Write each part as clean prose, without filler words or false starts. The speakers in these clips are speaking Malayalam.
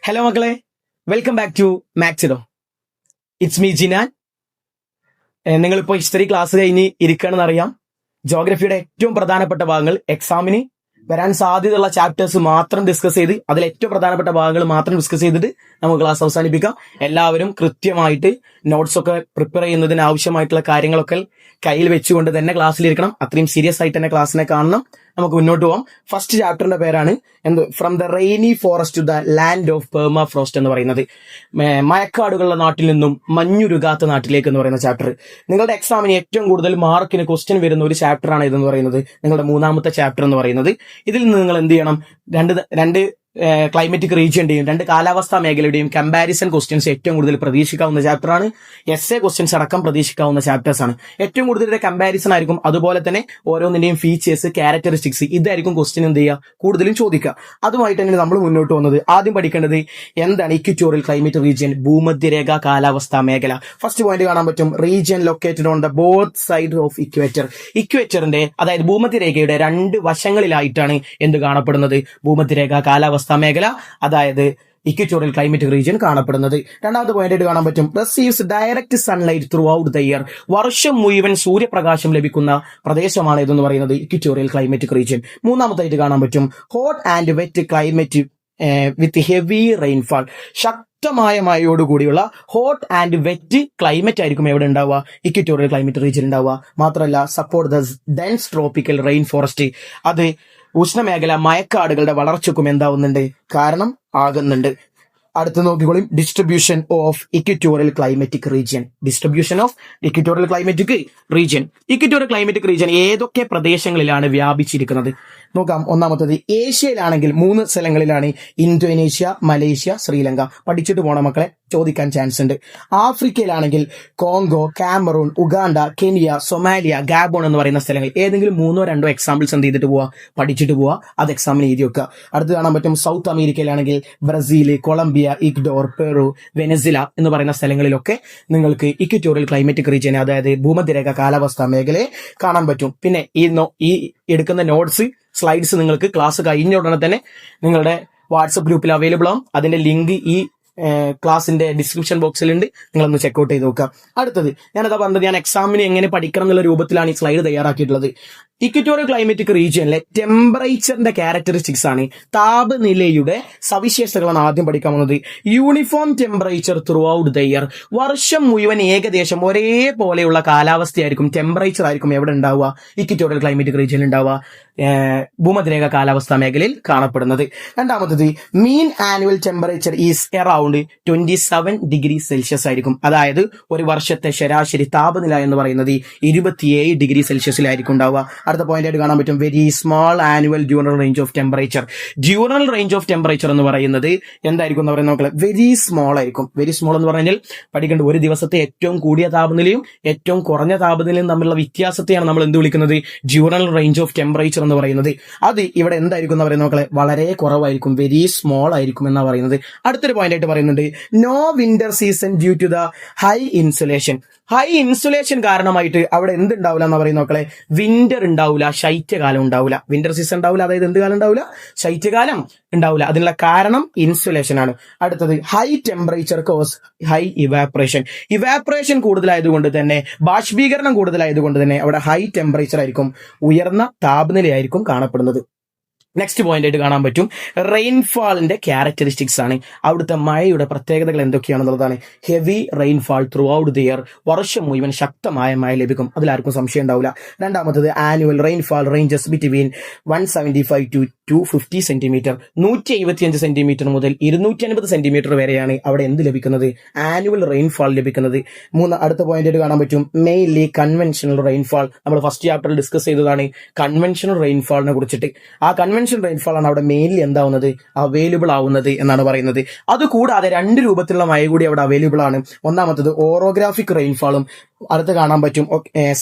ഹലോ മക്കളെ, welcome back to Maxido. It's me Jinan. നിങ്ങളിപ്പോൾ ഹിസ്റ്ററി ക്ലാസ് കഴിഞ്ഞ് ഇരിക്കണമെന്ന് അറിയാം. ജോഗ്രഫിയുടെ ഏറ്റവും പ്രധാനപ്പെട്ട ഭാഗങ്ങൾ എക്സാമിന് വരാൻ സാധ്യതയുള്ള ചാപ്റ്റേഴ്സ് മാത്രം ഡിസ്കസ് ചെയ്ത് അതിൽ ഏറ്റവും പ്രധാനപ്പെട്ട ഭാഗങ്ങൾ മാത്രം ഡിസ്കസ് ചെയ്തിട്ട് നമുക്ക് ക്ലാസ് അവസാനിപ്പിക്കാം. എല്ലാവരും കൃത്യമായിട്ട് നോട്ട്സ് ഒക്കെ പ്രിപ്പയർ ചെയ്യുന്നതിന് ആവശ്യമായിട്ടുള്ള കാര്യങ്ങളൊക്കെ കയ്യിൽ വെച്ചുകൊണ്ട് തന്നെ ക്ലാസ്സിലിരിക്കണം. അത്രയും സീരിയസ് ആയിട്ട് തന്നെ ക്ലാസ്സിനെ കാണണം. നമുക്ക് മുന്നോട്ട് പോകാം. ഫസ്റ്റ് ചാപ്റ്ററിന്റെ പേരാണ് from the rainy forest to the land of permafrost എന്ന് പറയുന്നത്. മഴക്കാടുകളുടെ നാട്ടിൽ നിന്നും മഞ്ഞുരുകാത്ത നാട്ടിലേക്ക് എന്ന് പറയുന്ന ചാപ്റ്റർ. നിങ്ങളുടെ എക്സാമിന് ഏറ്റവും കൂടുതൽ മാർക്കിന് ക്വസ്റ്റ്യൻ വരുന്ന ഒരു ചാപ്റ്ററാണ് ഇതെന്ന് പറയുന്നത്. നിങ്ങളുടെ മൂന്നാമത്തെ ചാപ്റ്റർ എന്ന് പറയുന്നത്. ഇതിൽ നിന്ന് നിങ്ങൾ എന്ത് ചെയ്യണം? രണ്ട് ക്ലൈമറ്റിക് റീജിയന്റെയും രണ്ട് കാലാവസ്ഥാ മേഖലയുടെയും കമ്പാരിസൺ ക്വസ്റ്റ്യൻസ് ഏറ്റവും കൂടുതൽ പ്രതീക്ഷിക്കാവുന്ന ചാപ്റ്ററാണ്. എസ് എ ക്വസ്റ്റ്യൻസ് അടക്കം പ്രതീക്ഷിക്കാവുന്ന ചാപ്റ്റേഴ്സ് ആണ്. ഏറ്റവും കൂടുതൽ കമ്പാരിസൺ ആയിരിക്കും. അതുപോലെ തന്നെ ഓരോന്നിന്റെയും ഫീച്ചേഴ്സ്, ക്യാരക്ടറിസ്റ്റിക്സ് ഇതായിരിക്കും ക്വസ്റ്റ്യൻ എന്ത് ചെയ്യുക കൂടുതലും ചോദിക്കുക. അതുമായിട്ട് തന്നെ നമ്മൾ മുന്നോട്ട് വന്നത് ആദ്യം പഠിക്കേണ്ടത് എന്താണ് ഇക്വിറ്റോറിയൽ ക്ലൈമറ്റ് റീജിയൻ, ഭൂമധ്യരേഖ കാലാവസ്ഥാ മേഖല. ഫസ്റ്റ് പോയിന്റ് കാണാൻ പറ്റും, region located on the both side of equator. ഇക്വേറ്ററിന്റെ അതായത് ഭൂമധ്യരേഖയുടെ രണ്ട് വശങ്ങളിലായിട്ടാണ് എന്ത് കാണപ്പെടുന്നത്? ഭൂമധ്യരേഖ കാലാവസ്ഥ മേഖല, അതായത് ഇക്വറ്റോറിയൽ ക്ലൈമറ്റിക് റീജിയൻ കാണപ്പെടുന്നത്. രണ്ടാമത്തെ പോയിന്റ് ആയിട്ട് കാണാൻ പറ്റും, receives direct sunlight through out the year. വർഷം മുഴുവൻ സൂര്യപ്രകാശം ലഭിക്കുന്ന പ്രദേശമാണ് ഇതെന്ന് പറയുന്നത് ഇക്വറ്റോറിയൽ ക്ലൈമറ്റിക് റീജിയൻ. മൂന്നാമത്തായിട്ട് കാണാൻ പറ്റും, hot and wet climate with heavy rainfall. ശക്തമായ മഴയോടുകൂടിയുള്ള ഹോട്ട് ആൻഡ് വെറ്റ് ക്ലൈമറ്റ് ആയിരിക്കും എവിടെ ഉണ്ടാവുക? ഇക്വറ്റോറിയൽ ക്ലൈമറ്റ് റീജിയൻ ഉണ്ടാവുക. മാത്രമല്ല support the dense tropical rain forest. അത് ഉഷ്ണമേഖല മഴക്കാടുകളുടെ വളർച്ചയ്ക്കും എന്താവുന്നുണ്ട്? കാരണം ആകുന്നുണ്ട്. അടുത്ത് നോക്കിക്കോളും, distribution of equatorial climatic region. Distribution of equatorial climatic region. Equatorial climatic region ഏതൊക്കെ പ്രദേശങ്ങളിലാണ് വ്യാപിച്ചിരിക്കുന്നത് നോക്കാം. ഒന്നാമത്തത് ഏഷ്യയിലാണെങ്കിൽ 3 സ്ഥലങ്ങളിലാണ്: ഇന്തോനേഷ്യ, മലേഷ്യ, ശ്രീലങ്ക. പഠിച്ചിട്ട് പോണ മക്കളെ, ചോദിക്കാൻ ചാൻസ് ഉണ്ട്. ആഫ്രിക്കയിലാണെങ്കിൽ Congo, Cameroon, Uganda, Kenya, Somalia, Gabon എന്ന് പറയുന്ന സ്ഥലങ്ങൾ. ഏതെങ്കിലും 1 or 2 എക്സാമ്പിൾസ് എന്ത് ചെയ്തിട്ട് പോവാ? പഠിച്ചിട്ട് പോവാ. അത് എക്സാമിന് എഴുതി വെക്കുക. അടുത്ത് കാണാൻ പറ്റും, സൗത്ത് അമേരിക്കയിലാണെങ്കിൽ Brazil, Colombia, Ecuador, Peru, Venezuela എന്ന് പറയുന്ന സ്ഥലങ്ങളിലൊക്കെ നിങ്ങൾക്ക് ഇക്വറ്റോറിയൽ ക്ലൈമറ്റിക് റീജിയൻ, അതായത് ഭൂമധ്യരേഖ കാലാവസ്ഥാ മേഖലയെ കാണാൻ പറ്റും. പിന്നെ ഈ എടുക്കുന്ന നോട്ട്സ്, സ്ലൈഡ്സ് നിങ്ങൾക്ക് ക്ലാസ് കഴിഞ്ഞ ഉടനെ തന്നെ നിങ്ങളുടെ വാട്സപ്പ് ഗ്രൂപ്പിൽ അവൈലബിൾ ആവും. അതിന്റെ ലിങ്ക് ഈ ക്ലാസിന്റെ ഡിസ്ക്രിപ്ഷൻ ബോക്സിലുണ്ട്. നിങ്ങളൊന്ന് ചെക്ക്ഔട്ട് ചെയ്ത് നോക്കാം. അടുത്തത് ഞാനതാ പറഞ്ഞത്, ഞാൻ എക്സാമിന് എങ്ങനെ പഠിക്കണം എന്നുള്ള രൂപത്തിലാണ് ഈ സ്ലൈഡ് തയ്യാറാക്കിയിട്ടുള്ളത്. ഇക്വറ്റോറിയൽ ക്ലൈമറ്റിക് റീജിയനിലെ ടെമ്പറേച്ചറിന്റെ ക്യാരക്ടറിസ്റ്റിക്സ് ആണ്, താപനിലയുടെ സവിശേഷതകളാണ് ആദ്യം പഠിക്കാൻ പോകുന്നത്. Uniform temperature through out the year. വർഷം മുഴുവൻ ഏകദേശം ഒരേപോലെയുള്ള കാലാവസ്ഥയായിരിക്കും, ടെമ്പറേച്ചർ ആയിരിക്കും എവിടെ ഉണ്ടാവുക? ഇക്വറ്റോറിയൽ ക്ലൈമറ്റിക് റീജിയനിൽ ഉണ്ടാവുക, ഭൂമധ്യരേഖ കാലാവസ്ഥാ മേഖലയിൽ കാണപ്പെടുന്നത്. രണ്ടാമത്തത്, mean annual temperature is around 27 degree Celsius ആയിരിക്കും. അതായത് ഒരു വർഷത്തെ ശരാശരി താപനില എന്ന് പറയുന്നത് 27 ഡിഗ്രി സെൽഷ്യസിലായിരിക്കും ഉണ്ടാവുക. അടുത്ത പോയിന്റ് ആയിട്ട് കാണാൻ പറ്റും, very small annual dural range of temperature. Dural range of temperature എന്ന് പറയുന്നത് എന്തായിരിക്കും എന്ന് പറയുന്നത് നോക്കുക, വെരി സ്മോൾ ആയിരിക്കും. വെരി സ്മോൾ എന്ന് പറഞ്ഞാൽ പഠിക്കേണ്ട ഒരു ദിവസത്തെ ഏറ്റവും കൂടിയ താപനിലയും ഏറ്റവും കുറഞ്ഞ താപനിലയും തമ്മിലുള്ള വ്യത്യാസത്തെയാണ് നമ്മൾ എന്ത് വിളിക്കുന്നത്? ഡ്യൂറൽ റേഞ്ച് ഓഫ് ടെമ്പറേച്ചർ എന്ന് പറയുന്നത്. അത് ഇവിടെ എന്തായിരിക്കും എന്ന് പറയുന്നത് നോക്കളെ, വളരെ കുറവായിരിക്കും, വെരി സ്മോൾ ആയിരിക്കും എന്നാണ് പറയുന്നത്. അടുത്തൊരു പോയിന്റ് ആയിട്ട് പറയുന്നുണ്ട്, no winter season due to the high insulation. High insulation കാരണമായിട്ട് അവിടെ എന്തുണ്ടാവില്ല എന്ന് പറയുന്ന നോക്കളെ, വിന്റർ ഉണ്ടാവില്ല, ശൈത്യകാലം ഉണ്ടാവില്ല. വിന്റർ സീസൺ ഉണ്ടാവില്ല, അതായത് എന്ത് കാലം ഉണ്ടാവില്ല? ശൈത്യകാലം ഉണ്ടാവില്ല. അതിനുള്ള കാരണം ഇൻസുലേഷൻ ആണ്. അടുത്തത്, high temperature cause high evaporation. Evaporation കൂടുതലായതുകൊണ്ട് തന്നെ, ബാഷ്പീകരണം കൂടുതലായതുകൊണ്ട് തന്നെ അവിടെ ഹൈ ടെമ്പറേച്ചർ ആയിരിക്കും, ഉയർന്ന താപനിലയായിരിക്കും കാണപ്പെടുന്നത്. നെക്സ്റ്റ് പോയിന്റ് ആയിട്ട് കാണാൻ പറ്റും, റെയിൻഫാളിന്റെ ക്യാരക്ടറിസ്റ്റിക്സ് ആണ്. അവിടുത്തെ മഴയുടെ പ്രത്യേകതകൾ എന്തൊക്കെയാണെന്നുള്ളതാണ്. Heavy rainfall throughout the year. വർഷം മുഴുവൻ ശക്തമായ മഴ ലഭിക്കും, അതിലാർക്കും സംശയം ഉണ്ടാവില്ല. രണ്ടാമത്തത്, annual rainfall ranges between 175 to 250 centimetre. 175 centimetre മുതൽ 250 സെന്റിമീറ്റർ വരെയാണ് അവിടെ എന്ത് ലഭിക്കുന്നത്? ആനുവൽ റെയിൻഫാൾ ലഭിക്കുന്നത്. അടുത്ത പോയിന്റ് ആയിട്ട് കാണാൻ പറ്റും, മെയിൻലി കൺവെൻഷണൽ റെയിൻഫാൾ. നമ്മൾ ഫസ്റ്റ് ചാപ്റ്ററിൽ ഡിസ്കസ് ചെയ്തതാണ് കൺവെൻഷണൽ റെയിൻഫാളിനെ കുറിച്ചിട്ട്. ആ കൺവെൻഷണൽ റെയിൻഫാൾ ആണ് അവിടെ മെയിൻലി എന്താവുന്നത്? അവൈലബിൾ ആവുന്നത് എന്നാണ് പറയുന്നത്. അതുകൂടാതെ 2 രൂപത്തിലുള്ള മഴ കൂടി അവിടെ അവൈലബിൾ ആണ്. ഒന്നാമത്തത് ഓറോഗ്രാഫിക് റെയിൻഫാളും അടുത്ത് കാണാൻ പറ്റും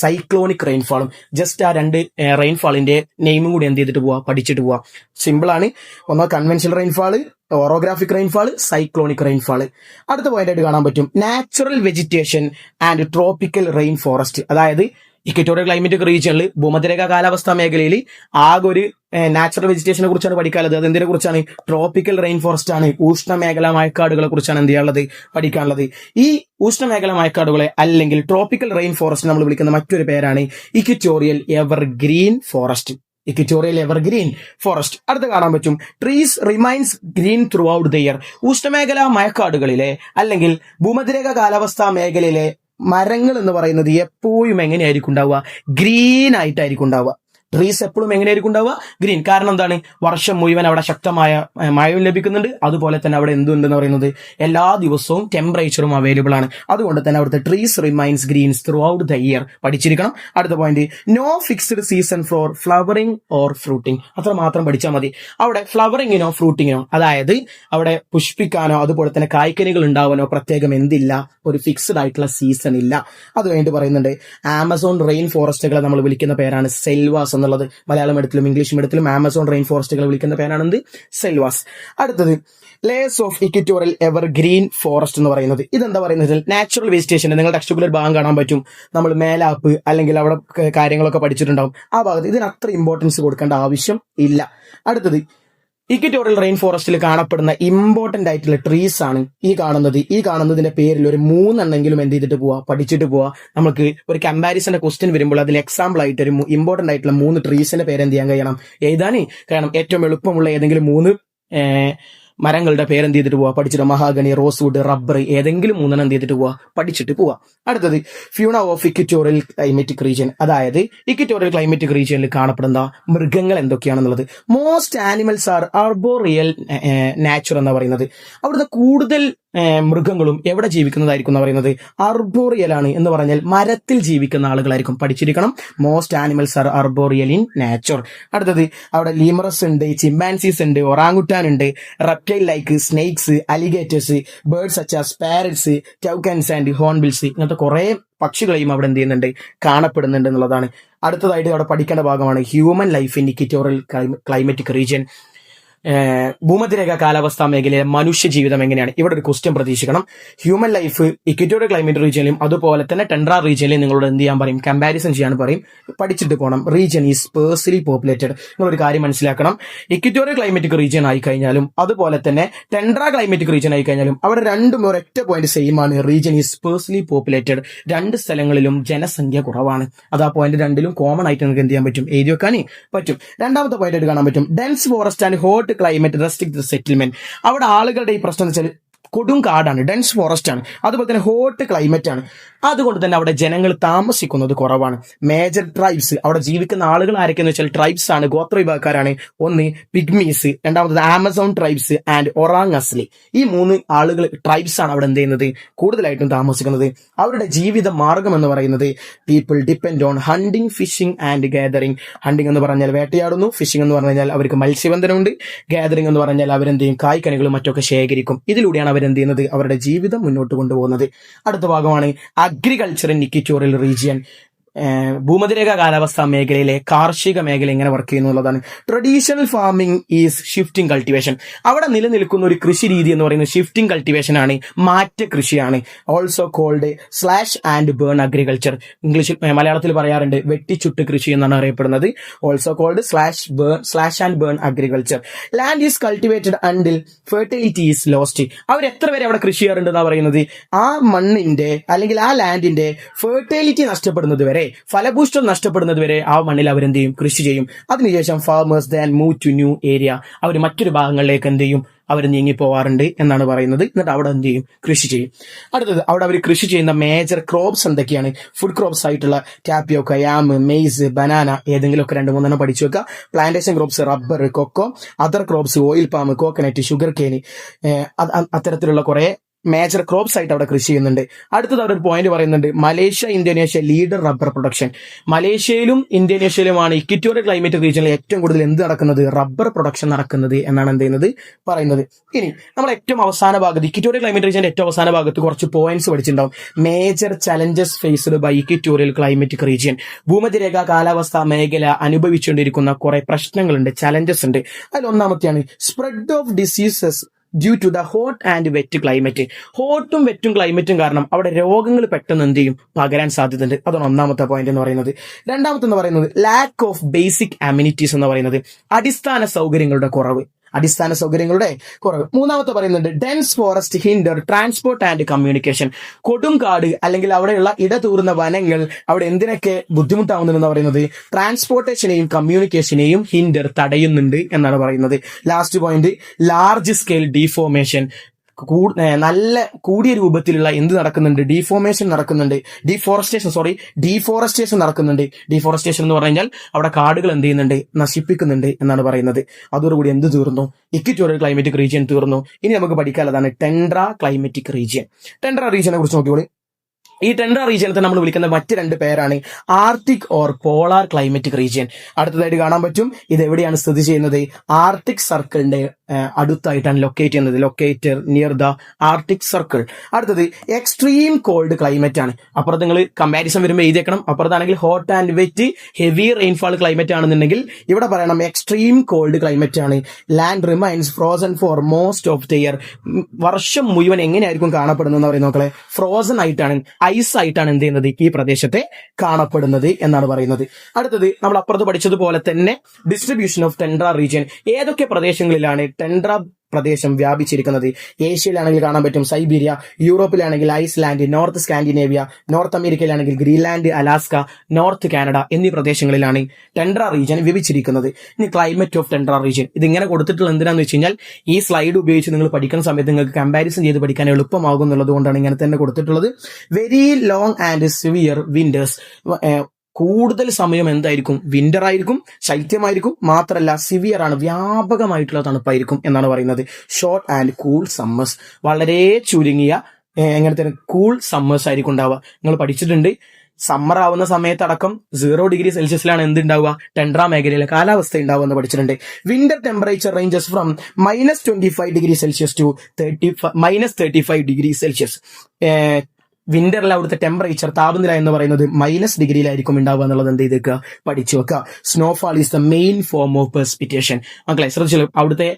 സൈക്ലോണിക് റെയിൻഫാളും. ജസ്റ്റ് ആ 2 റെയിൻഫാളിന്റെ നെയിമും കൂടി എന്ത് ചെയ്തിട്ട് പോവാ? പഠിച്ചിട്ട് പോവാ. സിമ്പിൾ ആണ്. ഒന്ന് കൺവെൻഷണൽ റെയിൻഫാള്, ഓറോഗ്രാഫിക് റെയിൻഫാള്, സൈക്ലോണിക് റെയിൻഫാള്. അടുത്ത പോയിന്റ് ആയിട്ട് കാണാൻ പറ്റും, natural vegetation and tropical rain forest. അതായത് ഇക്വറ്റോറിയൽ ക്ലൈമറ്റിക് റീജിയനിൽ ഭൂമധ്യരേഖ കാലാവസ്ഥാ മേഖലയിൽ ആകെ ഒരു നാച്ചുറൽ വെജിറ്റേഷനെ കുറിച്ചാണ് പഠിക്കാനുള്ളത്. അതെന്തിനെ കുറിച്ചാണ്? ട്രോപ്പിക്കൽ റെയിൻ ഫോറസ്റ്റ് ആണ്. ഉഷ്ണമേഖലാ മഴക്കാടുകളെ കുറിച്ചാണ് എന്ത് ചെയ്യാനുള്ളത്? പഠിക്കാനുള്ളത്. ഈ ഉഷ്ണമേഖലാ മഴക്കാടുകളെ അല്ലെങ്കിൽ ട്രോപ്പിക്കൽ റെയിൻ ഫോറസ്റ്റ് നമ്മൾ വിളിക്കുന്ന മറ്റൊരു പേരാണ് equatorial evergreen forest. Equatorial evergreen forest. അടുത്ത് കാണാൻ പറ്റും trees remains green through out the year. ഉഷ്ണമേഖലാ മഴക്കാടുകളിലെ അല്ലെങ്കിൽ ഭൂമധ്യരേഖ കാലാവസ്ഥാ മേഖലയിലെ മരങ്ങൾ എന്ന് പറയുന്നത് എപ്പോഴും എങ്ങനെയായിരിക്കും ഉണ്ടാവുക? ഗ്രീൻ ആയിട്ടായിരിക്കും ഉണ്ടാവുക. ട്രീസ് എപ്പോഴും എങ്ങനെയായിരിക്കും ഉണ്ടാവുക? ഗ്രീൻ. കാരണം എന്താണ്? വർഷം മുഴുവൻ അവിടെ ശക്തമായ മഴയും ലഭിക്കുന്നുണ്ട്. അതുപോലെ തന്നെ അവിടെ എന്തുണ്ടെന്ന് പറയുന്നത് എല്ലാ ദിവസവും ടെമ്പറേച്ചറും അവൈലബിൾ ആണ്. അതുകൊണ്ട് തന്നെ അവിടുത്തെ trees remains greens throughout the year പഠിച്ചിരിക്കണം. അടുത്ത point, no fixed season for flowering or fruiting. അത്ര മാത്രം പഠിച്ചാൽ മതി. അവിടെ ഫ്ലവറിങ്ങിനോ ഫ്രൂട്ടിങ്ങിനോ, അതായത് അവിടെ പുഷ്പിക്കാനോ അതുപോലെ തന്നെ കായ്ക്കനികൾ ഉണ്ടാവാനോ പ്രത്യേകം എന്തില്ല, ഒരു ഫിക്സ്ഡ് ആയിട്ടുള്ള സീസൺ ഇല്ല. അത് കഴിഞ്ഞിട്ട് പറയുന്നുണ്ട് ആമസോൺ റെയിൻ ഫോറസ്റ്റുകളെ നമ്മൾ വിളിക്കുന്ന പേരാണ് സെൽവാസ് എന്നുള്ളത്. മലയാളം മീഡിയത്തിലും ഇംഗ്ലീഷ് മീഡിയത്തിലും ആമസോൺ റെയിൻ ഫോറസ്റ്റുകൾ വിളിക്കുന്ന പേരാണെന്ത്? സെൽവാസ്. അടുത്തത് layers of equatorial evergreen forest എന്ന് പറയുന്നത് ഇതെന്താ പറയുന്നത്? Natural vegetation. നിങ്ങൾ ടെക്സ്റ്റ് ബുക്കിൽ ഒരു ഭാഗം കാണാൻ പറ്റും. നമ്മൾ മേലാപ്പ് അല്ലെങ്കിൽ അവിടെ കാര്യങ്ങളൊക്കെ പഠിച്ചിട്ടുണ്ടാവും. ആ ഭാഗത്ത് ഇതിന് അത്ര ഇമ്പോർട്ടൻസ് കൊടുക്കേണ്ട ആവശ്യം ഇല്ല. അടുത്തത് ഇക്വറ്റോറിയൽ റെയിൻ ഫോറസ്റ്റിൽ കാണപ്പെടുന്ന ഇമ്പോർട്ടന്റ് ആയിട്ടുള്ള ട്രീസ് ആണ് ഈ കാണുന്നത്. ഈ കാണുന്നതിന്റെ പേരിൽ ഒരു 3 എണ്ണെങ്കിലും എന്ത് ചെയ്തിട്ട് പോവാ? പഠിച്ചിട്ട് പോവാ. നമുക്ക് ഒരു കമ്പാരിസന്റെ ക്വസ്റ്റ്യൻ വരുമ്പോൾ അതിൽ എക്സാമ്പിൾ ആയിട്ട് ഒരു ഇമ്പോർട്ടന്റ് ആയിട്ടുള്ള 3 ട്രീസിന്റെ പേര് എന്ത് ചെയ്യാൻ കഴിയണം? എഴുതാനേ കാരണം ഏറ്റവും എളുപ്പമുള്ള ഏതെങ്കിലും 3 മരങ്ങളുടെ പേരെന്ത് ചെയ്തിട്ട് പോവാ? പഠിച്ചിട്ട്. മഹാഗണി, റോസ്വുഡ്, റബ്ബർ, ഏതെങ്കിലും 3 എന്ത് ചെയ്തിട്ട് പോവാ? പഠിച്ചിട്ട് പോവാ. അടുത്തത് fauna of equatorial climatic region. അതായത് ഇക്വറ്റോറിയൽ ക്ലൈമറ്റിക് റീജിയനിൽ കാണപ്പെടുന്ന മൃഗങ്ങൾ എന്തൊക്കെയാണെന്നുള്ളത്. Most animals are arboreal nature എന്ന് പറയുന്നത്. അവിടുത്തെ കൂടുതൽ മൃഗങ്ങളും എവിടെ ജീവിക്കുന്നതായിരിക്കും എന്ന് പറയുന്നത് ആർബോറിയൽ ആണ്. എന്ന് പറഞ്ഞാൽ മരത്തിൽ ജീവിക്കുന്ന ആളുകളായിരിക്കും. പഠിച്ചിരിക്കണം. Most animals are arboreal in nature. അടുത്തത് അവിടെ ലീമറസ് ഉണ്ട്, ചിമ്പാൻസീസ് ഉണ്ട്, ഒറാങ്ങുട്ടാൻ ഉണ്ട്, reptile like snakes, alligators, birds such as parrots, toucans and hornbills, ഇങ്ങനത്തെ കുറെ പക്ഷികളെയും അവിടെ എന്ത് ചെയ്യുന്നുണ്ട്? കാണപ്പെടുന്നുണ്ട് എന്നുള്ളതാണ്. അടുത്തതായിട്ട് അവിടെ പഠിക്കേണ്ട ഭാഗമാണ് human life in equatorial climatic region. ഭൂമധ്യരേഖ കാലാവസ്ഥാ മേഖലയിലെ മനുഷ്യ ജീവിതം എങ്ങനെയാണ്? ഇവിടെ ഒരു ക്വസ്റ്റ്യൻ പ്രതീക്ഷിക്കണം. ഹ്യൂമൻ ലൈഫ് ഇക്വറ്റോറിയൽ ക്ലൈമറ്റ് റീജിയനിലും അതുപോലെ തന്നെ ടെൻഡ്ര റീജിയനിലും നിങ്ങളോട് എന്ത് ചെയ്യാൻ പറയും? കമ്പാരിസൺ ചെയ്യാൻ പറയും. പഠിച്ചിട്ട് പോകണം. Region is personally populated. നിങ്ങളൊരു കാര്യം മനസ്സിലാക്കണം. ഇക്വറ്റോറിയൽ ക്ലൈമറ്റിക് റീജിയൻ ആയി കഴിഞ്ഞാലും അതുപോലെ തന്നെ ടെൻഡ്ര ക്ലൈമറ്റിക് റീജിയൻ ആയി കഴിഞ്ഞാലും അവിടെ രണ്ടും ഒരൊറ്റ പോയിന്റ് സെയിം ആണ്. Region is personally populated. 2 സ്ഥലങ്ങളിലും ജനസംഖ്യ കുറവാണ്. അത് ആ പോയിന്റ് 2ലും കോമൺ ആയിട്ട് നിങ്ങൾക്ക് എന്ത് ചെയ്യാൻ പറ്റും? എഴുതി വെക്കാനേ പറ്റും. രണ്ടാമത്തെ പോയിന്റ് ആയിട്ട് കാണാൻ പറ്റും dense forest and hot climate restrict settlement. അവിടെ ആളുകളുടെ ഈ പ്രശ്നം എന്ന് വെച്ചാൽ കൊടും കാടാണ്, ഡെൻസ് ഫോറസ്റ്റ് ആണ്, അതുപോലെ തന്നെ ഹോട്ട് ക്ലൈമറ്റ് ആണ്. അതുകൊണ്ട് തന്നെ അവിടെ ജനങ്ങൾ താമസിക്കുന്നത് കുറവാണ്. മേജർ ട്രൈബ്സ് അവിടെ ജീവിക്കുന്ന ആളുകൾ ആരൊക്കെയെന്ന് വെച്ചാൽ ട്രൈബ്സ് ആണ്, ഗോത്ര വിഭാഗക്കാരാണ്. ഒന്ന് പിഗ്മീസ്, രണ്ടാമത് ആമസോൺ ട്രൈബ്സ് ആൻഡ് ഒറാങ് അസ്ലി. ഈ 3 ആളുകൾ ട്രൈബ്സ് ആണ് അവിടെ എന്ത് ചെയ്യുന്നത്? കൂടുതലായിട്ടും താമസിക്കുന്നത്. അവരുടെ ജീവിത മാർഗം എന്ന് പറയുന്നത് people depend on hunting, phishing and gathering. Hunting എന്ന് പറഞ്ഞാൽ വേട്ടയാടുന്നു, ഫിഷിംഗ് എന്ന് പറഞ്ഞാൽ അവർക്ക് മത്സ്യബന്ധനമുണ്ട്, ഗാദറിംഗ് എന്ന് പറഞ്ഞാൽ അവരെന്ത് ചെയ്യും? കായ്ക്കനികളും മറ്റൊക്കെ ശേഖരിക്കും. ഇതിലൂടെയാണ് അവരെന്ത് ചെയ്യുന്നത്? അവരുടെ ജീവിതം മുന്നോട്ട് കൊണ്ടുപോകുന്നത്. അടുത്ത ഭാഗമാണ് അഗ്രികൾച്ചർ ഇൻ ഇക്വറ്റോറിയൽ റീജിയൻ. ഭൂമധ്യരേഖ കാലാവസ്ഥാ മേഖലയിലെ കാർഷിക മേഖല എങ്ങനെ വർക്ക് ചെയ്യുന്നു എന്നുള്ളതാണ്. Traditional farming is shifting cultivation. അവിടെ നിലനിൽക്കുന്ന ഒരു കൃഷി രീതി എന്ന് പറയുന്നത് ഷിഫ്റ്റിംഗ് കൾട്ടിവേഷൻ ആണ്, മാറ്റ കൃഷിയാണ്. Also called slash and burn agriculture. ഇംഗ്ലീഷിൽ മലയാളത്തിൽ പറയാറുണ്ട് വെട്ടിച്ചുട്ട് കൃഷി എന്നാണ് അറിയപ്പെടുന്നത്. Also called slash and burn agriculture. Land is cultivated until fertility is lost. അവർ എത്ര വരെ അവിടെ കൃഷി ചെയ്യാറുണ്ടെന്നാണ് പറയുന്നത്? ആ മണ്ണിന്റെ അല്ലെങ്കിൽ ആ ലാൻഡിന്റെ ഫെർട്ടിലിറ്റി നഷ്ടപ്പെടുന്നത് വരെ, ഫലഭൂഷ്ടം നഷ്ടപ്പെടുന്നത് വരെ ആ മണ്ണിൽ അവരെന്ത് ചെയ്യും? കൃഷി ചെയ്യും. അതിനുശേഷം farmers then move to new area. അവർ മറ്റൊരു ഭാഗങ്ങളിലേക്ക് എന്ത് ചെയ്യും? അവർ നീങ്ങി പോവാറുണ്ട് എന്നാണ് പറയുന്നത്. എന്നിട്ട് അവിടെ എന്ത് ചെയ്യും? കൃഷി ചെയ്യും. അടുത്തത് അവിടെ അവർ കൃഷി ചെയ്യുന്ന മേജർ ക്രോപ്സ് എന്തൊക്കെയാണ്? ഫുഡ് ക്രോപ്സ് ആയിട്ടുള്ള ടാപ്പിയോക്ക, യാം, മെയ്സ്, ബനാന, ഏതെങ്കിലുമൊക്കെ 2-3 പഠിച്ചു വെക്കുക. Plantation crops rubber, cocoa. Other crops oil palm, coconut, sugar cane, അത്തരത്തിലുള്ള കുറെ മേജർ ക്രോപ്സ് ആയിട്ട് അവിടെ കൃഷി ചെയ്യുന്നുണ്ട്. അടുത്തത് അവിടെ ഒരു പോയിന്റ് പറയുന്നുണ്ട്, Malaysia, Indonesia leader rubber production. മലേഷ്യയിലും ഇന്തോനേഷ്യയിലുമാണ് ഇക്വറ്റോറിയൽ ക്ലൈമറ്റ് റീജിയനിൽ ഏറ്റവും കൂടുതൽ എന്ത് നടക്കുന്നത്? റബ്ബർ പ്രൊഡക്ഷൻ നടക്കുന്നത് എന്നാണ് എന്ത് ചെയ്യുന്നത്? പറയുന്നത്. ഇനി നമ്മൾ ഏറ്റവും അവസാന ഭാഗത്ത് ഇക്വറ്റോറിയൽ ക്ലൈമറ്റ് റീജിയന്റെ ഏറ്റവും അവസാന ഭാഗത്ത് കുറച്ച് പോയിന്റ്സ് പഠിച്ചിട്ടുണ്ടാവും. Major challenges faced by equatorial climatic region. ഭൂമധ്യരേഖ കാലാവസ്ഥാ മേഖല അനുഭവിച്ചുകൊണ്ടിരിക്കുന്ന കുറെ പ്രശ്നങ്ങളുണ്ട്, ചലഞ്ചസ് ഉണ്ട്. അതിൽ ഒന്നാമത്തെയാണ് spread of diseases due to the hot and wet climate. ഹോട്ടും വെറ്റും ക്ലൈമറ്റും കാരണം അവിടെ രോഗങ്ങൾ പെട്ടെന്ന് എന്ത് ചെയ്യും, പകരാൻ സാധ്യതയുണ്ട്. അതാണ് ഒന്നാമത്തെ പോയിന്റ് എന്ന് പറയുന്നത്. രണ്ടാമത്തെ എന്ന് പറയുന്നത് ലാക്ക് ഓഫ് ബേസിക് അമ്യൂണിറ്റീസ് എന്ന് പറയുന്നത് അടിസ്ഥാന സൗകര്യങ്ങളുടെ കുറവ്. മൂന്നാമത്തെ പറയുന്നുണ്ട് dense forest hinder transport and communication. കൊടുങ്കാട് അല്ലെങ്കിൽ അവിടെയുള്ള ഇടതൂർന്ന വനങ്ങൾ അവിടെ എന്തിനൊക്കെ ബുദ്ധിമുട്ടാവുന്നുണ്ടെന്ന് പറയുന്നത് ട്രാൻസ്പോർട്ടേഷനെയും കമ്മ്യൂണിക്കേഷനെയും ഹിൻഡർ തടയുന്നുണ്ട് എന്നാണ് പറയുന്നത്. Last point large scale deformation. നല്ല കൂടിയ രൂപത്തിലുള്ള എന്ത് നടക്കുന്നുണ്ട്, ഡീഫോർമേഷൻ നടക്കുന്നുണ്ട്, ഡീഫോറസ്റ്റേഷൻ നടക്കുന്നുണ്ട്. ഡീഫോറസ്റ്റേഷൻ എന്ന് പറഞ്ഞാൽ അവിടെ കാടുകൾ എന്ത് ചെയ്യുന്നുണ്ട്, നശിപ്പിക്കുന്നുണ്ട് എന്നാണ് പറയുന്നത്. അതോടുകൂടി എന്ത് തീർന്നു, ഇക്വിറ്റോറിയൽ ക്ലൈമറ്റിക് റീജിയൻ തീർന്നു. ഇനി നമുക്ക് പഠിക്കാനുള്ളതാണ് ടെൻഡ്ര ക്ലൈമറ്റിക് റീജിയൻ. ടെൻഡ്ര റീജിയനെ കുറിച്ച് നോക്കിയോളൂ. ഈ ടെൻഡ്ര റീജിയനത്തെ നമ്മൾ വിളിക്കുന്ന മറ്റ് രണ്ട് പേരാണ് arctic or polar climatic region. അടുത്തതായിട്ട് കാണാൻ പറ്റും ഇത് എവിടെയാണ് സ്ഥിതി ചെയ്യുന്നത്, ആർട്ടിക് സർക്കിളിന്റെ അടുത്തായിട്ടാണ് located near the arctic circle. അടുത്തത് എക്സ്ട്രീം കോൾഡ് ക്ലൈമറ്റ് ആണ്. അപ്പുറത്ത് നിങ്ങൾ കമ്പാരിസൺ വരുമ്പോൾ എഴുതിയേക്കണം. അപ്പുറത്താണെങ്കിൽ hot and wet heavy rainfall climate ആണെന്നുണ്ടെങ്കിൽ ഇവിടെ പറയണം എക്സ്ട്രീം കോൾഡ് ക്ലൈമറ്റ് ആണ്. Land remains frozen for most of the year. വർഷം മുഴുവൻ എങ്ങനെയായിരിക്കും കാണപ്പെടുന്നതെന്ന് പറയുന്നത് നോക്കളെ, ഫ്രോസൺ ആയിട്ടാണ്, ഐസ് ആയിട്ടാണ് എന്ത് ചെയ്യുന്നത്, ഈ പ്രദേശത്തെ കാണപ്പെടുന്നത് എന്നാണ് പറയുന്നത്. അടുത്തത് നമ്മൾ അപ്പുറത്ത് പഠിച്ചതുപോലെ തന്നെ ഡിസ്ട്രിബ്യൂഷൻ ഓഫ് ടെൻഡ്ര റീജിയൻ. ഏതൊക്കെ പ്രദേശങ്ങളിലാണ് ടെൻഡ്ര പ്രദേശം വ്യാപിച്ചിരിക്കുന്നത്? ഏഷ്യയിലാണെങ്കിൽ കാണാൻ പറ്റും സൈബീരിയ, യൂറോപ്പിലാണെങ്കിൽ ഐസ്ലാൻഡ്, നോർത്ത് സ്കാൻഡിനേവിയ, നോർത്ത് അമേരിക്കയിലാണെങ്കിൽ ഗ്രീൻലാൻഡ്, അലാസ്ക, നോർത്ത് കാനഡ എന്നീ പ്രദേശങ്ങളിലാണ് ടെൻഡ്ര റീജിയൻ വിഭജിച്ചിരിക്കുന്നത്. ഇനി ക്ലൈമറ്റ് ഓഫ് ടെൻഡ്ര റീജിയൻ ഇത് ഇങ്ങനെ കൊടുത്തിട്ടുള്ള എന്തിനാന്ന് വെച്ച് കഴിഞ്ഞാൽ ഈ സ്ലൈഡ് ഉപയോഗിച്ച് നിങ്ങൾ പഠിക്കുന്ന സമയത്ത് നിങ്ങൾക്ക് കമ്പാരിസൺ ചെയ്ത് പഠിക്കാൻ എളുപ്പമാകും എന്നുള്ളത് കൊണ്ടാണ് ഇങ്ങനെ തന്നെ കൊടുത്തിട്ടുള്ളത്. Very long and severe winter's. കൂടുതൽ സമയം എന്തായിരിക്കും, വിന്റർ ആയിരിക്കും, ശൈത്യമായിരിക്കും. മാത്രമല്ല സിവിയർ ആണ്, വ്യാപകമായിട്ടുള്ള തണുപ്പായിരിക്കും എന്നാണ് പറയുന്നത്. Short and cool summers. വളരെ ചുരുങ്ങിയ എങ്ങനത്തെ കൂൾ സമ്മേഴ്സ് ആയിരിക്കും ഉണ്ടാവുക. നിങ്ങൾ പഠിച്ചിട്ടുണ്ട് സമ്മർ ആവുന്ന സമയത്തടക്കം 0 ഡിഗ്രി സെൽഷ്യസിലാണ് എന്തുണ്ടാവുക, ടെൻഡ്ര മേഖലയിലെ കാലാവസ്ഥ ഉണ്ടാവുക എന്ന് പഠിച്ചിട്ടുണ്ട്. Winter temperature ranges from -25 degree Celsius to -35 degree Celsius. വിന്ററിൽ അവിടുത്തെ ടെമ്പറേച്ചർ താപനില എന്ന് പറയുന്നത് -ഡിഗ്രിയിലായിരിക്കും ഉണ്ടാവുക എന്നുള്ളത് എന്ത് ചെയ്തേക്കുക, പഠിച്ചു വെക്കുക. Snowfall is the main form of precipitation. മക്കളെ ശ്രദ്ധിച്ചല്ലോ, അവിടുത്തെ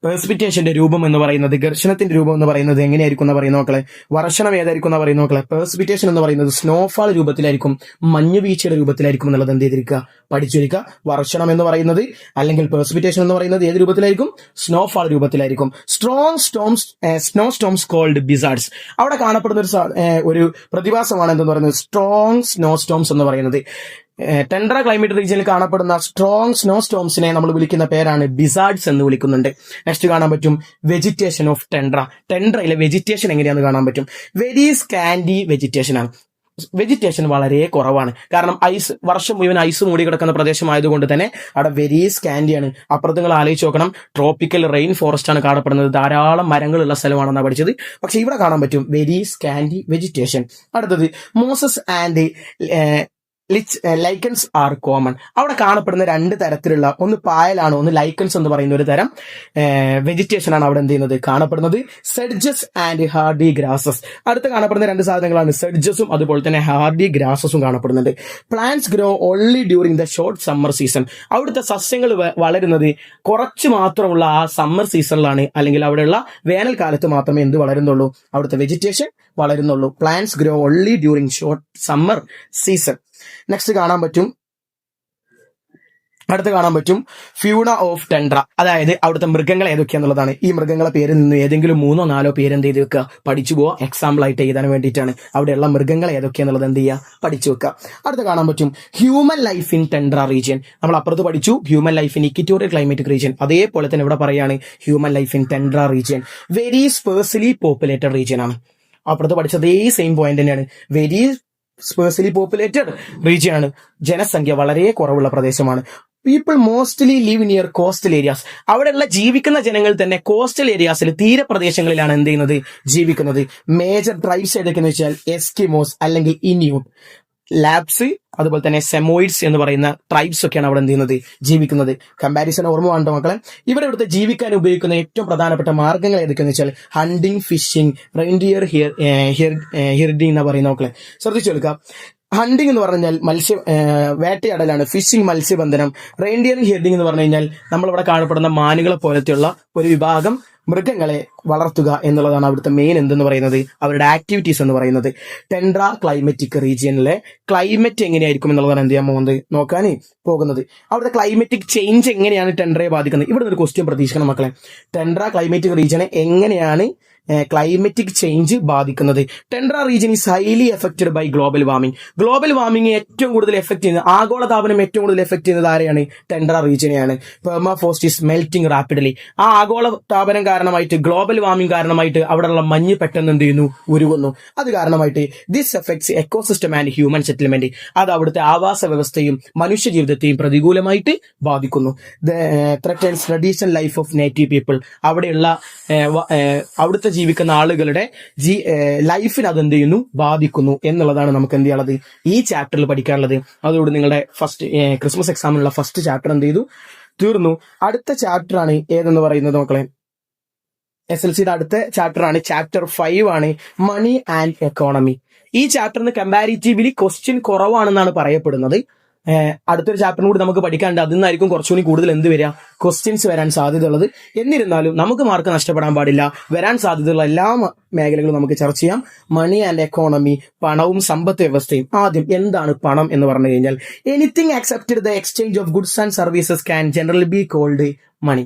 പെർസ്പിറ്റേഷന്റെ രൂപം എന്ന് പറയുന്നത്, ഘർഷണത്തിന്റെ രൂപം എന്ന് പറയുന്നത് എങ്ങനെയായിരിക്കും എന്ന് പറയുന്ന നോക്കളെ, വർഷണം ഏതായിരിക്കും എന്ന് പറയുന്ന നോക്കളെ. പെർസ്പിറ്റേഷൻ എന്ന് പറയുന്നത് സ്നോഫാൾ രൂപത്തിലായിരിക്കും, മഞ്ഞുവീഴ്ചയുടെ രൂപത്തിലായിരിക്കും എന്നുള്ളത് എന്ത് ചെയ്തിരിക്കുക, പഠിച്ചിരിക്കുക. വർഷണം എന്ന് പറയുന്നത് അല്ലെങ്കിൽ പെർസ്പിറ്റേഷൻ എന്ന് പറയുന്നത് ഏത് രൂപത്തിലായിരിക്കും, സ്നോഫാൾ രൂപത്തിലായിരിക്കും. Snow storms cold blizzards. അവിടെ കാണപ്പെടുന്ന ഒരു പ്രതിഭാസമാണ് എന്തെന്ന് പറയുന്നത് സ്ട്രോങ് സ്നോ സ്റ്റോംസ് എന്ന് പറയുന്നത്. ടെൻഡ്ര ക്ലൈമറ്റ് റീജിയനിൽ കാണപ്പെടുന്ന സ്ട്രോങ് സ്നോ സ്റ്റോംസിനെ നമ്മൾ വിളിക്കുന്ന പേരാണ് ബിസാർഡ്സ് എന്ന് വിളിക്കുന്നുണ്ട്. നെക്സ്റ്റ് കാണാൻ പറ്റും വെജിറ്റേഷൻ ഓഫ് ടെൻഡ്ര. ടെൻഡ്രയിലെ വെജിറ്റേഷൻ എങ്ങനെയാണെന്ന് കാണാൻ പറ്റും. വെരി സ്കാൻഡി വെജിറ്റേഷൻ ആണ്. വെജിറ്റേഷൻ വളരെ കുറവാണ്. കാരണം വർഷം മുഴുവൻ ഐസ് മൂടി കിടക്കുന്ന പ്രദേശമായതുകൊണ്ട് തന്നെ അവിടെ വെരി സ്കാൻഡിയാണ്. അപ്പുറത്ത് നിങ്ങൾ ആലോചിച്ച് നോക്കണം, ട്രോപ്പിക്കൽ റെയിൻ ഫോറസ്റ്റ് ആണ് കാണപ്പെടുന്നത്, ധാരാളം മരങ്ങളുള്ള സ്ഥലമാണെന്നാണ് പഠിച്ചത്. പക്ഷെ ഇവിടെ കാണാൻ പറ്റും വെരി സ്കാൻഡി വെജിറ്റേഷൻ. അടുത്തത് mosses and lichens are common. അവിടെ കാണപ്പെടുന്ന രണ്ട് തരത്തിലുള്ള, ഒന്ന് പായലാണ്, ഒന്ന് ലൈക്കൻസ് എന്ന് പറയുന്ന ഒരു തരം വെജിറ്റേഷൻ ആണ് അവിടെ എന്ത് ചെയ്യുന്നത്, കാണപ്പെടുന്നത്. Sedges and hardy grasses. അടുത്ത് കാണപ്പെടുന്ന രണ്ട് സാധനങ്ങളാണ് സെഡ്ജസും അതുപോലെ തന്നെ ഹാർഡി ഗ്രാസസും കാണപ്പെടുന്നുണ്ട്. Plants grow only during the short summer season. അവിടുത്തെ സസ്യങ്ങൾ വളരുന്നത് കുറച്ച് മാത്രമുള്ള ആ സമ്മർ സീസണിലാണ്, അല്ലെങ്കിൽ അവിടെയുള്ള വേനൽക്കാലത്ത് മാത്രമേ എന്ത് വളരുന്നുള്ളൂ, അവിടുത്തെ വെജിറ്റേഷൻ വളരുന്നുള്ളൂ. Plants grow only during short summer season. Next അടുത്ത് കാണാൻ പറ്റും ഫ്യൂണ ഓഫ് ടെൻഡ്ര. അതായത് അവിടുത്തെ മൃഗങ്ങൾ ഏതൊക്കെയാന്നുള്ളതാണ്. ഈ മൃഗങ്ങളെ പേരിൽ നിന്ന് ഏതെങ്കിലും 3-4 പേര് എന്ത് ചെയ്ത് വെക്കുക, പഠിച്ചു പോവുക. എക്സാമ്പിൾ ആയിട്ട് എഴുതാൻ വേണ്ടിയിട്ടാണ്. അവിടെയുള്ള മൃഗങ്ങൾ ഏതൊക്കെയാന്നുള്ളത് എന്ത് ചെയ്യുക, പഠിച്ചു വെക്കുക. അടുത്ത് കാണാൻ പറ്റും human life in tundra region. നമ്മൾ അപ്പുറത്ത് പഠിച്ചു human life in equatorial climatic region. അതേപോലെ തന്നെ ഇവിടെ പറയാണ് human life in tundra region. Very sparsely populated region ആണ്. അപ്പുറത്ത് പഠിച്ചത് ഈ സെയിം പോയിന്റ് തന്നെയാണ്. വെരി സ്പേഴ്സലി പോപ്പുലേറ്റഡ് റീജിയൻ ആണ്. ജനസംഖ്യ വളരെ കുറവുള്ള പ്രദേശമാണ്. People mostly live near coastal areas. അവിടെയുള്ള ജീവിക്കുന്ന ജനങ്ങൾ തന്നെ കോസ്റ്റൽ ഏരിയാസിൽ, തീരപ്രദേശങ്ങളിലാണ് എന്ത് ചെയ്യുന്നത്, ജീവിക്കുന്നത്. മേജർ ട്രൈബ്സ് ഏതൊക്കെയെന്ന് വെച്ചാൽ എസ്കിമോസ് അല്ലെങ്കിൽ ഇന്യൂട്ട്, ലാബ്സ്, അതുപോലെ തന്നെ സെമോയിഡ്സ് എന്ന് പറയുന്ന ട്രൈബ്സ് ഒക്കെയാണ് അവിടെ എന്ത് ചെയ്യുന്നത്, ജീവിക്കുന്നത്. കമ്പാരിസൺ ഓർമ്മ വേണ്ടോ മക്കളെ? ഇവിടുത്തെ ജീവിക്കാൻ ഉപയോഗിക്കുന്ന ഏറ്റവും പ്രധാനപ്പെട്ട മാർഗ്ഗങ്ങൾ ഏതൊക്കെയെന്ന് വെച്ചാൽ ഹണ്ടിങ്, ഫിഷിംഗ്, റെയിൻഡിയർ ഹിയർഡിങ് എന്ന് പറയുന്ന മക്കളെ ശ്രദ്ധിച്ചു കൊടുക്കുക. ഹണ്ടിങ് എന്ന് പറഞ്ഞാൽ വേട്ടയാടലാണ്. ഫിഷിംഗ് മത്സ്യബന്ധനം. റെയിൻഡിയർ ഹിയർഡിങ് എന്ന് പറഞ്ഞു കഴിഞ്ഞാൽ നമ്മളിവിടെ കാണപ്പെടുന്ന മാനുകളെ പോലത്തെയുള്ള ഒരു വിഭാഗം മൃഗങ്ങളെ വളർത്തുക എന്നുള്ളതാണ് അവിടുത്തെ മെയിൻ എന്തെന്ന് പറയുന്നത്, അവരുടെ ആക്ടിവിറ്റീസ് എന്ന് പറയുന്നത്. ടെൻഡ്ര ക്ലൈമറ്റിക് റീജിയനിലെ ക്ലൈമറ്റ് എങ്ങനെയായിരിക്കും എന്നുള്ളതാണ് എന്ത് ചെയ്യാൻ പോകുന്നത്, നോക്കാൻ പോകുന്നത്. അവിടുത്തെ ക്ലൈമറ്റിക് ചേഞ്ച് എങ്ങനെയാണ് ടെൻഡ്രയെ ബാധിക്കുന്നത്. ഇവിടെ ഒരു ക്വസ്റ്റ്യൻ പ്രതീക്ഷിക്കണം മക്കളെ. ടെൻഡ്ര ക്ലൈമറ്റിക് റീജിയനെ എങ്ങനെയാണ് ക്ലൈമറ്റിക് ചേഞ്ച് ബാധിക്കുന്നത്. Tundra region is highly affected by global warming. Global warming ഏറ്റവും കൂടുതൽ എഫക്ട് ചെയ്യുന്നത്, ആഗോളതാപനം ഏറ്റവും കൂടുതൽ എഫക്ട് ചെയ്യുന്നത് ആരെയാണ്, ടെൻഡ്ര റീജിയനെയാണ്. Permafrost is melting rapidly. ആ ആഗോളതാപനം കാരണമായിട്ട്, ഗ്ലോബൽ വാർമിംഗ് കാരണമായിട്ട് അവിടെയുള്ള മഞ്ഞ് പെട്ടെന്ന് എന്ത് ചെയ്യുന്നു, ഉരുകുന്നു. അത് കാരണമായിട്ട് this effects ecosystem and human settlement. അത് അവിടുത്തെ ആവാസ വ്യവസ്ഥയും മനുഷ്യ ജീവിതത്തെയും പ്രതികൂലമായിട്ട് ബാധിക്കുന്നു. Threatens traditional life of native people. അവിടെയുള്ള അവിടുത്തെ ജീവിക്കുന്ന ആളുകളുടെ ലൈഫിന് അത് എന്ത് ചെയ്യുന്നു, ബാധിക്കുന്നു എന്നുള്ളതാണ് നമുക്ക് എന്ത് ചെയ്യാനുള്ളത്, ഈ ചാപ്റ്ററിൽ പഠിക്കാനുള്ളത്. അതോട് നിങ്ങളുടെ ഫസ്റ്റ് ക്രിസ്മസ് എക്സാമിനുള്ള ഫസ്റ്റ് ചാപ്റ്റർ എന്ത് ചെയ്തു, തീർന്നു. അടുത്ത ചാപ്റ്റർ ആണ് ഏതെന്ന് പറയുന്നത് മക്കളെ, SLCയുടെ അടുത്ത ചാപ്റ്റർ ആണ് ചാപ്റ്റർ 5 ആണ്, മണി ആൻഡ് എക്കോണമി. ഈ ചാപ്റ്ററിന് കമ്പാരിറ്റീവ്ലി ക്വസ്റ്റ്യൻ കുറവാണെന്നാണ് പറയപ്പെടുന്നത്. അടുത്തൊരു ചാപ്റ്ററും കൂടി നമുക്ക് പഠിക്കാനുണ്ട്. അതിൽ നിന്നായിരിക്കും കുറച്ചുകൂടി കൂടുതൽ എന്ത് വരിക, ക്വസ്റ്റ്യൻസ് വരാൻ സാധ്യതയുള്ളത്. എന്നിരുന്നാലും നമുക്ക് മാർക്ക് നഷ്ടപ്പെടാൻ പാടില്ല. വരാൻ സാധ്യതയുള്ള എല്ലാ മേഖലകളും നമുക്ക് ചർച്ച ചെയ്യാം. മണി ആൻഡ് എക്കോണമി, പണവും സമ്പത്ത് വ്യവസ്ഥയും. ആദ്യം എന്താണ് പണം എന്ന് പറഞ്ഞു കഴിഞ്ഞാൽ, anything accepted the exchange of goods and services can generally be called money.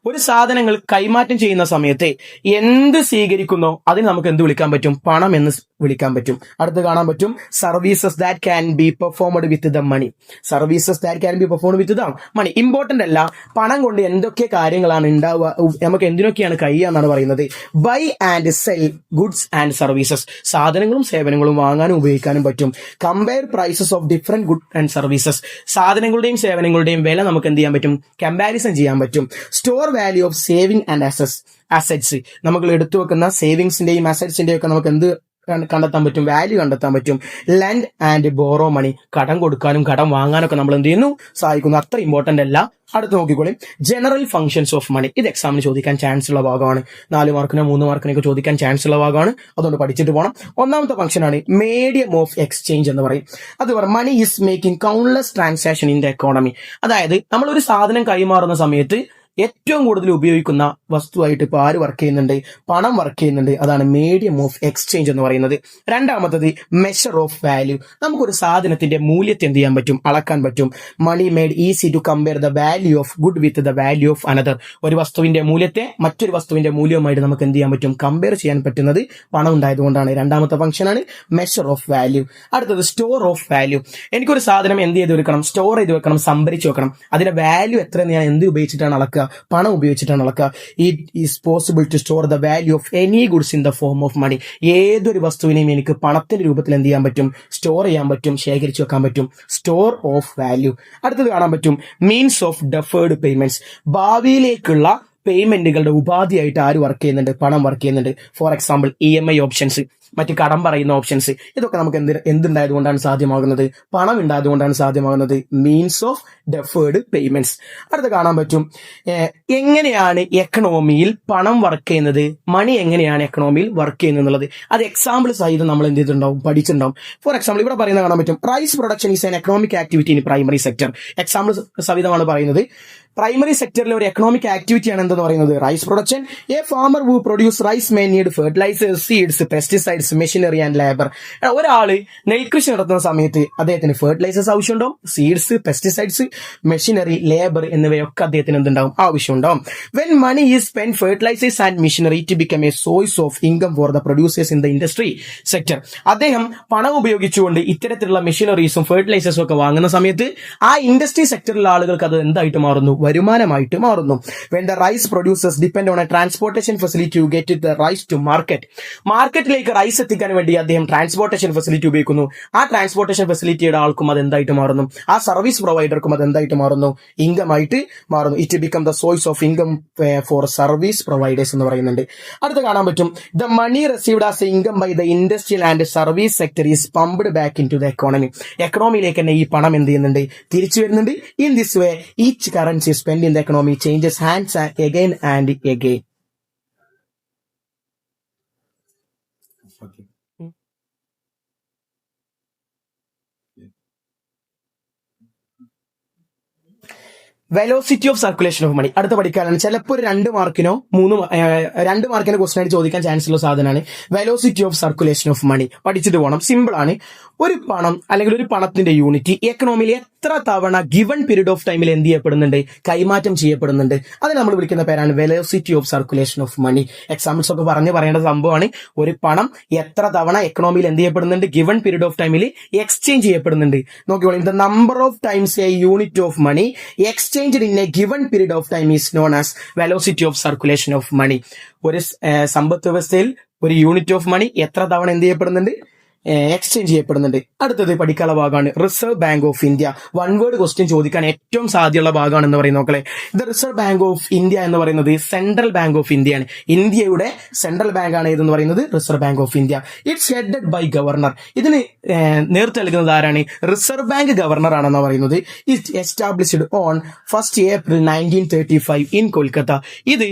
ഒരു സാധനങ്ങൾ കൈമാറ്റം ചെയ്യുന്ന സമയത്ത് എന്ത് സ്വീകരിക്കുന്നോ അതിന് നമുക്ക് എന്ത് വിളിക്കാൻ പറ്റും, പണം എന്ന് വിളിക്കാൻ പറ്റും. അടുത്ത് കാണാൻ പറ്റും services that can be performed with the money. Services that can be performed with the money. Important അല്ല, പണം കൊണ്ട് എന്തൊക്കെ കാര്യങ്ങളാണ് ഉണ്ടാവുക, നമുക്ക് എന്തിനൊക്കെയാണ് കഴിയുക എന്നാണ് പറയുന്നത്. Buy and sell goods and services. സാധനങ്ങളും സേവനങ്ങളും വാങ്ങാനും ഉപയോഗിക്കാനും പറ്റും. Compare prices of different good and services. സാധനങ്ങളുടെയും സേവനങ്ങളുടെയും വില നമുക്ക് എന്ത് ചെയ്യാൻ പറ്റും, കമ്പാരിസൺ ചെയ്യാൻ പറ്റും. Store value of saving and assets. നമ്മൾ എടുത്തു വെക്കുന്ന സേവിങ്സിന്റെയും അസറ്റ്സിന്റെയും ഒക്കെ നമുക്ക് എന്ത് കണ്ടെത്താൻ പറ്റും, വാല്യൂ കണ്ടെത്താൻ പറ്റും. ലെൻഡ് ആൻഡ് ബോറോ മണി. കടം കൊടുക്കാനും കടം വാങ്ങാനൊക്കെ നമ്മൾ എന്ത് ചെയ്യുന്നു, സഹായിക്കുന്നു. അത്ര ഇമ്പോർട്ടന്റ് അല്ല. അടുത്ത് നോക്കിക്കോളി, ജനറൽ ഫംഗ്ഷൻസ് ഓഫ് മണി. ഇത് എക്സാമിന് ചോദിക്കാൻ ചാൻസ് ഉള്ള ഭാഗമാണ്. 4 മാർക്കിനോ 3 മാർക്കിനൊക്കെ ചോദിക്കാൻ ചാൻസ് ഉള്ള ഭാഗമാണ്. അതുകൊണ്ട് പഠിച്ചിട്ട് പോകണം. ഒന്നാമത്തെ ഫംഗ്ഷൻ ആണ് മീഡിയം ഓഫ് എക്സ്ചേഞ്ച് എന്ന് പറയും. അത് money is making countless transaction in the economy. അതായത് നമ്മൾ ഒരു സാധനം കൈമാറുന്ന സമയത്ത് ഏറ്റവും കൂടുതൽ ഉപയോഗിക്കുന്ന വസ്തുവായിട്ട് ഇപ്പോൾ ആര് വർക്ക് ചെയ്യുന്നുണ്ട്, പണം വർക്ക് ചെയ്യുന്നുണ്ട്. അതാണ് മീഡിയം ഓഫ് എക്സ്ചേഞ്ച് എന്ന് പറയുന്നത്. രണ്ടാമത്തത് മെഷർ ഓഫ് വാല്യൂ. നമുക്കൊരു സാധനത്തിന്റെ മൂല്യത്തെ എന്ത് ചെയ്യാൻ പറ്റും, അളക്കാൻ പറ്റും. Money made easy to compare the value of good with the value of another. ഒരു വസ്തുവിന്റെ മൂല്യത്തെ മറ്റൊരു വസ്തുവിന്റെ മൂല്യവുമായിട്ട് നമുക്ക് എന്ത് ചെയ്യാൻ പറ്റും, കമ്പയർ ചെയ്യാൻ പറ്റുന്നത് പണം ഉണ്ടായതുകൊണ്ടാണ്. രണ്ടാമത്തെ ഫംഗ്ഷൻ ആണ് മെഷർ ഓഫ് വാല്യൂ. അടുത്തത് സ്റ്റോർ ഓഫ് വാല്യൂ. എനിക്കൊരു സാധനം എന്ത് ചെയ്ത് വെക്കണം, സ്റ്റോർ ചെയ്ത് വെക്കണം, സംഭരിച്ചു വെക്കണം. അതിന്റെ വാല്യൂ എത്രയെന്ന് ഞാൻ എന്ത് ഉപയോഗിച്ചിട്ടാണ് അളക്കുക, പണം ഉപയോഗിച്ചിട്ടാണ് അളക്കുക. It is possible to store the value of any goods in the form of money. ഏതൊരു വസ്തുവിനെയും എനിക്ക് പണത്തിന്റെ രൂപത്തിൽ എന്ത് ചെയ്യാൻ പറ്റും, സ്റ്റോർ ചെയ്യാൻ പറ്റും, ശേഖരിച്ചു വെക്കാൻ പറ്റും. Store of value. അടുത്തത് കാണാൻ പറ്റും മീൻസ് ഓഫ് ഡെഫേർഡ് പേയ്മെന്റ്സ്. ഭാവിയിലേക്കുള്ള പേയ്മെന്റുകളുടെ ഉപാധിയായിട്ട് ആര് വർക്ക് ചെയ്യുന്നുണ്ട്, പണം വർക്ക് ചെയ്യുന്നുണ്ട്. ഫോർ എക്സാമ്പിൾ EMI ഓപ്ഷൻസ്, മറ്റ് കടം പറയുന്ന ഓപ്ഷൻസ്. ഇതൊക്കെ നമുക്ക് എന്തുണ്ടായത് കൊണ്ടാണ് സാധ്യമാകുന്നത്, പണം ഉണ്ടായത് കൊണ്ടാണ് സാധ്യമാകുന്നത്. Means of deferred payments. അടുത്ത് കാണാൻ പറ്റും എങ്ങനെയാണ് എക്കണോമിയിൽ പണം വർക്ക് ചെയ്യുന്നത്, മണി എങ്ങനെയാണ് എക്കണോമിയിൽ വർക്ക് ചെയ്യുന്നത് എന്നുള്ളത്. അത് എക്സാമ്പിൾ സഹിതം നമ്മൾ എന്ത് ചെയ്തിട്ടുണ്ടാവും, പഠിച്ചിട്ടുണ്ടാവും. ഫോർ എക്സാമ്പിൾ ഇവിടെ പറയുന്നത് കാണാൻ പറ്റും rice production is an economic activity in primary sector. Example സഹിതമാണ് പറയുന്നത്. പ്രൈമറി സെക്ടറിലെ ഒരു എക്കണോമിക് ആക്ടിവിറ്റി ആണ് എന്തെന്ന് പറയുന്നത്, rice production. A farmer who produce rice may need fertilisers, seeds, pesticides, machinery and labour. ഒരാള് നെൽകൃഷി നടത്തുന്ന സമയത്ത് അദ്ദേഹത്തിന് ഫെർട്ടിലൈസേഴ്സ് ആവശ്യമുണ്ടാവും, സീഡ്സ്, പെസ്റ്റിസൈഡ്സ്, മെഷീനറി, ലേബർ എന്നിവയൊക്കെ അദ്ദേഹത്തിന് എന്തുണ്ടാവും, ആവശ്യമുണ്ടാവും. When money is spend fertilisers and machinery to become a source of income for the producers in the industry sector. അദ്ദേഹം പണം ഉപയോഗിച്ചുകൊണ്ട് ഇത്തരത്തിലുള്ള മെഷീനറീസും ഫെർട്ടിലൈസേഴ്സും ഒക്കെ വാങ്ങുന്ന സമയത്ത് ആ ഇൻഡസ്ട്രി സെക്ടറിലുള്ള ആളുകൾക്ക് അത് എന്തായിട്ട് മാറുന്നു, വരുമാനമായിട്ട് മാറുന്നു. When the rice producers depend on a transportation facility to get the rice to market. മാർക്കറ്റിലേക്ക് റൈസ് എത്തിക്കാൻ വേണ്ടി അദ്ദേഹം ട്രാൻസ്പോർട്ടേഷൻ ഫെസിലിറ്റി ഉപയോഗിക്കുന്നു. ആ ട്രാൻസ്പോർട്ടേഷൻ ഫെസിലിറ്റിയുടെ ആൾക്കും അത് എന്തായിട്ട് മാറുന്നു, ആ സർവീസ് പ്രൊവൈഡർക്കും അത് എന്തായിട്ട് മാറുന്നു, ഇൻകം ആയിട്ട് മാറുന്നു. It become the source of income for service providers എന്ന് പറയുന്നുണ്ട്. അടുത്ത് കാണാൻ പറ്റും the money received as income by the industrial and service sector is pumped back in to the economy. എക്കണോമിയിലേക്ക് തന്നെ ഈ പണം എന്ത് ചെയ്യുന്നുണ്ട്, തിരിച്ചു വരുന്നുണ്ട്. In this way each currency spent in the economy changes hands again and again. Okay. Velocity of circulation of money അടുത്ത പഠിക്കാനാണ്. ചിലപ്പോൾ ഒരു 2 മാർക്കിനോ 2 മാർക്കിന്റെ ക്വസ്റ്റൻ ആയിട്ട് ചോദിക്കാൻ ചാൻസ് ഉള്ള സാധനമാണ് velocity of circulation of money. പഠിച്ചിട്ട് പോകണം. സിമ്പിൾ ആണ്. ഒരു പണം അല്ലെങ്കിൽ ഒരു പണത്തിന്റെ യൂണിറ്റ് എക്കണോമിയിൽ എത്ര തവണ ഗിവൺ പീരീഡ് ഓഫ് ടൈമിൽ എന്ത് ചെയ്യപ്പെടുന്നുണ്ട്, കൈമാറ്റം ചെയ്യപ്പെടുന്നുണ്ട്, അതിന് നമ്മൾ വിളിക്കുന്ന പേരാണ് velocity of circulation of money. Examples ഒക്കെ പറയേണ്ട സംഭവമാണ്. ഒരു പണം എത്ര തവണ എക്കണോമിയിൽ എന്ത് ചെയ്യപ്പെടുന്നുണ്ട്, ഗിവൺ പീരീഡ് ഓഫ് ടൈമിൽ എക്സ്ചേഞ്ച് ചെയ്യപ്പെടുന്നുണ്ട്. നോക്കിക്കോളൂ, the number of times a unit of money exchanged in a given period of time is known as velocity of circulation of money. ഒരു സമ്പത്ത് വ്യവസ്ഥയിൽ ഒരു യൂണിറ്റ് ഓഫ് മണി എത്ര തവണ എന്ത് ചെയ്യപ്പെടുന്നുണ്ട്, എക്സ്ചേഞ്ച് ചെയ്യപ്പെടുന്നുണ്ട്. അടുത്തത് പഠിക്കാനുള്ള ഭാഗമാണ് Reserve Bank of India. 1 word question ചോദിക്കാൻ ഏറ്റവും സാധ്യതയുള്ള ഭാഗമാണ് എന്ന് പറയുന്നത്. നോക്കളെ, the reserve Bank of India എന്ന് പറയുന്നത് സെൻട്രൽ ബാങ്ക് ഓഫ് ഇന്ത്യയാണ്. ഇന്ത്യയുടെ സെൻട്രൽ ബാങ്ക് ആണ് ഇതെന്ന് പറയുന്നത് Reserve Bank of India. It's headed by governor. ഇതിന് നേതൃത്വം നൽകുന്നത് ആരാണ്, റിസർവ് ബാങ്ക് ഗവർണർ ആണെന്ന് പറയുന്നത്. It established on 1st April 1935 in Kolkata. ഇത്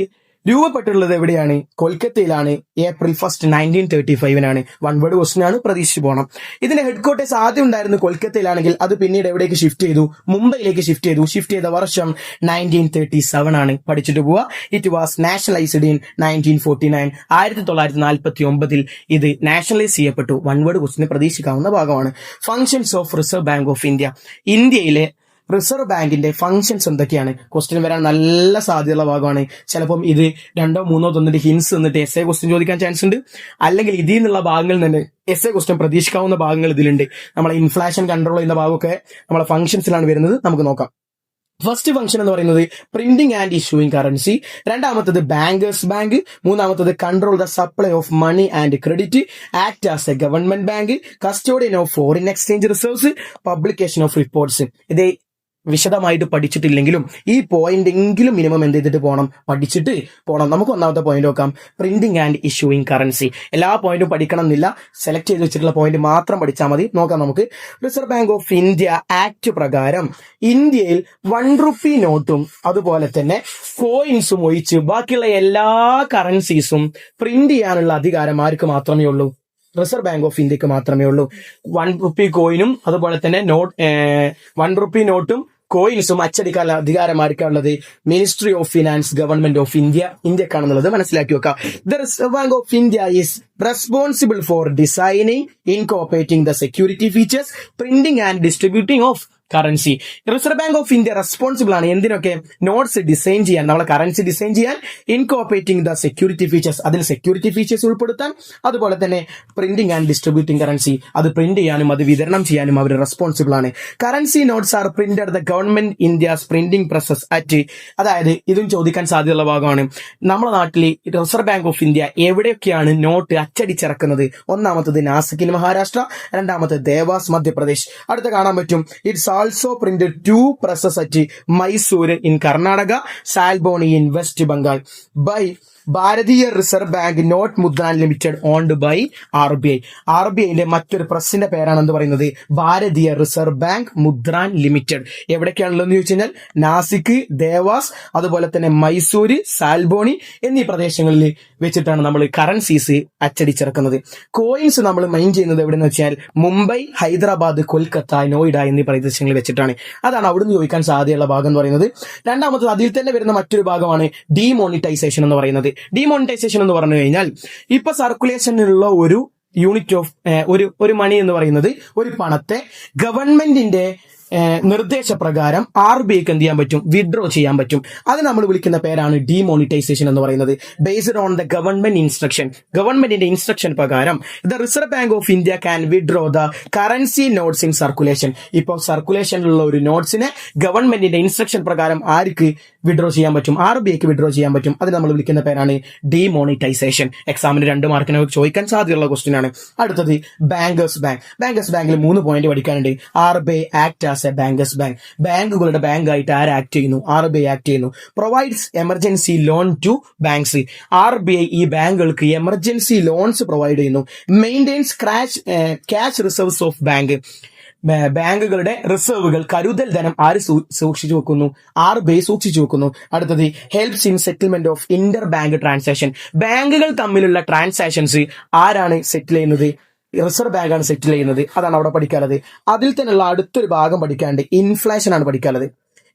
രൂപപ്പെട്ടുള്ളത് എവിടെയാണ്, കൊൽക്കത്തയിലാണ്. April 1st 1935 1 വേർഡ് ക്വസ്റ്റ്യൻ ആണ്, പ്രതീക്ഷിച്ചു പോകണം. ഇതിന്റെ ഹെഡ് ക്വാർട്ടേഴ്സ് ആദ്യം ഉണ്ടായിരുന്നു കൊൽക്കത്തയിലാണെങ്കിൽ അത് പിന്നീട് എവിടേക്ക് ഷിഫ്റ്റ് ചെയ്തു, മുംബൈയിലേക്ക് ഷിഫ്റ്റ് ചെയ്തു. ഷിഫ്റ്റ് ചെയ്ത വർഷം 1937 ആണ്. പഠിച്ചിട്ട് പോവുക. It was nationalised in 1949. 1949 ഇത് നാഷണലൈസ് ചെയ്യപ്പെട്ടു. 1 വേർഡ് ക്വസ്റ്റ്യൻ പ്രതീക്ഷിക്കാവുന്ന ഭാഗമാണ്. Functions of reserve Bank of India. ഇന്ത്യയിലെ റിസർവ് ബാങ്കിന്റെ ഫംഗ്ഷൻസ് എന്തൊക്കെയാണ്, ക്വസ്റ്റ്യൻ വരാൻ നല്ല സാധ്യതയുള്ള ഭാഗമാണ്. ചിലപ്പം ഇത് 2 or 3 തന്നിട്ട് ഹിൻസ് തന്നിട്ട് എസ് എ ക്വസ്റ്റ്യൻ ചോദിക്കാൻ ചാൻസ് ഉണ്ട്. അല്ലെങ്കിൽ ഇതിൽ നിന്നുള്ള ഭാഗങ്ങളിൽ തന്നെ എസ് എ ക്വസ്റ്റ്യൻ പ്രതീക്ഷിക്കാവുന്ന ഭാഗങ്ങൾ ഇതിലുണ്ട്. നമ്മളെ ഇൻഫ്ലേഷൻ കൺട്രോൾ ചെയ്യുന്ന ഭാഗമൊക്കെ നമ്മളെ ഫംഗ്ഷൻസിലാണ് വരുന്നത്. നമുക്ക് നോക്കാം. ഫസ്റ്റ് ഫംഗ്ഷൻ എന്ന് പറയുന്നത് പ്രിന്റിംഗ് ആൻഡ് ഇഷ്യൂയിങ് കറൻസി. രണ്ടാമത്തത് ബാങ്കേഴ്സ് ബാങ്ക്. മൂന്നാമത്തത് control the supply of money and credit, act as a government bank, custodian of foreign exchange reserves, publication of reports. ഇത് വിശദമായിട്ട് പഠിച്ചിട്ടില്ലെങ്കിലും ഈ പോയിന്റ് എങ്കിലും മിനിമം എന്ത് ചെയ്തിട്ട് പോകണം, പഠിച്ചിട്ട് പോകണം. നമുക്ക് ഒന്നാമത്തെ പോയിന്റ് നോക്കാം, പ്രിന്റിംഗ് ആൻഡ് ഇഷ്യൂയിങ് കറൻസി. എല്ലാ പോയിന്റും പഠിക്കണം എന്നില്ല, സെലക്ട് ചെയ്ത് വെച്ചിട്ടുള്ള പോയിന്റ് മാത്രം പഠിച്ചാൽ മതി. നോക്കാം നമുക്ക്. Reserve Bank of India act പ്രകാരം ഇന്ത്യയിൽ 1 rupee നോട്ടും അതുപോലെ തന്നെ കോയിൻസും ഒഴിച്ച് ബാക്കിയുള്ള എല്ലാ കറൻസീസും പ്രിന്റ് ചെയ്യാനുള്ള അധികാരം ആർക്ക് മാത്രമേ ഉള്ളൂ, റിസർവ് ബാങ്ക് ഓഫ് ഇന്ത്യക്ക് മാത്രമേ ഉള്ളൂ. 1 rupee കോയിനും അതുപോലെ തന്നെ 1 rupee നോട്ടും കോയിൻസും അച്ചടിക്കാനുള്ള അധികാരം ആർക്കാണുള്ളത്, ministry of finance, government of ഇന്ത്യക്കാണെന്നുള്ളത് മനസ്സിലാക്കി വെക്കാം. The reserve Bank of India is responsible for designing, incorporating the security features, printing and distributing of currency. Reserve Bank of India responsible ആണ് എന്തിനൊക്കെ, നോട്ട്സ് ഡിസൈൻ ചെയ്യാൻ, നമ്മളെ കറൻസി ഡിസൈൻ ചെയ്യാൻ, ഇൻകോർപ്പറേറ്റിംഗ് ദ സെക്യൂരിറ്റി ഫീച്ചേഴ്സ്, അതിൽ സെക്യൂരിറ്റി ഫീച്ചേഴ്സ് ഉൾപ്പെടുത്താൻ, അതുപോലെ തന്നെ പ്രിന്റിംഗ് ആൻഡ് ഡിസ്ട്രിബ്യൂട്ടിംഗ് കറൻസി, അത് പ്രിന്റ് ചെയ്യാനും അത് വിതരണം ചെയ്യാനും അവർ റെസ്പോൺസിബിൾ ആണ്. Currency notes R printed the government India's printing process at. അതായത് ഇതും ചോദിക്കാൻ സാധ്യതയുള്ള ഭാഗമാണ്. നമ്മുടെ നാട്ടിൽ റിസർവ് ബാങ്ക് ഓഫ് ഇന്ത്യ എവിടെയൊക്കെയാണ് നോട്ട് അച്ചടിച്ചിറക്കുന്നത്? ഒന്നാമത്തത് നാസിക്കിൻ മഹാരാഷ്ട്ര, രണ്ടാമത്തത് ദേവാസ് മധ്യപ്രദേശ്. അടുത്ത കാണാൻ പറ്റും, it's also printed 2 presses at Mysore in Karnataka, Salboni in West Bengal by Bharatiya Reserve Bank note Mudran limited owned by RBI. RBIന്റെ മറ്റൊരു പ്രസിന്റെ പേരാണെന്ന് പറയുന്നത് Bharatiya Reserve Bank Mudran limited. എവിടേക്കാണുള്ളതെന്ന് ചോദിച്ചു കഴിഞ്ഞാൽ നാസിക്, ദേവാസ്, അതുപോലെ തന്നെ മൈസൂര്, സാൽബോണി എന്നീ പ്രദേശങ്ങളിൽ വെച്ചിട്ടാണ് നമ്മൾ കറൻസീസ് അച്ചടിച്ചിറക്കുന്നത്. കോയിൻസ് നമ്മൾ മൈൻ ചെയ്യുന്നത് എവിടെയെന്ന് വെച്ചാൽ മുംബൈ, ഹൈദരാബാദ്, കൊൽക്കത്ത, നോയിഡ എന്നീ പ്രദേശങ്ങളിൽ വെച്ചിട്ടാണ്. അതാണ് അവിടുന്ന് ചോദിക്കാൻ സാധ്യതയുള്ള ഭാഗം എന്ന് പറയുന്നത്. രണ്ടാമത്തത് അതിൽ തന്നെ വരുന്ന മറ്റൊരു ഭാഗമാണ് ഡീമോണിറ്റൈസേഷൻ എന്ന് പറയുന്നത്. ഡീമോണിറ്റൈസേഷൻ എന്ന് പറഞ്ഞു കഴിഞ്ഞാൽ ഇപ്പൊ സർക്കുലേഷനിലുള്ള ഒരു യൂണിറ്റ് ഓഫ് ഒരു മണി എന്ന് പറയുന്നത്, ഒരു പണത്തെ ഗവൺമെന്റിന്റെ നിർദ്ദേശപ്രകാരം RBIക്ക് എന്ത് ചെയ്യാൻ പറ്റും, വിഡ്രോ ചെയ്യാൻ പറ്റും. അത് നമ്മൾ വിളിക്കുന്ന പേരാണ് ഡീമോണിറ്റൈസേഷൻ എന്ന് പറയുന്നത്. Based on the government instruction, ഗവൺമെന്റിന്റെ ഇൻസ്ട്രക്ഷൻ പ്രകാരം the reserve Bank of India can withdraw the currency notes in circulation. ഇപ്പോൾ സർക്കുലേഷനിലുള്ള ഒരു നോട്ട്സിനെ ഗവൺമെന്റിന്റെ ഇൻസ്ട്രക്ഷൻ പ്രകാരം ആർക്ക് വിഡ്രോ ചെയ്യാൻ പറ്റും, RBIക്ക് വിഡ്രോ ചെയ്യാൻ പറ്റും. അത് നമ്മൾ വിളിക്കുന്ന പേരാണ് ഡീമോണിറ്റൈസേഷൻ. എക്സാമിന് 2 മാർക്കിന് ചോദിക്കാൻ സാധ്യതയുള്ള ക്വസ്റ്റ്യൻ ആണ്. അടുത്തത് ബാങ്കേഴ്സ് ബാങ്ക്. ബാങ്കേഴ്സ് ബാങ്കിൽ 3 പോയിന്റ് പഠിക്കാനുണ്ട്. RBI act as a bankers bank. ബാങ്കുകളുടെ ബാങ്ക് ആയിട്ട് ആര് ആക്ട് ചെയ്യുന്നു, RBI ആക്ട് ചെയ്യുന്നു. Provides emergency loan to banks. RBI ഈ ബാങ്കുകൾക്ക് എമർജൻസി ലോൺസ് പ്രൊവൈഡ് ചെയ്യുന്നു. Maintains cash reserves of bank. ബാങ്കുകളുടെ റിസർവുകൾ, കരുതൽ ധനം ആര് സൂക്ഷിച്ചു വെക്കുന്നു, RBI സൂക്ഷിച്ചു വെക്കുന്നു. അടുത്തത് helps in settlement of Inter bank transaction. ബാങ്കുകൾ തമ്മിലുള്ള ട്രാൻസാക്ഷൻസ് ആരാണ് സെറ്റിൽ ചെയ്യുന്നത്, റിസർവ് ബാങ്കാണ് സെറ്റിൽ ചെയ്യുന്നത്. അതാണ് അവിടെ പഠിക്കാനുള്ളത്. അതിൽ തന്നെയുള്ള അടുത്തൊരു ഭാഗം പഠിക്കാനുണ്ട്, ഇൻഫ്ലേഷൻ ആണ് പഠിക്കാനുള്ളത്.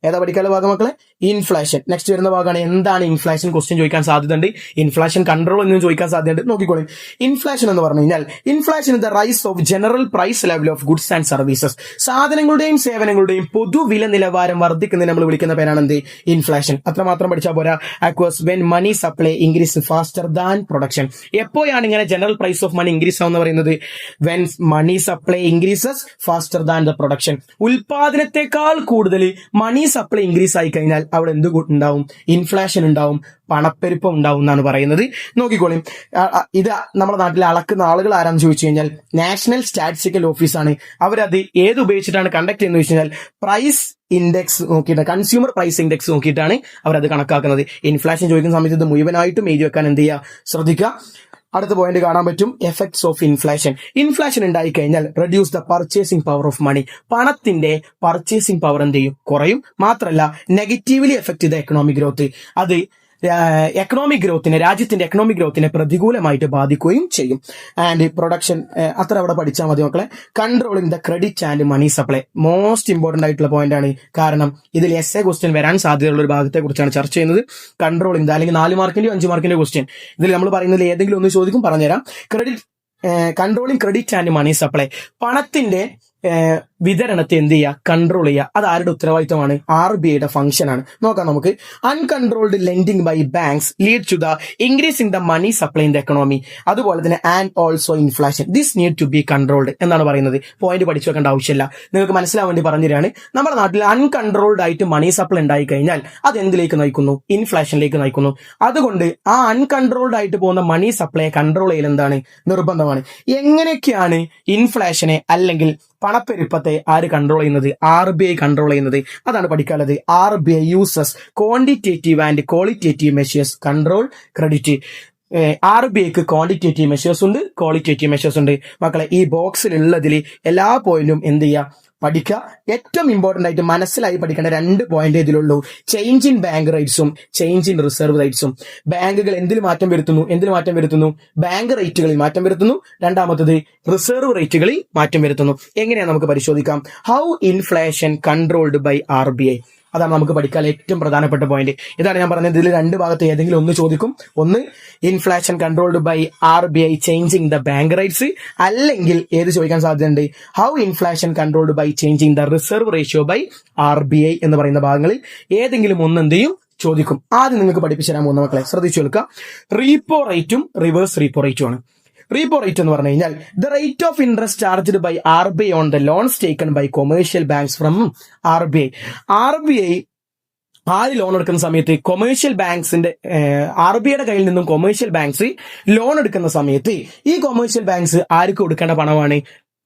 ഏതാ പഠിക്കാനുള്ള ഭാഗം മക്കളെ? ഇൻഫ്ലേഷൻ. നെക്സ്റ്റ് വരുന്ന ഭാഗമാണ് എന്താണ് ഇൻഫ്ലേഷൻ, ക്വസ്റ്റ്യൻ ചോദിക്കാൻ സാധ്യതയുണ്ട്. ഇൻഫ്ലേഷൻ കൺട്രോൾ എന്നും ചോദിക്കാൻ സാധ്യതയുണ്ട്. നോക്കിക്കോളൂ. ഇൻഫ്ലേഷൻ എന്ന് പറഞ്ഞു കഴിഞ്ഞാൽ inflation is the rise of general price level of goods and services. സാധനങ്ങളുടെയും സേവനങ്ങളുടെയും പൊതുവില നിലവാരം വർദ്ധിക്കുന്നതിന് നമ്മൾ വിളിക്കുന്ന പേരാണ് എന്ത്? ഇൻഫ്ലേഷൻ. അത്രമാത്രം പഠിച്ചാൽ പോരാ. Occurs when money supply increase faster than production. എപ്പോഴാണ് ഇങ്ങനെ general price of money increase ആവുന്ന പറയുന്നത്? When money supply increases faster than the production. ഉൽപാദനത്തെക്കാൾ കൂടുതൽ മണി സപ്ലൈ ഇൻക്രീസ് ആയി കഴിഞ്ഞാൽ അവിടെ എന്ത് ഉണ്ടാവും? ഇൻഫ്ലേഷൻ ഉണ്ടാവും, പണപ്പെരുപ്പം ഉണ്ടാവും എന്നാണ് പറയുന്നത്. നോക്കിക്കോളും. ഇത് നമ്മുടെ നാട്ടിൽ അളക്കുന്ന ആളുകൾ ആരാന്ന് ചോദിച്ചു കഴിഞ്ഞാൽ നാഷണൽ സ്റ്റാറ്റിസ്റ്റിക്കൽ ഓഫീസാണ്. അവരത് ഏത് ഉപയോഗിച്ചിട്ടാണ് കണ്ടക്ട് ചെയ്യുന്നത് ചോദിച്ചു കഴിഞ്ഞാൽ പ്രൈസ് ഇൻഡെക്സ് നോക്കിയിട്ട്, കൺസ്യൂമർ പ്രൈസ് ഇൻഡെക്സ് നോക്കിയിട്ടാണ് അവരത് കണക്കാക്കുന്നത്. ഇൻഫ്ലേഷൻ ചോദിക്കുന്ന സമയത്ത് ഇത് മുഴുവനായിട്ടും എഴുതി വെക്കാൻ എന്ത് ചെയ്യുക? ശ്രദ്ധിക്കുക. അടുത്ത പോയിന്റ് കാണാൻ പറ്റും, എഫക്ട്സ് ഓഫ് ഇൻഫ്ലേഷൻ. ഇൻഫ്ലേഷൻ ഉണ്ടായി കഴിഞ്ഞാൽ reduce the purchasing power of money. പണത്തിന്റെ പർച്ചേസിംഗ് പവർ എന്ത് ചെയ്യും? കുറയും. മാത്രമല്ല നെഗറ്റീവ്ലി എഫക്ട് ചെയ്ത എക്കണോമിക് ഗ്രോത്ത്. അത് എക്കണോമിക് ഗ്രോത്തിനെ, രാജ്യത്തിന്റെ എക്കണോമിക് ഗ്രോത്തിനെ പ്രതികൂലമായിട്ട് ബാധിക്കുകയും ചെയ്യും. ആൻഡ് പ്രൊഡക്ഷൻ അത്ര അവിടെ പഠിച്ചാൽ മതി മക്കളെ. Controlling the credit and money supply most important ആയിട്ടുള്ള പോയിന്റ് ആണ്. കാരണം ഇതിൽ എസ്എ ക്വസ്റ്റ്യൻ വരാൻ സാധ്യതയുള്ള ഒരു ഭാഗത്തെ കുറിച്ചാണ് ചർച്ച ചെയ്യുന്നത്. കൺട്രോളിംഗ്, അല്ലെങ്കിൽ 4 മാർക്കിന്റെയോ 5 മാർക്കിന്റെയോ ക്വസ്റ്റ്യൻ ഇതിൽ നമ്മൾ പറയുന്നതിൽ ഏതെങ്കിലും ഒന്ന് ചോദിക്കും, പറഞ്ഞുതരാം. Controlling credit and money supply. പണത്തിന്റെ വിതരണത്തെ എന്ത് ചെയ്യുക? കൺട്രോൾ ചെയ്യുക. അത് ആരുടെ ഉത്തരവാദിത്തമാണ്? RBI യുടെ ഫംഗ്ഷൻ ആണ്. നോക്കാം നമുക്ക്. Uncontrolled lending by banks lead to the increase in the money supply in the economy. അതുപോലെ തന്നെ and also inflation. This need to be controlled എന്നാണ് പറയുന്നത്. പോയിന്റ് പഠിച്ചു വെക്കേണ്ട ആവശ്യമില്ല, നിങ്ങൾക്ക് മനസ്സിലാവാൻ വേണ്ടി പറഞ്ഞുതരാണ്. നമ്മുടെ നാട്ടിൽ അൺകൺട്രോൾഡ് ആയിട്ട് മണി സപ്ലൈ ഉണ്ടായി കഴിഞ്ഞാൽ അത് എന്തിലേക്ക് നയിക്കുന്നു? ഇൻഫ്ലേഷനിലേക്ക് നയിക്കുന്നു. അതുകൊണ്ട് ആ അൺകൺട്രോൾഡ് ആയിട്ട് പോകുന്ന മണി സപ്ലൈ കൺട്രോൾ ചെയ്യൽ എന്താണ്? നിർബന്ധമാണ്. എങ്ങനെയൊക്കെയാണ് ഇൻഫ്ലേഷനെ അല്ലെങ്കിൽ പണപ്പെരുപ്പത്തെ ആര് കൺട്രോൾ ചെയ്യുന്നത്? RBI കൺട്രോൾ ചെയ്യുന്നത്. അതാണ് പഠിക്കാനുള്ളത്. RBI uses quantitative and qualitative measures control credit. RBIക്ക് ക്വാണ്ടിറ്റേറ്റീവ് മെഷേഴ്സ് ഉണ്ട്, ക്വാളിറ്റേറ്റീവ് മെഷേഴ്സ് ഉണ്ട്. മക്കളെ ഈ ബോക്സിലുള്ളതിൽ എല്ലാ പോയിന്റും എന്ത് ചെയ്യുക? പഠിക്കുക. ഏറ്റവും ഇമ്പോർട്ടന്റ് ആയിട്ട് മനസ്സിലായി പഠിക്കേണ്ട 2 പോയിന്റ് ഇതിലുള്ളൂ. ചേഞ്ച് ഇൻ ബാങ്ക് റേറ്റ്സും ചേഞ്ച് ഇൻ റിസർവ് റേറ്റ്സും. ബാങ്കുകൾ എന്തിൽ മാറ്റം വരുത്തുന്നു? ബാങ്ക് റേറ്റുകളിൽ മാറ്റം വരുത്തുന്നു. രണ്ടാമത്തത് റിസർവ് റേറ്റുകളിൽ മാറ്റം വരുത്തുന്നു. എങ്ങനെയാണ് നമുക്ക് പരിശോധിക്കാം? How inflation controlled by RBI. അതാണ് നമുക്ക് പഠിക്കാൻ ഏറ്റവും പ്രധാനപ്പെട്ട പോയിന്റ്. ഇതാണ് ഞാൻ പറഞ്ഞത്. ഇതിൽ 2 ഭാഗത്ത് ഏതെങ്കിലും ഒന്ന് ചോദിക്കും. ഒന്ന് inflation controlled by RBI changing the bank rates, അല്ലെങ്കിൽ ഏത് ചോദിക്കാൻ സാധ്യതയുണ്ട്? How inflation controlled by changing the reserve ratio by RBI എന്ന് പറയുന്ന ഭാഗങ്ങളിൽ ഏതെങ്കിലും ഒന്ന് എന്ത് ചെയ്യും? ചോദിക്കും. ആദ്യം നിങ്ങൾക്ക് പഠിപ്പിച്ചു തരാൻ പോകുന്ന മക്കളെ ശ്രദ്ധിച്ചു കേൾക്കുക. റീപ്പോ റേറ്റും റിവേഴ്സ് റീപ്പോ റേറ്റും ആണ്. റീപ്പോ റേറ്റ് എന്ന് പറഞ്ഞു കഴിഞ്ഞാൽ the rate of interest charged by RBI on the loans taken by commercial banks from RBI. ആര് ലോൺ എടുക്കുന്ന സമയത്ത് കൊമേഴ്ഷ്യൽ ബാങ്ക്സിന്റെ RBIയുടെ കയ്യിൽ നിന്നും കൊമേഴ്ഷ്യൽ ബാങ്ക്സ് ലോൺ എടുക്കുന്ന സമയത്ത് ഈ കൊമേഴ്ഷ്യൽ ബാങ്ക്സ് ആർക്ക് കൊടുക്കേണ്ട പണമാണ്?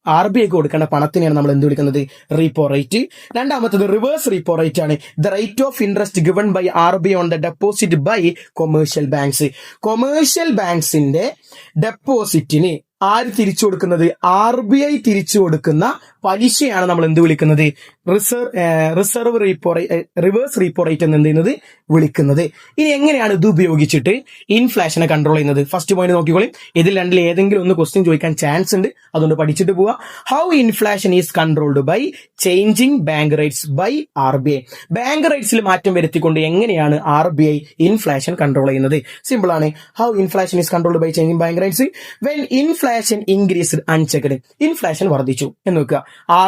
RBIക്ക് കൊടുക്കേണ്ട പണത്തിനെയാണ് നമ്മൾ എന്ത് വിളിക്കുന്നത്? Repo rate. രണ്ടാമത്തത് റിവേഴ്സ് റീപ്പോ റേറ്റ് ആണ്. The rate of interest given by RBI on the deposit by commercial banks. Commercial ബാങ്ക്സിന്റെ ഡെപ്പോസിറ്റിന് ആര് തിരിച്ചു കൊടുക്കുന്നത്? RBI തിരിച്ചു കൊടുക്കുന്ന പലിശയാണ് നമ്മൾ എന്ത് വിളിക്കുന്നത്? റിവേഴ്സ് റീപ്പോ റേറ്റ് എന്ന് എന്ത് ചെയ്യുന്നത്? വിളിക്കുന്നത്. ഇനി എങ്ങനെയാണ് ഇത് ഉപയോഗിച്ചിട്ട് ഇൻഫ്ലേഷനെ കൺട്രോൾ ചെയ്യുന്നത്? ഫസ്റ്റ് പോയിന്റ് നോക്കിക്കോളി. ഇതിൽ രണ്ടിൽ ഏതെങ്കിലും ഒന്ന് ക്വസ്റ്റ്യൻ ചോദിക്കാൻ ചാൻസ് ഉണ്ട്, അതുകൊണ്ട് പഠിച്ചിട്ട് പോവുക. How inflation is controlled by changing bank rates by RBI. Bank റേറ്റ്സിൽ മാറ്റം വരുത്തിക്കൊണ്ട് എങ്ങനെയാണ് RBI ഇൻഫ്ലേഷൻ കൺട്രോൾ ചെയ്യുന്നത്? സിമ്പിൾ ആണ്. How inflation is controlled by changing bank rates when inflation increased unchecked. Inflation വർദ്ധിച്ചു എന്ന് വെക്കുക.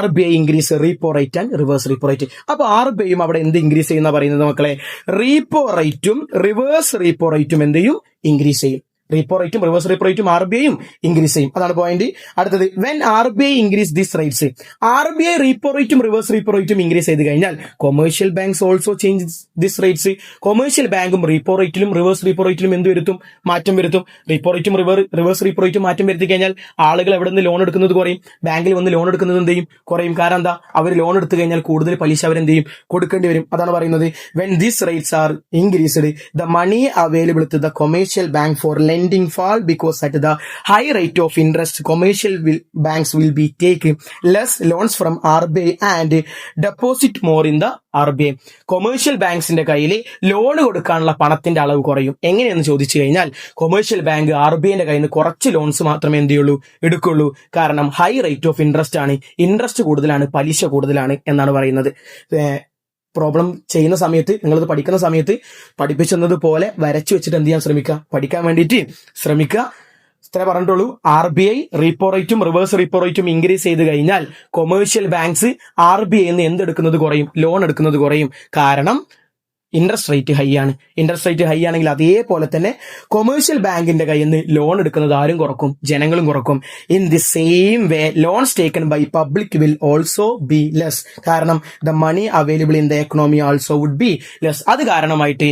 RBI increase repo rate and reverse repo rate. അപ്പൊ RBIയും അവിടെ എന്ത് ഇൻക്രീസ് ചെയ്യുന്ന പറയുന്നത് മക്കളെ? റീപ്പോ റേറ്റും റിവേഴ്സ് റീപ്പോ റേറ്റും എന്ത് ചെയ്യും? ഇൻക്രീസ് ചെയ്യും. റീപ്പോ റേറ്റും റിവേഴ്സ് റീപ്പോ റേറ്റും RBIയും ഇൻക്രീസ് ചെയ്യും. അതാണ് പോയിന്റ്. അടുത്തത് when RBI increase this rates. RBI repo റേറ്റും റിവേഴ്സ് റീപ്പോ റേറ്റും ഇൻക്രീസ് ചെയ്ത് കഴിഞ്ഞാൽ commercial banks also change this rates. Commercial ബാങ്കും റീപ്പോ റേറ്റിലും റിവേഴ്സ് റീപ്പോ റേറ്റിലും എന്ത് വരുത്തും? മാറ്റം വരുത്തും. റീപ്പോ റേറ്റും റിവേഴ്സ് റീപ്പോ റേറ്റും മാറ്റം വരുത്തി കഴിഞ്ഞാൽ ആളുകൾ എവിടെ നിന്ന് ലോൺ എടുക്കുന്നത് കുറയും, ബാങ്കിൽ വന്ന് ലോൺ എടുക്കുന്നത് എന്ത് ചെയ്യും? കുറയും. കാരണം എന്താ? അവർ ലോൺ എടുത്തു കഴിഞ്ഞാൽ കൂടുതൽ പലിശ അവരെന്ത് ചെയ്യും? കൊടുക്കേണ്ടി വരും. അതാണ് പറയുന്നത്. When this rates are increased the money available to the commercial bank for lending fall because at the high rate of interest commercial banks will be taking less loans from RBI and deposit more in the RBI. Commercial ബാങ്ക്സിന്റെ കയ്യിൽ ലോൺ കൊടുക്കാനുള്ള പണത്തിന്റെ അളവ് കുറയും. എങ്ങനെയെന്ന് ചോദിച്ചു കഴിഞ്ഞാൽ കൊമേഴ്ഷ്യൽ ബാങ്ക് RBIന്റെ കയ്യിൽ നിന്ന് കുറച്ച് ലോൺസ് മാത്രമേ എന്ത് ചെയ്യുള്ളൂ? എടുക്കുള്ളൂ. കാരണം ഹൈ റേറ്റ് ഓഫ് ഇൻട്രസ്റ്റ് ആണ്, ഇൻട്രസ്റ്റ് കൂടുതലാണ്, പലിശ കൂടുതലാണ് എന്നാണ് പറയുന്നത്. പ്രോബ്ലം ചെയ്യുന്ന സമയത്ത്, നിങ്ങളിത് പഠിക്കുന്ന സമയത്ത് പഠിപ്പിച്ചത് പോലെ വരച്ചു വെച്ചിട്ട് എന്ത് ചെയ്യാൻ ശ്രമിക്കുക, പഠിക്കാൻ വേണ്ടിയിട്ട് ശ്രമിക്കുക. ഇത്ര പറഞ്ഞിട്ടുള്ളൂ. RBI റീപ്പോ റേറ്റും റിവേഴ്സ് റീപ്പോ റേറ്റും ഇൻക്രീസ് ചെയ്ത് കഴിഞ്ഞാൽ കൊമേഴ്ഷ്യൽ ബാങ്ക്സ് RBI നിന്ന് എന്തെടുക്കുന്നത് കുറയും, ലോൺ എടുക്കുന്നത് കുറയും. കാരണം ഇൻട്രസ്റ്റ് റേറ്റ് ഹൈ ആണ്. ഇൻട്രസ്റ്റ് റേറ്റ് ഹൈ ആണെങ്കിൽ അതേപോലെ തന്നെ കൊമേഴ്ഷ്യൽ ബാങ്കിന്റെ കയ്യിൽ നിന്ന് ലോൺ എടുക്കുന്നത് ആരും കുറക്കും, ജനങ്ങളും കുറക്കും. In the same way loans taken by public will also be less. കാരണം the money available in the economy also would be less. അത് കാരണമായിട്ട്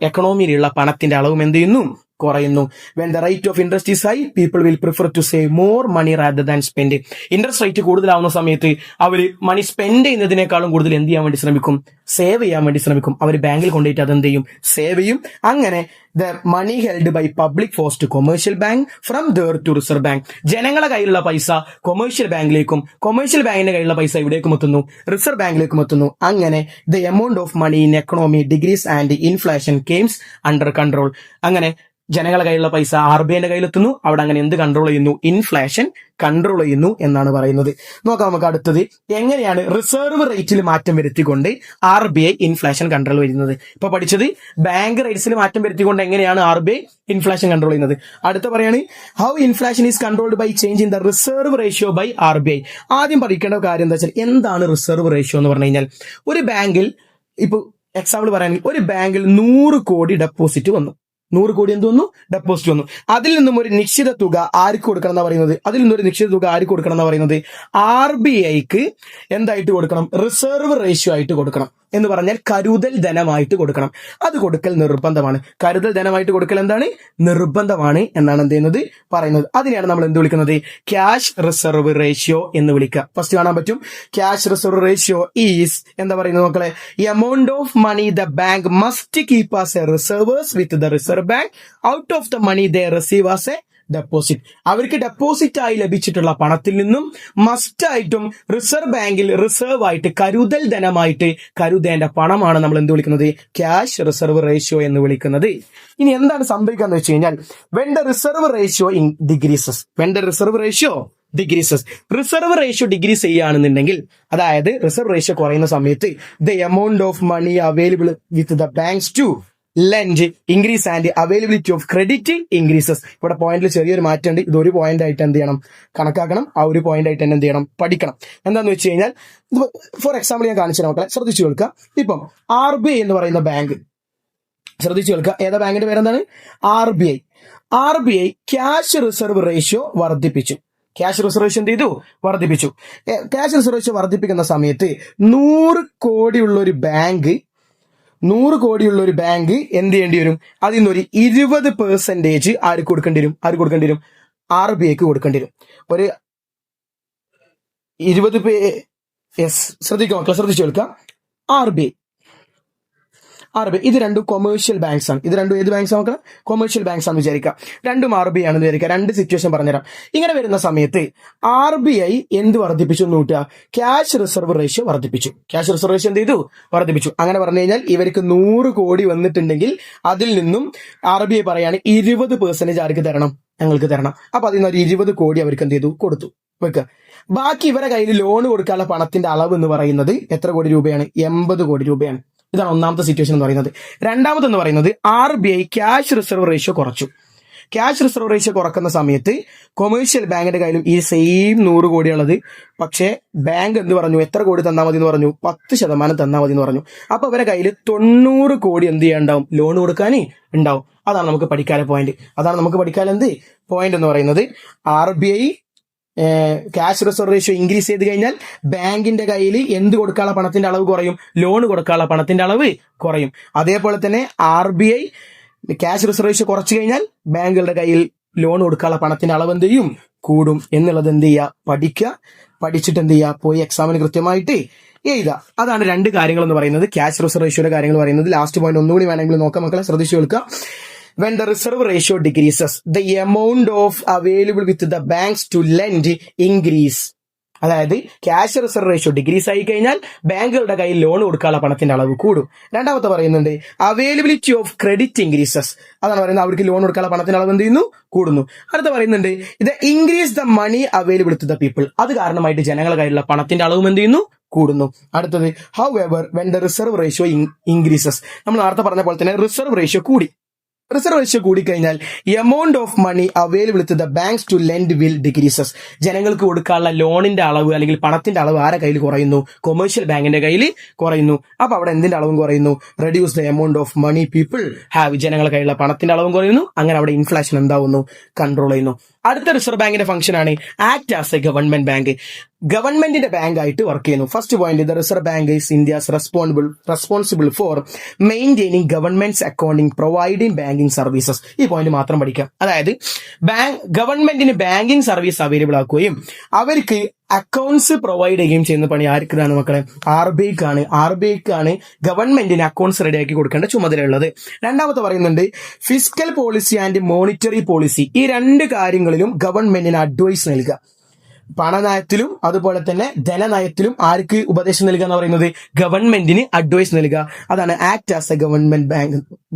എക്കണോമിയിലുള്ള പണത്തിന്റെ അളവും എന്ത് ചെയ്യുന്നു, കുറയുന്നു. When the rate of interest is high people will prefer to save more money rather than spend. Interest rate കൂടുതലാവുന്ന സമയത്ത് അവർ മണി സ്പെൻഡ് ചെയ്യുന്നതിനേക്കാളും കൂടുതൽ എന്ത് ചെയ്യാൻ വേണ്ടി ശ്രമിക്കും, സേവ് ചെയ്യാൻ വേണ്ടി ശ്രമിക്കും. അവർ ബാങ്കിൽ കൊണ്ടുപോയിട്ട് അതെന്ത് ചെയ്യും, സേവ് ചെയ്യും. അങ്ങനെ the money held by public force to commercial bank from there to reserve bank. ജനങ്ങളുടെ കയ്യിലുള്ള പൈസ കൊമേഴ്ഷ്യൽ ബാങ്കിലേക്കും കൊമേഴ്ഷ്യൽ ബാങ്കിന്റെ കയ്യിലുള്ള പൈസ ഇവിടേക്കും എത്തുന്നു, റിസർവ് ബാങ്കിലേക്കും എത്തുന്നു. അങ്ങനെ the amount of money in economy decrease and inflation comes under control. അങ്ങനെ ജനങ്ങളുടെ കയ്യിലുള്ള പൈസ RBIന്റെ കയ്യിലെത്തുന്നു. അവിടെ അങ്ങനെ എന്ത് കൺട്രോൾ ചെയ്യുന്നു, ഇൻഫ്ലേഷൻ കൺട്രോൾ ചെയ്യുന്നു എന്നാണ് പറയുന്നത്. നോക്കാം നമുക്ക് അടുത്തത് എങ്ങനെയാണ് റിസർവ് റേറ്റിൽ മാറ്റം വരുത്തിക്കൊണ്ട് RBI ഇൻഫ്ലേഷൻ കൺട്രോൾ ചെയ്യുന്നത്. ഇപ്പൊ പഠിച്ചത് ബാങ്ക് റേറ്റ്സിൽ മാറ്റം വരുത്തിക്കൊണ്ട് എങ്ങനെയാണ് RBI ഇൻഫ്ലേഷൻ കൺട്രോൾ ചെയ്യുന്നത്. അടുത്ത പറയാണ് how inflation is controlled by change in the reserve ratio by RBI. ആദ്യം പഠിക്കേണ്ട കാര്യം എന്താ വെച്ചാൽ എന്താണ് റിസർവ് റേഷ്യോ എന്ന് പറഞ്ഞു കഴിഞ്ഞാൽ, ഒരു ബാങ്കിൽ ഇപ്പൊ എക്സാമ്പിൾ പറയുകയാണെങ്കിൽ ഒരു ബാങ്കിൽ 100 കോടി ഡെപ്പോസിറ്റ് വന്നു, 100 കോടി എന്ത് വന്നു, ഡെപ്പോസിറ്റ് വന്നു. അതിൽ നിന്നും ഒരു നിശ്ചിത തുക ആർക്ക് കൊടുക്കണം എന്നാ പറയുന്നത്, RBIക്ക് എന്തായിട്ട് കൊടുക്കണം, റിസർവ് റേഷ്യോ ആയിട്ട് കൊടുക്കണം. എന്ന് പറഞ്ഞാൽ കരുതൽ ധനമായിട്ട് കൊടുക്കണം. അത് കൊടുക്കൽ നിർബന്ധമാണ്. കരുതൽ ധനമായിട്ട് കൊടുക്കൽ എന്താണ്, നിർബന്ധമാണ് എന്നാണ് എന്ത് ചെയ്യുന്നത്, പറയുന്നത്. അതിനെയാണ് നമ്മൾ എന്ത് വിളിക്കുന്നത്, ക്യാഷ് റിസർവ് റേഷ്യോ എന്ന് വിളിക്കുക. ഫസ്റ്റ് കാണാൻ പറ്റും, ക്യാഷ് റിസർവ് റേഷ്യോ ഈസ് എന്താ പറയുന്നത് മക്കളെ, amount of money the bank must keep as a reserves with the reserve bank out of the money they receive as a deposit. അവർക്ക് ഡെപ്പോസിറ്റ് ആയി ലഭിച്ചിട്ടുള്ള പണത്തിൽ നിന്നും മസ്റ്റായിട്ടും റിസർവ് ബാങ്കിൽ റിസർവ് ആയിട്ട് കരുതൽ ധനമായിട്ട് കരുതേണ്ട പണമാണ് നമ്മൾ എന്ത് വിളിക്കുന്നത്, ക്യാഷ് റിസർവ് റേഷ്യോ എന്ന് വിളിക്കുന്നത്. ഇനി എന്താണ് സംഭവിക്കാന്ന് വെച്ച് കഴിഞ്ഞാൽ, when the reserve ratio decreases, reserve ratio decrease ചെയ്യുകയാണെന്നുണ്ടെങ്കിൽ, അതായത് റിസർവ് റേഷ്യോ കുറയുന്ന സമയത്ത് the amount of money available with the banks to lend increase and availability of credit increases. ഇവിടെ പോയിന്റിൽ ചെറിയൊരു മാറ്റമുണ്ട്. ഇതൊരു പോയിന്റ് ആയിട്ട് എന്ത് ചെയ്യണം, കണക്കാക്കണം. ആ ഒരു പോയിന്റ് ആയിട്ട് തന്നെ എന്ത് ചെയ്യണം, പഠിക്കണം. എന്താന്ന് വെച്ച് കഴിഞ്ഞാൽ, ഫോർ എക്സാമ്പിൾ ഞാൻ കാണിച്ചു മക്കളെ, ശ്രദ്ധിച്ചു കേൾക്കുക. ഇപ്പം RBI എന്ന് പറയുന്ന ബാങ്ക് ശ്രദ്ധിച്ചു കേൾക്കുക. ഏതാ ബാങ്കിന്റെ പേരെന്താണ്, RBI ക്യാഷ് റിസർവ് റേഷ്യോ വർദ്ധിപ്പിച്ചു. ക്യാഷ് റിസർവ് റേഷ്യോ എന്ത് ചെയ്തു, വർദ്ധിപ്പിച്ചു. ക്യാഷ് റിസർവ് റേഷ്യോ വർദ്ധിപ്പിക്കുന്ന സമയത്ത് 100 കോടിയുള്ള ഒരു ബാങ്ക് എന്ത് ചെയ്യേണ്ടി വരും, അതിൽ നിന്നൊരു 20% ആർക്ക് കൊടുക്കേണ്ടി വരും, RBIക്ക് കൊടുക്കേണ്ടി വരും. ഒരു 20 ശ്രദ്ധിക്കുക മക്കളെ, ശ്രദ്ധിച്ചു കേൾക്കുക. RBI ഇത് രണ്ടും കൊമേഴ്ഷ്യൽ ബാങ്ക്സ് ആണ്. ഇത് രണ്ടും ഏത് ബാങ്ക്സ് നോക്കണം, കൊമേഴ്ഷ്യൽ ബാങ്ക്സ് ആണെന്ന് വിചാരിക്കുക. രണ്ടും RBI ആണെന്ന് വിചാരിക്കുക. രണ്ട് സിറ്റുവേഷൻ പറഞ്ഞുതരാം. ഇങ്ങനെ വരുന്ന സമയത്ത് RBI എന്ത് വർദ്ധിപ്പിച്ചു എന്ന് കൂട്ടുക, ക്യാഷ് റിസർവ് റേഷ്യോ വർദ്ധിപ്പിച്ചു. ക്യാഷ് റിസർവ് റേഷ്യോ എന്ത് ചെയ്തു, വർദ്ധിപ്പിച്ചു. അങ്ങനെ പറഞ്ഞു കഴിഞ്ഞാൽ ഇവർക്ക് 100 കോടി വന്നിട്ടുണ്ടെങ്കിൽ അതിൽ നിന്നും RBI പറയാണ് 20% ആർക്ക് തരണം, ഞങ്ങൾക്ക് തരണം. അപ്പൊ അതിൽ നിന്ന് ഒരു 20 കോടി അവർക്ക് എന്ത് ചെയ്തു, കൊടുത്തു വെക്കുക. ബാക്കി ഇവരെ കയ്യിൽ ലോൺ കൊടുക്കാനുള്ള പണത്തിന്റെ അളവ് എന്ന് പറയുന്നത് എത്ര കോടി രൂപയാണ്, 80 കോടി രൂപയാണ്. ഇതാണ് ഒന്നാമത്തെ സിറ്റുവേഷൻ എന്ന് പറയുന്നത്. രണ്ടാമതെന്ന് പറയുന്നത് RBI ക്യാഷ് റിസർവ് റേഷ്യോ കുറച്ചു. ക്യാഷ് റിസർവ് റേഷ്യോ കുറക്കുന്ന സമയത്ത് കൊമേഴ്ഷ്യൽ ബാങ്കിന്റെ കയ്യിലും ഈ സെയിം 100 കോടിയുള്ളത്, പക്ഷേ ബാങ്ക് എന്ത് പറഞ്ഞു, എത്ര കോടി തന്നാൽ മതി എന്ന് പറഞ്ഞു, 10% തന്നാൽ മതി എന്ന് പറഞ്ഞു. അപ്പൊ അവരുടെ കയ്യിൽ 90 കോടി എന്ത് ചെയ്യാണ്ടാവും, ലോൺ കൊടുക്കാൻ ഉണ്ടാവും. അതാണ് നമുക്ക് പഠിക്കാനുള്ള പോയിന്റ് എന്ന് പറയുന്നത്. RBI cash reserve ratio increase ചെയ്ത് കഴിഞ്ഞാൽ ബാങ്കിന്റെ കയ്യിൽ എന്ത് കൊടുക്കാനുള്ള പണത്തിന്റെ അളവ് കുറയും, ലോൺ കൊടുക്കാനുള്ള പണത്തിന്റെ അളവ് കുറയും. അതേപോലെ തന്നെ RBI ക്യാഷ് റിസർവ് റേഷ്യോ കുറച്ചു കഴിഞ്ഞാൽ ബാങ്കുകളുടെ കയ്യിൽ ലോൺ കൊടുക്കാനുള്ള പണത്തിന്റെ അളവ് എന്ത് ചെയ്യും, കൂടും എന്നുള്ളത് എന്ത് ചെയ്യുക, പഠിച്ചിട്ട് എന്ത് ചെയ്യുക, പോയി എക്സാമിന് കൃത്യമായിട്ട് എഴുതുക. അതാണ് രണ്ട് കാര്യങ്ങൾ എന്ന് പറയുന്നത്, ക്യാഷ് റിസർവ് റേഷ്യോയുടെ കാര്യങ്ങൾ പറയുന്നത്. ലാസ്റ്റ് പോയിന്റ് ഒന്നുകൂടി വേണമെങ്കിൽ നോക്കാം മക്കളെ, ശ്രദ്ധിച്ചു കേൾക്കുക. When the reserve ratio decreases, the amount of available with the banks to lend increase. അതായത് ക്യാഷ് റിസർവ് റേഷ്യോ ഡിഗ്രീസ് ആയി കഴിഞ്ഞാൽ ബാങ്കുകളുടെ കയ്യിൽ ലോൺ കൊടുക്കാനുള്ള പണത്തിന്റെ അളവ് കൂടും. രണ്ടാമത്തെ പറയുന്നുണ്ട് അവൈലബിലിറ്റി ഓഫ് ക്രെഡിറ്റ് ഇൻക്രീസസ്. അതാണ് പറയുന്നത്, അവർക്ക് ലോൺ കൊടുക്കാനുള്ള പണത്തിന്റെ അളവ് എന്ത് ചെയ്യുന്നു, കൂടുന്നു. അടുത്ത പറയുന്നുണ്ട് ഇത് increase the money available to the people. അത് കാരണമായിട്ട് ജനങ്ങളുടെ കയ്യിലുള്ള പണത്തിന്റെ അളവും എന്ത് ചെയ്യുന്നു, കൂടുന്നു. അടുത്തത് however when the reserve ratio increases. നമ്മൾ നേരത്തെ പറഞ്ഞ പോലെ തന്നെ റിസർവ് റേഷ്യോ കൂടിക്കഴിഞ്ഞാൽ amount of money available to the banks to lend will decreases. ജനങ്ങൾക്ക് കൊടുക്കാനുള്ള ലോണിന്റെ അളവ് അല്ലെങ്കിൽ പണത്തിന്റെ അളവ് ആരുടെ കയ്യിൽ കുറയുന്നു? കൊമേഴ്ഷ്യൽ ബാങ്കിന്റെ കയ്യിൽ കുറയുന്നു. അപ്പൊ അവിടെ എന്തിന്റെ അളവും കുറയുന്നു? Reduce the amount of money people have. ജനങ്ങളുടെ കയ്യിലുള്ള പണത്തിന്റെ അളവും കുറയുന്നു. അങ്ങനെ അവിടെ ഇൻഫ്ലേഷൻ എന്താവുന്നു? കൺട്രോൾ ചെയ്യുന്നു. അടുത്ത റിസർവ് ബാങ്കിന്റെ ഫംഗ്ഷൻ ആണ് act as a government bank. ഗവൺമെന്റിന്റെ ബാങ്ക് ആയിട്ട് വർക്ക് ചെയ്യുന്നു. First point, the reserve bank is India's responsible for maintaining governments accounting providing banking services. ഈ പോയിന്റ് മാത്രം പഠിക്കാം. അതായത് ഗവൺമെന്റിന് ബാങ്കിങ് സർവീസ് അവൈലബിൾ ആക്കുകയും അവർക്ക് അക്കൗണ്ട്സ് പ്രൊവൈഡ് ചെയ്യുകയും ചെയ്യുന്ന പണി ആർക്കാണ് മക്കളെ? ആർബിഐക്കാണ് ഗവൺമെന്റിന് അക്കൗണ്ട്സ് റെഡിയാക്കി കൊടുക്കേണ്ട ചുമതലയുള്ളത്. രണ്ടാമത്തെ പറയുന്നുണ്ട് fiscal policy and monetary policy. ഈ രണ്ട് കാര്യങ്ങളിലും ഗവൺമെന്റിന് അഡ്വൈസ് നൽകുക. പണനയത്തിലും അതുപോലെ തന്നെ ധനനയത്തിലും ആർക്ക് ഉപദേശം നൽകുക എന്ന് പറയുന്നത്? ഗവൺമെന്റിന് അഡ്വൈസ് നൽകുക. അതാണ് act as A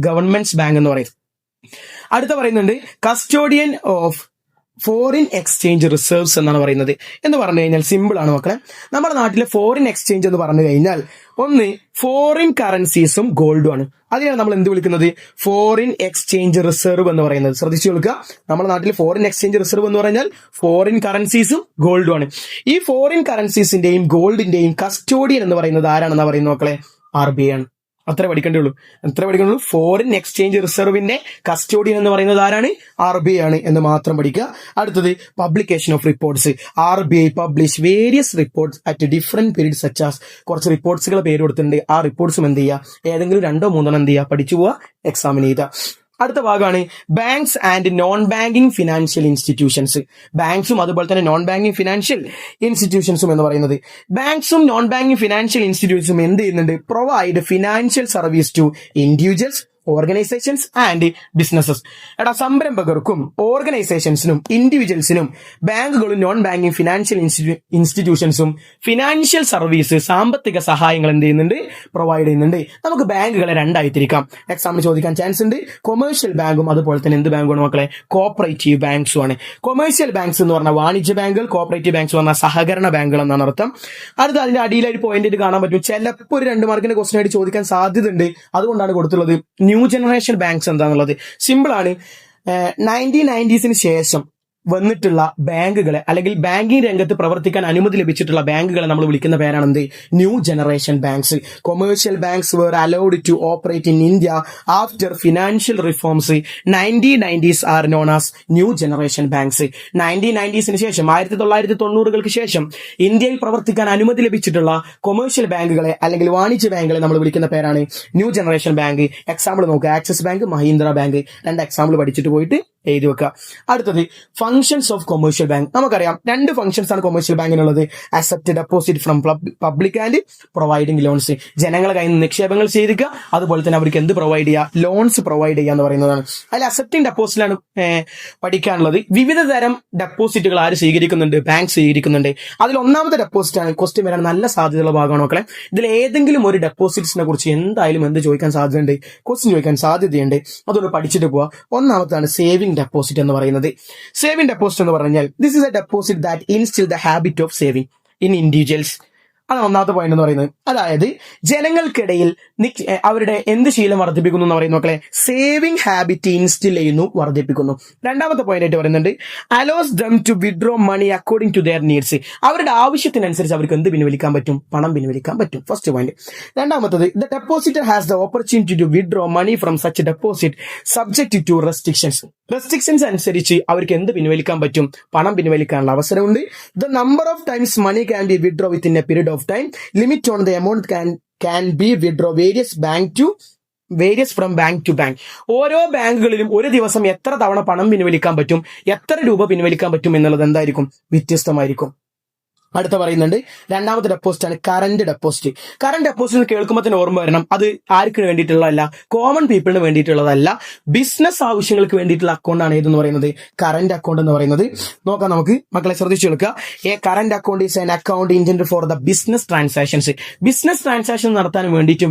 governments bank എന്ന് പറയുന്നത്. അടുത്ത പറയുന്നുണ്ട് custodian of foreign exchange reserves എന്നാണ് പറയുന്നത്. എന്ന് പറഞ്ഞു കഴിഞ്ഞാൽ സിമ്പിൾ ആണ് മക്കളെ. നമ്മുടെ നാട്ടിലെ ഫോറിൻ എക്സ്ചേഞ്ച് എന്ന് പറഞ്ഞു കഴിഞ്ഞാൽ ഒന്ന് ഫോറിൻ കറൻസീസും ഗോൾഡും ആണ്. അതിനാണ് നമ്മൾ എന്ത് വിളിക്കുന്നത്? ഫോറിൻ എക്സ്ചേഞ്ച് റിസർവ് എന്ന് പറയുന്നത്. ശ്രദ്ധിച്ചു കൊടുക്കുക, നമ്മുടെ നാട്ടിൽ ഫോറിൻ എക്സ്ചേഞ്ച് റിസർവ് എന്ന് പറഞ്ഞാൽ ഫോറിൻ കറൻസീസും ഗോൾഡും ആണ്. ഈ ഫോറിൻ കറൻസീസിന്റെയും ഗോൾഡിന്റെയും കസ്റ്റോഡിയൻ എന്ന് പറയുന്നത് ആരാണെന്ന് പറയുന്നത് മക്കളെ? RBI ആണ്. അത്ര പഠിക്കേണ്ടുള്ളൂ. ഫോറിൻ എക്സ്ചേഞ്ച് റിസർവിന്റെ കസ്റ്റോഡിയൻ എന്ന് പറയുന്നത് ആരാണ്? RBI ആണ് എന്ന് മാത്രം പഠിക്കുക. അടുത്തത് publication of reports. RBI publish various reports at different period such as. കുറച്ച് റിപ്പോർട്ട്സുകൾ പേര് കൊടുത്തിട്ടുണ്ട്. ആ റിപ്പോർട്ട്സും എന്ത് ചെയ്യുക? ഏതെങ്കിലും 2-3 എന്ത് ചെയ്യുക? പഠിച്ചു പോവുക, എക്സാമിന് ചെയ്താൽ. അടുത്ത ഭാഗമാണ് banks and non banking financial institutions. ബാങ്ക്സും അതുപോലെ തന്നെ നോൺ ബാങ്കിങ് ഫിനാൻഷ്യൽ ഇൻസ്റ്റിറ്റ്യൂഷൻസും എന്ന് പറയുന്നത്. ബാങ്ക്സും നോൺ ബാങ്കിങ് ഫിനാൻഷ്യൽ ഇൻസ്റ്റിറ്റ്യൂഷൻസും എന്ത് ചെയ്യുന്നുണ്ട്? Provide financial service to individuals, organisations and businesses. സംരംഭകർക്കും ഓർഗനൈസേഷൻസിനും ഇൻഡിവിജ്വൽസിനും ബാങ്കുകളും നോൺ ബാങ്കിങ് ഫിനാൻഷ്യൽ ഇൻസ്റ്റിറ്റ്യൂഷൻസും ഫിനാൻഷ്യൽ സർവീസ്, സാമ്പത്തിക സഹായങ്ങൾ എന്ത് ചെയ്യുന്നുണ്ട്? പ്രൊവൈഡ് ചെയ്യുന്നുണ്ട്. നമുക്ക് ബാങ്കുകളെ രണ്ടായി തിരിക്കാം. എക്സാമിന് ചോദിക്കാൻ ചാൻസ് ഉണ്ട്. കൊമേഴ്ഷ്യൽ ബാങ്കും അതുപോലെ തന്നെ എന്ത് ബാങ്കുമാണ് മക്കളെ? കോപ്പറേറ്റീവ് ബാങ്ക്സും ആണ്. കൊമേഴ്ഷ്യൽ ബാങ്ക്സ് എന്ന് പറഞ്ഞാൽ വാണിജ്യ ബാങ്കുകൾ, കോപ്പറേറ്റീവ് ബാങ്ക്സ് പറഞ്ഞാൽ സഹകരണ ബാങ്കുകൾ എന്നാണ് അർത്ഥം. അടുത്ത അതിന്റെ അടിയിലായിട്ട് പോയിന്റ് കാണാൻ പറ്റും. ചിലപ്പോൾ ഒരു 2 മാർക്കിന്റെ ക്വസ്റ്റൻ ആയിട്ട് ചോദിക്കാൻ സാധ്യത ഉണ്ട്. അതുകൊണ്ടാണ് കൊടുത്തുള്ളത്. ന്യൂ ജനറേഷൻ ബാങ്ക്സ് എന്താന്നുള്ളത് സിമ്പിൾ ആണ്. 1990s ശേഷം വന്നിട്ടുള്ള ബാങ്കുകളെ അല്ലെങ്കിൽ ബാങ്കിങ് രംഗത്ത് പ്രവർത്തിക്കാൻ അനുമതി ലഭിച്ചിട്ടുള്ള ബാങ്കുകളെ നമ്മൾ വിളിക്കുന്ന പേരാണ് എന്ത്? New generation banks. Commercial banks were allowed to operate in India after financial reforms. 1990s are known as new generation banks. 1990s ശേഷം 1990-കൾക്ക് ശേഷം ഇന്ത്യയിൽ പ്രവർത്തിക്കാൻ അനുമതി ലഭിച്ചിട്ടുള്ള കൊമേഴ്ഷ്യൽ ബാങ്കുകളെ അല്ലെങ്കിൽ വാണിജ്യ ബാങ്കുകളെ നമ്മൾ വിളിക്കുന്ന പേരാണ് ന്യൂ ജനറേഷൻ ബാങ്ക്. എക്സാമ്പിൾ നോക്കുക, axis bank, Mahindra bank. 2 example പഠിച്ചിട്ട് പോയിട്ട് എഴുതി വെക്കുക. അടുത്തത് ഫംഗ്ഷൻസ് ഓഫ് കൊമേഴ്ഷ്യൽ ബാങ്ക്. നമുക്കറിയാം 2 ഫംഗ്ഷൻസ് ആണ് കൊമേഴ്ഷ്യൽ ബാങ്കിനുള്ളത്. Accept deposit from public and providing loans. ജനങ്ങളെ കയ്യിൽ നിന്ന് നിക്ഷേപങ്ങൾ ചെയ്തിരിക്കുക, അതുപോലെ തന്നെ അവർക്ക് എന്ത് പ്രൊവൈഡ് ചെയ്യുക? ലോൺസ് പ്രൊവൈഡ് ചെയ്യുക എന്ന് പറയുന്നതാണ്. അതിൽ അക്സെപ്റ്റിംഗ് ഡെപ്പോസിറ്റിലാണ് പഠിക്കാനുള്ളത്. വിവിധ തരം ഡെപ്പോസിറ്റുകൾ ആര് സ്വീകരിക്കുന്നുണ്ട്? ബാങ്ക് സ്വീകരിക്കുന്നുണ്ട്. അതിൽ ഒന്നാമത്തെ ഡെപ്പോസിറ്റ് ആണ്. ക്വസ്റ്റ്യൻ വരാൻ നല്ല സാധ്യതയുള്ള ഭാഗമാണ് മക്കളെ. ഇതിൽ ഏതെങ്കിലും ഒരു ഡെപ്പോസിറ്റ്സിനെ കുറിച്ച് എന്തായാലും എന്ത് ചോദിക്കാൻ സാധ്യതയുണ്ട്? ക്വസ്റ്റ്യൻ ചോദിക്കാൻ സാധ്യതയുണ്ട്. അതുകൊണ്ട് പഠിച്ചിട്ട് പോവുക. ഒന്നാമത്താണ് സേവിംഗ് ഡെപ്പോസിറ്റ് എന്ന് പറയുന്നത്. സേവിംഗ് ഡെപ്പോസിറ്റ് എന്ന് പറഞ്ഞാൽ this is A deposit that ഇൻസ്റ്റിൽ the habit of saving in individuals. അതാണ് ഒന്നാമത്തെ പോയിന്റ് എന്ന് പറയുന്നത്. അതായത് ജനങ്ങൾക്കിടയിൽ അവരുടെ എന്ത് ശീലം വർദ്ധിപ്പിക്കുന്നു എന്ന് പറയുന്ന മക്കളെ? സേവിംഗ് ഹാബിറ്റ് ഇൻസ്റ്റിൽ ചെയ്യുന്നു, വർദ്ധിപ്പിക്കുന്നു. രണ്ടാമത്തെ പോയിന്റ് ആയിട്ട് പറയുന്നുണ്ട് allows them to withdraw money according to their needs. അവരുടെ ആവശ്യത്തിനനുസരിച്ച് അവർക്ക് എന്ത് പിൻവലിക്കാൻ പറ്റും? പണം പിൻവലിക്കാൻ പറ്റും. First point. രണ്ടാമത്തത് the depositor has the opportunity to withdraw money from such deposit subject to restrictions അനുസരിച്ച് അവർക്ക് എന്ത് പിൻവലിക്കാൻ പറ്റും? പണം പിൻവലിക്കാനുള്ള അവസരമുണ്ട്. The number of times money can be withdraw within a period of time, limit on the amount can be withdraw various from bank to bank. ഓരോ ബാങ്കുകളിലും ഒരു ദിവസം എത്ര തവണ പണം പിൻവലിക്കാൻ പറ്റും, എത്ര രൂപ പിൻവലിക്കാൻ പറ്റും എന്നുള്ളത് എന്തായിരിക്കും? വ്യത്യസ്തമായിരിക്കും. അടുത്ത പറയുന്നുണ്ട് രണ്ടാമത്തെ ഡെപ്പോസിറ്റ് ആണ് കറന്റ് ഡെപ്പോസിറ്റ്. കറന്റ് ഡെപ്പോസിറ്റ് കേൾക്കുമ്പോൾ തന്നെ ഓർമ്മ വരണം, അത് ആർക്ക് വേണ്ടിയിട്ടുള്ളതല്ല, കോമൺ പീപ്പിളിന് വേണ്ടിയിട്ടുള്ളതല്ല, ബിസിനസ് ആവശ്യങ്ങൾക്ക് വേണ്ടിയിട്ടുള്ള അക്കൗണ്ടാണ് ഏതെന്ന് പറയുന്നത്? കറന്റ് അക്കൗണ്ട് എന്ന് പറയുന്നത്. നോക്കാം നമുക്ക്, മക്കളെ ശ്രദ്ധിച്ചു കേൾക്കുക. A current account is an account intend for the business transactions. Business transaction നടത്താൻ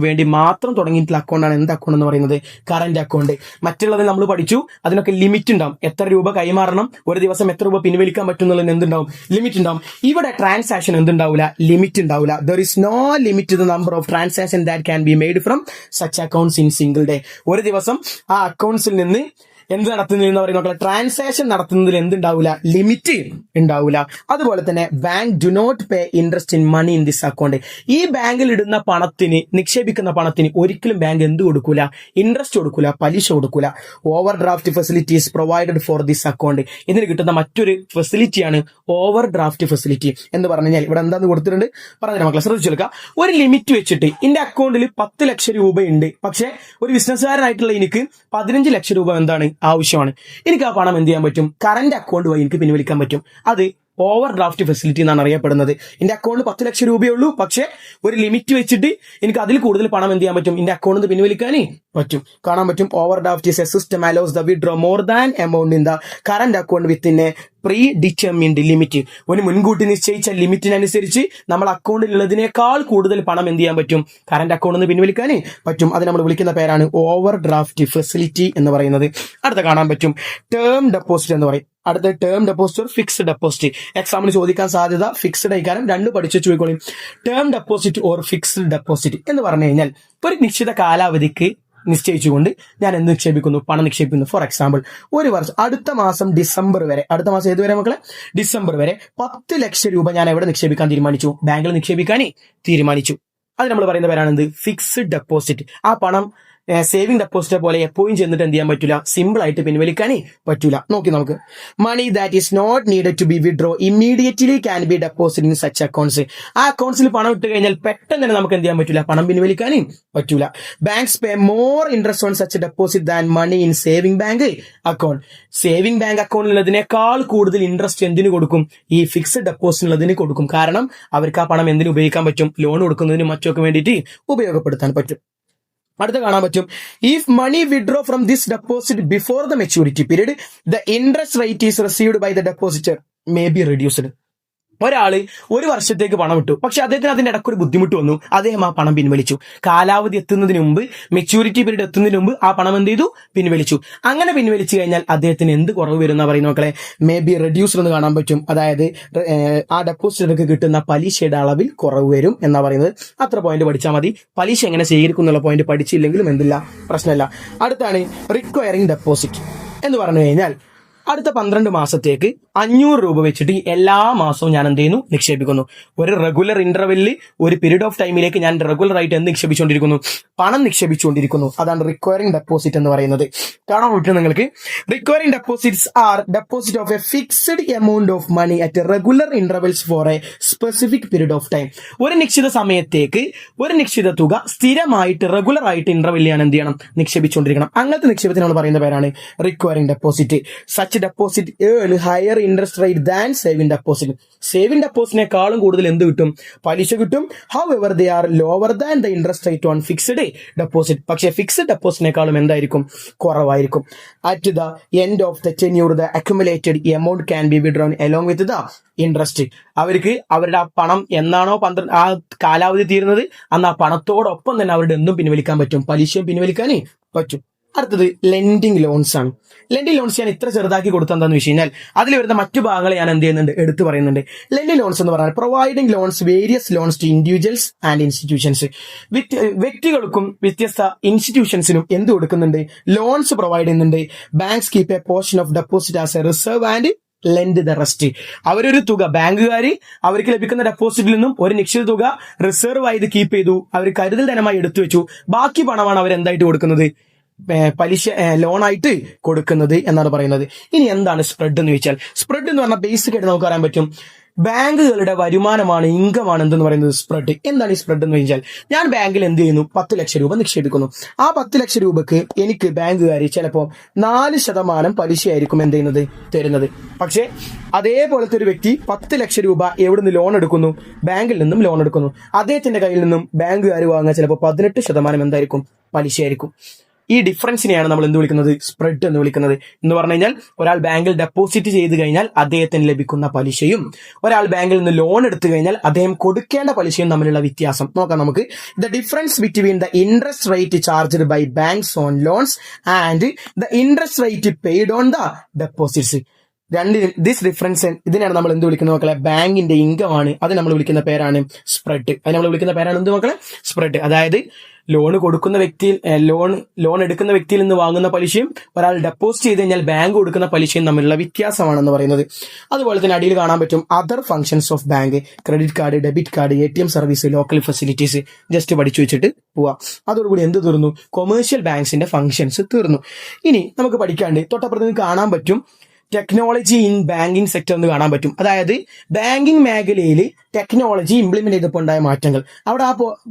വേണ്ടി മാത്രം തുടങ്ങിയിട്ടുള്ള അക്കൗണ്ടാണ് എന്ത് അക്കൗണ്ട് എന്ന് പറയുന്നത്? Current account. മറ്റുള്ളത് നമ്മൾ പഠിച്ചു, അതിനൊക്കെ ലിമിറ്റ് ഉണ്ടാവും. എത്ര രൂപ കൈമാറണം, ഒരു ദിവസം എത്ര രൂപ പിൻവലിക്കാൻ പറ്റും എന്നുള്ളതിന് എന്തുണ്ടാവും? ലിമിറ്റ് ഉണ്ടാവും. ഇവിടെ ട്രാൻസാക്ഷൻ എന്തുണ്ടാവില്ല, ലിമിറ്റ് ഉണ്ടാവില്ല. There is no limit the number of transaction that can be made from such accounts in single day. ഒരു ദിവസം ആ അക്കൗണ്ട്സിൽ നിന്ന് എന്ത് നടത്തുന്നതെന്ന് പറയുന്ന ട്രാൻസാക്ഷൻ നടത്തുന്നതിൽ എന്തുണ്ടാവില്ല, ലിമിറ്റ് ഉണ്ടാവില്ല. അതുപോലെ തന്നെ bank do not pay interest in money in this account. ഈ ബാങ്കിൽ ഇടുന്ന പണത്തിന്, നിക്ഷേപിക്കുന്ന പണത്തിന് ഒരിക്കലും ബാങ്ക് എന്ത് കൊടുക്കൂല, ഇൻട്രസ്റ്റ് കൊടുക്കൂല, പലിശ കൊടുക്കൂല. Over draft facilities provided for this account. ഇതിന് കിട്ടുന്ന മറ്റൊരു ഫെസിലിറ്റിയാണ് ഓവർ ഡ്രാഫ്റ്റ് ഫെസിലിറ്റി എന്ന് പറഞ്ഞു കഴിഞ്ഞാൽ ഇവിടെ എന്താന്ന് കൊടുത്തിട്ടുണ്ട് പറഞ്ഞ മക്കളെ ശ്രദ്ധിച്ചെടുക്കുക. ഒരു ലിമിറ്റ് വെച്ചിട്ട് എന്റെ അക്കൗണ്ടിൽ 10 ലക്ഷം രൂപയുണ്ട്, പക്ഷെ ഒരു ബിസിനസ്സുകാരനായിട്ടുള്ള എനിക്ക് 15 ലക്ഷം രൂപ എന്താണ് ആവശ്യമാണ്. എനിക്ക് ആ പണം എന്ത് ചെയ്യാൻ പറ്റും, കറന്റ് അക്കൗണ്ട് വഴി എനിക്ക് പിൻവലിക്കാൻ പറ്റും. അത് ഓവർ ഡ്രാഫ്റ്റ് ഫെസിലിറ്റി എന്നാണ് അറിയപ്പെടുന്നത്. എന്റെ അക്കൗണ്ടിൽ 10 ലക്ഷം രൂപയേ ഉള്ളൂ, പക്ഷെ ഒരു ലിമിറ്റ് വെച്ചിട്ട് എനിക്ക് അതിൽ കൂടുതൽ പണം എന്ത് ചെയ്യാൻ പറ്റും, എന്റെ അക്കൗണ്ടിൽ നിന്ന് പിൻവലിക്കാനേ പറ്റും. കാണാൻ പറ്റും over draft is A system allows the withdraw more than amount in the current account within A pre determined limit. ഒരു മുൻകൂട്ടി നിശ്ചയിച്ച ലിമിറ്റിനനുസരിച്ച് നമ്മൾ അക്കൗണ്ടിൽ ഉള്ളതിനേക്കാൾ കൂടുതൽ പണം എന്ത് ചെയ്യാൻ പറ്റും, കറന്റ് അക്കൗണ്ടിൽ നിന്ന് പിൻവലിക്കാനേ പറ്റും. അത് നമ്മൾ വിളിക്കുന്ന പേരാണ് ഓവർ ഡ്രാഫ്റ്റ് ഫെസിലിറ്റി എന്ന് പറയുന്നത്. അടുത്ത കാണാൻ പറ്റും ടേം ഡെപ്പോസിറ്റ് എന്ന് പറയും. അടുത്ത ടേം ഡെപ്പോസിറ്റ്, ഫിക്സ്ഡ് ഡെപ്പോസിറ്റ്. എക്സാമിന് ചോദിക്കാൻ സാധ്യത ഫിക്സ്ഡ് ആയിക്കാരം, രണ്ട് പഠിച്ചു ചോദിക്കോളും. Term deposit or fixed deposit എന്ന് പറഞ്ഞു കഴിഞ്ഞാൽ ഒരു നിശ്ചിത കാലാവധിക്ക് നിശ്ചയിച്ചുകൊണ്ട് ഞാൻ എന്ത് നിക്ഷേപിക്കുന്നു, പണം നിക്ഷേപിക്കുന്നു. ഫോർ എക്സാമ്പിൾ, ഒരു വർഷം അടുത്ത മാസം ഡിസംബർ വരെ, അടുത്ത മാസം ഏതുവരെ മക്കളെ, ഡിസംബർ വരെ 10 ലക്ഷം രൂപ ഞാൻ എവിടെ നിക്ഷേപിക്കാൻ തീരുമാനിച്ചു, ബാങ്കിൽ നിക്ഷേപിക്കാനേ തീരുമാനിച്ചു. അത് നമ്മൾ പറയുന്ന പേരാണ് എന്ത്, ഫിക്സ്ഡ് ഡെപ്പോസിറ്റ്. ആ പണം സേവിംഗ് ഡെപ്പോസിറ്റ് പോലെ എപ്പോഴും ചെന്നിട്ട് എന്ത് ചെയ്യാൻ പറ്റില്ല, സിമ്പിൾ ആയിട്ട് പിൻവലിക്കാനേ പറ്റൂല. നോക്കി നമുക്ക്, money that is not needed to be withdraw immediately can be deposit in such accounts. ആ അക്കൗണ്ട്സിൽ പണം ഇട്ട് കഴിഞ്ഞാൽ പെട്ടെന്ന് തന്നെ നമുക്ക് എന്ത് ചെയ്യാൻ പറ്റില്ല, പണം പിൻവലിക്കാനേ പറ്റൂല. Banks pay more interest on such deposit than money in saving bank account. Saving bank അക്കൗണ്ടിലുള്ളതിനേക്കാൾ കൂടുതൽ ഇൻട്രസ്റ്റ് എന്തിനു കൊടുക്കും, ഈ ഫിക്സ്ഡ് ഡെപ്പോസിറ്റിനുള്ളതിന് കൊടുക്കും. കാരണം അവർക്ക് ആ പണം എന്തിനു ഉപയോഗിക്കാൻ പറ്റും, ലോൺ കൊടുക്കുന്നതിനും മറ്റൊക്കെ വേണ്ടിയിട്ട് ഉപയോഗപ്പെടുത്താൻ പറ്റും. അടുത്ത കാണാൻ പറ്റും, if money withdraw from this deposit before the maturity period the interest rate is received by the depositor may be reduced. ഒരാള് ഒരു വർഷത്തേക്ക് പണം ഇട്ടു, പക്ഷെ അദ്ദേഹത്തിന് അതിന്റെ ഇടയ്ക്ക് ഒരു ബുദ്ധിമുട്ട് വന്നു, അദ്ദേഹം ആ പണം പിൻവലിച്ചു. കാലാവധി എത്തുന്നതിന് മുമ്പ്, മെച്യൂരിറ്റി പീരീഡ് എത്തുന്നതിന് മുമ്പ് ആ പണം എന്ത് ചെയ്തു, പിൻവലിച്ചു. അങ്ങനെ പിൻവലിച്ചു കഴിഞ്ഞാൽ അദ്ദേഹത്തിന് എന്ത് കുറവ് വരും എന്നാ പറയുന്ന മക്കളെ, മേ ബി റെഡ്യൂസ്ഡ് എന്ന് കാണാൻ പറ്റും. അതായത് ആ ഡെപ്പോസിറ്റിനൊക്കെ കിട്ടുന്ന പലിശയുടെ അളവിൽ കുറവ് വരും എന്നാ പറയുന്നത്. അത്ര പോയിന്റ് പഠിച്ചാൽ മതി. പലിശ എങ്ങനെ സ്വീകരിക്കും എന്നുള്ള പോയിന്റ് പഠിച്ചില്ലെങ്കിലും എന്തില്ല, പ്രശ്നമില്ല. അടുത്താണ് റിക്വയറിംഗ് ഡെപ്പോസിറ്റ് എന്ന് പറഞ്ഞു കഴിഞ്ഞാൽ അടുത്ത 12 മാസത്തേക്ക് 500 രൂപ വെച്ചിട്ട് എല്ലാ മാസവും ഞാൻ എന്ത് ചെയ്യുന്നു, നിക്ഷേപിക്കുന്നു. ഒരു റെഗുലർ ഇന്റർവെല്ലിൽ ഒരു പീരീഡ് ഓഫ് ടൈമിലേക്ക് ഞാൻ റെഗുലർ ആയിട്ട് എന്ത് നിക്ഷേപിച്ചുകൊണ്ടിരിക്കുന്നു, പണം നിക്ഷേപിച്ചുകൊണ്ടിരിക്കുന്നു. അതാണ് റിക്വയറിംഗ് ഡെപ്പോസിറ്റ് എന്ന് പറയുന്നത്. കാണാൻ പറ്റും നിങ്ങൾക്ക്, recurring deposits are deposit of a fixed amount of money at regular intervals for a specific period of time. ഒരു നിശ്ചിത സമയത്തേക്ക് ഒരു നിശ്ചിത തുക സ്ഥിരമായിട്ട് റെഗുലർ ആയിട്ട് ഇന്റർവെല്ലിൽ ഞാൻ എന്ത് ചെയ്യണം, നിക്ഷേപിച്ചുകൊണ്ടിരിക്കണം. അങ്ങനത്തെ നിക്ഷേപത്തിന് നമ്മൾ പറയുന്ന പേരാണ് recurring deposit. Such deposit earn higher interest rate than saving deposit. Saving ഡെപ്പോസിറ്റിനേക്കാളും കൂടുതൽ എന്ത് കിട്ടും, പലിശ കിട്ടും. However they are lower than the interest rate on fixed deposit. പക്ഷേ ഫിക്സ്ഡ് ഡെപ്പോസിറ്റിനേക്കാളും എന്തായിരിക്കും, കുറവായിരിക്കും. At the end of the tenure the accumulated amount can be withdrawn along with the interest. അവർക്ക് അവരുടെ ആ പണം എന്നാണോ ആ കാലാവധി തീരുന്നത് അന്ന് ആ പണത്തോടൊപ്പം തന്നെ അവരുടെ എന്തും പിൻവലിക്കാൻ പറ്റും, പലിശയും പിൻവലിക്കാനേ പറ്റും. അടുത്തത് ലെൻഡിങ് ലോൺസ് ആണ്. ലെൻഡിങ് ലോൺസ് ഞാൻ ഇത്ര ചെറുതാക്കി കൊടുത്തെന്താന്ന് വെച്ച് കഴിഞ്ഞാൽ അതിൽ വരുന്ന മറ്റു ഭാഗങ്ങൾ ഞാൻ എന്ത് ചെയ്യുന്നുണ്ട്, എടുത്തു പറയുന്നുണ്ട്. ലെൻഡിങ് ലോൺസ് എന്ന് പറഞ്ഞാൽ providing loans various loans to individuals and institutions. വ്യക്തികൾക്കും വ്യത്യസ്ത ഇൻസ്റ്റിറ്റ്യൂഷൻസിനും എന്ത് കൊടുക്കുന്നുണ്ട്, ലോൺസ് പ്രൊവൈഡ് ചെയ്യുന്നുണ്ട്. Banks keep a portion of deposit as a reserve and lend the rest. അവരൊരു തുക, ബാങ്കുകാർ അവർക്ക് ലഭിക്കുന്ന ഡെപ്പോസിറ്റിൽ നിന്നും ഒരു നിശ്ചിത തുക റിസർവ് ആയത് കീപ്പ് ചെയ്തു, അവർ കരുതൽ ധനമായി എടുത്തു വെച്ചു. ബാക്കി പണമാണ് അവർ എന്തായിട്ട് കൊടുക്കുന്നത്, പലിശ ലോണായിട്ട് കൊടുക്കുന്നത് എന്നാണ് പറയുന്നത്. ഇനി എന്താണ് സ്പ്രെഡ് എന്ന് ചോദിച്ചാൽ, സ്പ്രെഡ് എന്ന് പറഞ്ഞാൽ ബേസിക് ആയിട്ട് നമുക്ക് അറിയാൻ പറ്റും, ബാങ്കുകളുടെ വരുമാനമാണ്, ഇൻകമാണ് എന്തെന്ന് പറയുന്നത് സ്പ്രെഡ്. എന്താണ് ഈ സ്പ്രെഡ് എന്ന് ചോദിച്ചാൽ, ഞാൻ ബാങ്കിൽ എന്ത് ചെയ്യുന്നു, 10 ലക്ഷം രൂപ നിക്ഷേപിക്കുന്നു. ആ 10 ലക്ഷം രൂപക്ക് എനിക്ക് ബാങ്കുകാർ ചിലപ്പോൾ 4% പലിശയായിരിക്കും എന്ത് ചെയ്യുന്നത്, തരുന്നത്. പക്ഷേ അതേപോലത്തെ ഒരു വ്യക്തി 10 ലക്ഷം രൂപ എവിടുന്ന് ലോൺ എടുക്കുന്നു, ബാങ്കിൽ നിന്നും ലോൺ എടുക്കുന്നു. അദ്ദേഹത്തിന്റെ കയ്യിൽ നിന്നും ബാങ്കുകാർ വാങ്ങുക ചിലപ്പോൾ 18% എന്തായിരിക്കും, പലിശയായിരിക്കും. ഈ ഡിഫറൻസിനെയാണ് നമ്മൾ എന്ത് വിളിക്കുന്നത്, സ്പ്രെഡ് എന്ന് വിളിക്കുന്നത്. എന്ന് പറഞ്ഞു കഴിഞ്ഞാൽ ഒരാൾ ബാങ്കിൽ ഡെപ്പോസിറ്റ് ചെയ്ത് കഴിഞ്ഞാൽ അദ്ദേഹത്തിന് ലഭിക്കുന്ന പലിശയും ഒരാൾ ബാങ്കിൽ നിന്ന് ലോൺ എടുത്തു കഴിഞ്ഞാൽ അദ്ദേഹം കൊടുക്കേണ്ട പലിശയും തമ്മിലുള്ള വ്യത്യാസം നോക്കാം നമുക്ക്. The difference between the interest rate charged by banks on loans and the interest rate paid on the deposits. This difference ഇതിനാണ് നമ്മൾ എന്ത് വിളിക്കുന്നത് മക്കളെ? ബാങ്കിന്റെ ഇൻകം ആണ്. അത് നമ്മൾ വിളിക്കുന്ന പേരാണ് സ്പ്രെഡ്. അത് നമ്മൾ വിളിക്കുന്ന പേരാണ് എന്ത് മക്കളെ? സ്പ്രെഡ്. അതായത് ലോൺ കൊടുക്കുന്ന വ്യക്തിയിൽ ലോൺ എടുക്കുന്ന വ്യക്തിയിൽ നിന്ന് വാങ്ങുന്ന പലിശയും ഒരാൾ ഡെപ്പോസിറ്റ് ചെയ്ത് കഴിഞ്ഞാൽ ബാങ്ക് കൊടുക്കുന്ന പലിശയും തമ്മിലുള്ള വ്യത്യാസമാണെന്ന് പറയുന്നത്. അതുപോലെ തന്നെ അടിയിൽ കാണാൻ പറ്റും other functions of bank, credit card, debit card, ATM service, local facilities. Just പഠിച്ചു വെച്ചിട്ട് പോവാം. അതോടുകൂടി എന്ത് തീർന്നു? കൊമേഴ്ഷ്യൽ ബാങ്ക്സിന്റെ ഫംഗ്ഷൻസ് തീർന്നു. ഇനി നമുക്ക് പഠിക്കാണ്ട് തൊട്ടപ്പുറത്ത് നിന്ന് കാണാൻ പറ്റും ടെക്നോളജി ഇൻ ബാങ്കിങ് സെക്ടർ എന്ന് കാണാൻ പറ്റും. അതായത് ബാങ്കിങ് മേഖലയിൽ ടെക്നോളജി ഇംപ്ലിമെന്റ് ചെയ്തപ്പോൾ ഉണ്ടായ മാറ്റങ്ങൾ. അവിടെ ആ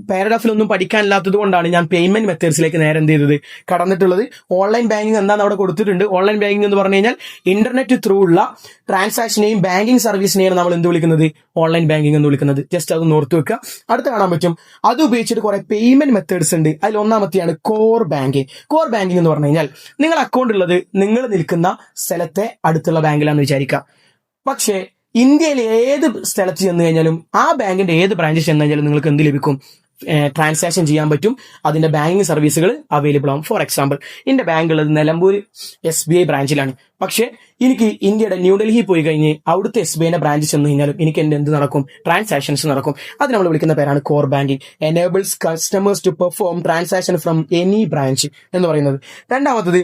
പാരഗ്രാഫിലൊന്നും പഠിക്കാനില്ലാത്തത് കൊണ്ടാണ് ഞാൻ പേയ്മെന്റ് മെത്തേഡ്സിലേക്ക് നേരെ എന്ത് ചെയ്തത്? കടന്നിട്ടുള്ളത്. ഓൺലൈൻ ബാങ്കിങ് എന്താണെന്ന് അവിടെ കൊടുത്തിട്ടുണ്ട്. ഓൺലൈൻ ബാങ്കിങ് എന്ന് പറഞ്ഞു കഴിഞ്ഞാൽ ഇന്റർനെറ്റ് ത്രൂ ഉള്ള ട്രാൻസാക്ഷനെയും ബാങ്കിങ് സർവീസിനെയാണ് നമ്മൾ എന്ത് വിളിക്കുന്നത്? ഓൺലൈൻ ബാങ്കിങ് എന്ന് വിളിക്കുന്നത്. ജസ്റ്റ് അത് ഓർത്ത് വെക്കുക. അടുത്ത് കാണാൻ പറ്റും അത് ഉപയോഗിച്ചിട്ട് കുറെ പേയ്മെന്റ് മെത്തേഡ്സ് ഉണ്ട്. അതിൽ ഒന്നാമത്തെയാണ് കോർ ബാങ്കിങ്. കോർ ബാങ്കിങ് എന്ന് പറഞ്ഞു കഴിഞ്ഞാൽ നിങ്ങൾ അക്കൗണ്ട് ഉള്ളത് നിങ്ങൾ നിൽക്കുന്ന സ്ഥലത്തെ അടുത്തുള്ള ബാങ്കിലാണെന്ന് വിചാരിക്കുക. പക്ഷേ ഇന്ത്യയിൽ ഏത് സ്ഥലത്ത് ചെന്ന് കഴിഞ്ഞാലും ആ ബാങ്കിന്റെ ഏത് ബ്രാഞ്ചിൽ ചെന്ന് കഴിഞ്ഞാലും നിങ്ങൾക്ക് എന്ത് ലഭിക്കും? ട്രാൻസാക്ഷൻ ചെയ്യാൻ പറ്റും. അതിന്റെ ബാങ്കിങ് സർവീസുകൾ അവൈലബിൾ ആവും. ഫോർ എക്സാമ്പിൾ, എന്റെ ബാങ്ക് ഉള്ളത് നിലമ്പൂർ SBI ബ്രാഞ്ചിലാണ്. പക്ഷെ എനിക്ക് ഇന്ത്യയുടെ ന്യൂഡൽഹി പോയി കഴിഞ്ഞ് അവിടുത്തെ SBIന്റെ ബ്രാഞ്ചിൽ ചെന്ന് കഴിഞ്ഞാലും എനിക്ക് എന്റെ എന്ത് നടക്കും? ട്രാൻസാക്ഷൻസ് നടക്കും. അത് നമ്മൾ വിളിക്കുന്ന പേരാണ് core banking. Enables customers to perform transaction from any branch എന്ന് പറയുന്നത്. രണ്ടാമത്തത്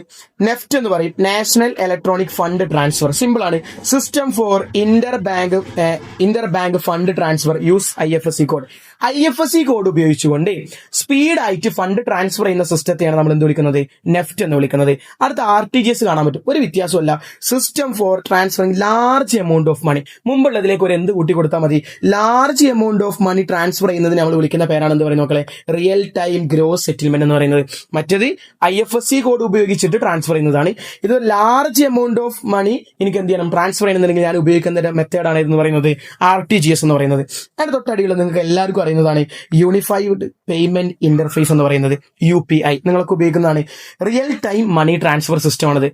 നെഫ്റ്റ് എന്ന് പറയും, national electronic fund transfer. Simple ആണ്. System for inter bank fund transfer use IFSC code. IFSC code ഉപയോഗിച്ചുകൊണ്ട് സ്പീഡായിട്ട് ഫണ്ട് ട്രാൻസ്ഫർ ചെയ്യുന്ന സിസ്റ്റത്തെയാണ് നമ്മൾ എന്ത് വിളിക്കുന്നത്? നെഫ്റ്റ് എന്ന് വിളിക്കുന്നത്. അടുത്ത RTGS കാണാൻ പറ്റും. ഒരു വ്യത്യാസമല്ല. System for transferring large amount of money. മുമ്പുള്ളതിലേക്ക് ഒരു എന്ത് കൂട്ടി കൊടുത്താൽ മതി? Large amount of money transfer ചെയ്യുന്നതിന് നമ്മൾ വിളിക്കുന്ന പേരാണ് എന്ത് പറയുന്നത് മക്കളെ? റിയൽ ടൈം ഗ്രോസ് സെറ്റിൽമെന്റ് എന്ന് പറയുന്നത്. മറ്റേത് IFSC കോഡ് ഉപയോഗിച്ചിട്ട് ട്രാൻസ്ഫർ ചെയ്യുന്നതാണ്. ഇത് ലാർജ് എമൗണ്ട് ഓഫ് മണി എനിക്ക് എന്ത് ചെയ്യണം? ട്രാൻസ്ഫർ ചെയ്യണമെന്നുണ്ടെങ്കിൽ ഞാൻ ഉപയോഗിക്കുന്ന മെത്തേഡാണ് എന്ന് പറയുന്നത് RTGS എന്ന് പറയുന്നത്. അതിന്റെ തൊട്ടടിയിൽ നിങ്ങൾക്ക് എല്ലാവർക്കും അറിയുന്നതാണ് യൂണിഫൈഡ് പേയ്മെന്റ് ഇന്റർഫേസ് എന്ന് പറയുന്നത്, UPI. നിങ്ങളൊക്കെ ഉപയോഗിക്കുന്നതാണ്. Real time money transfer system ആണത്.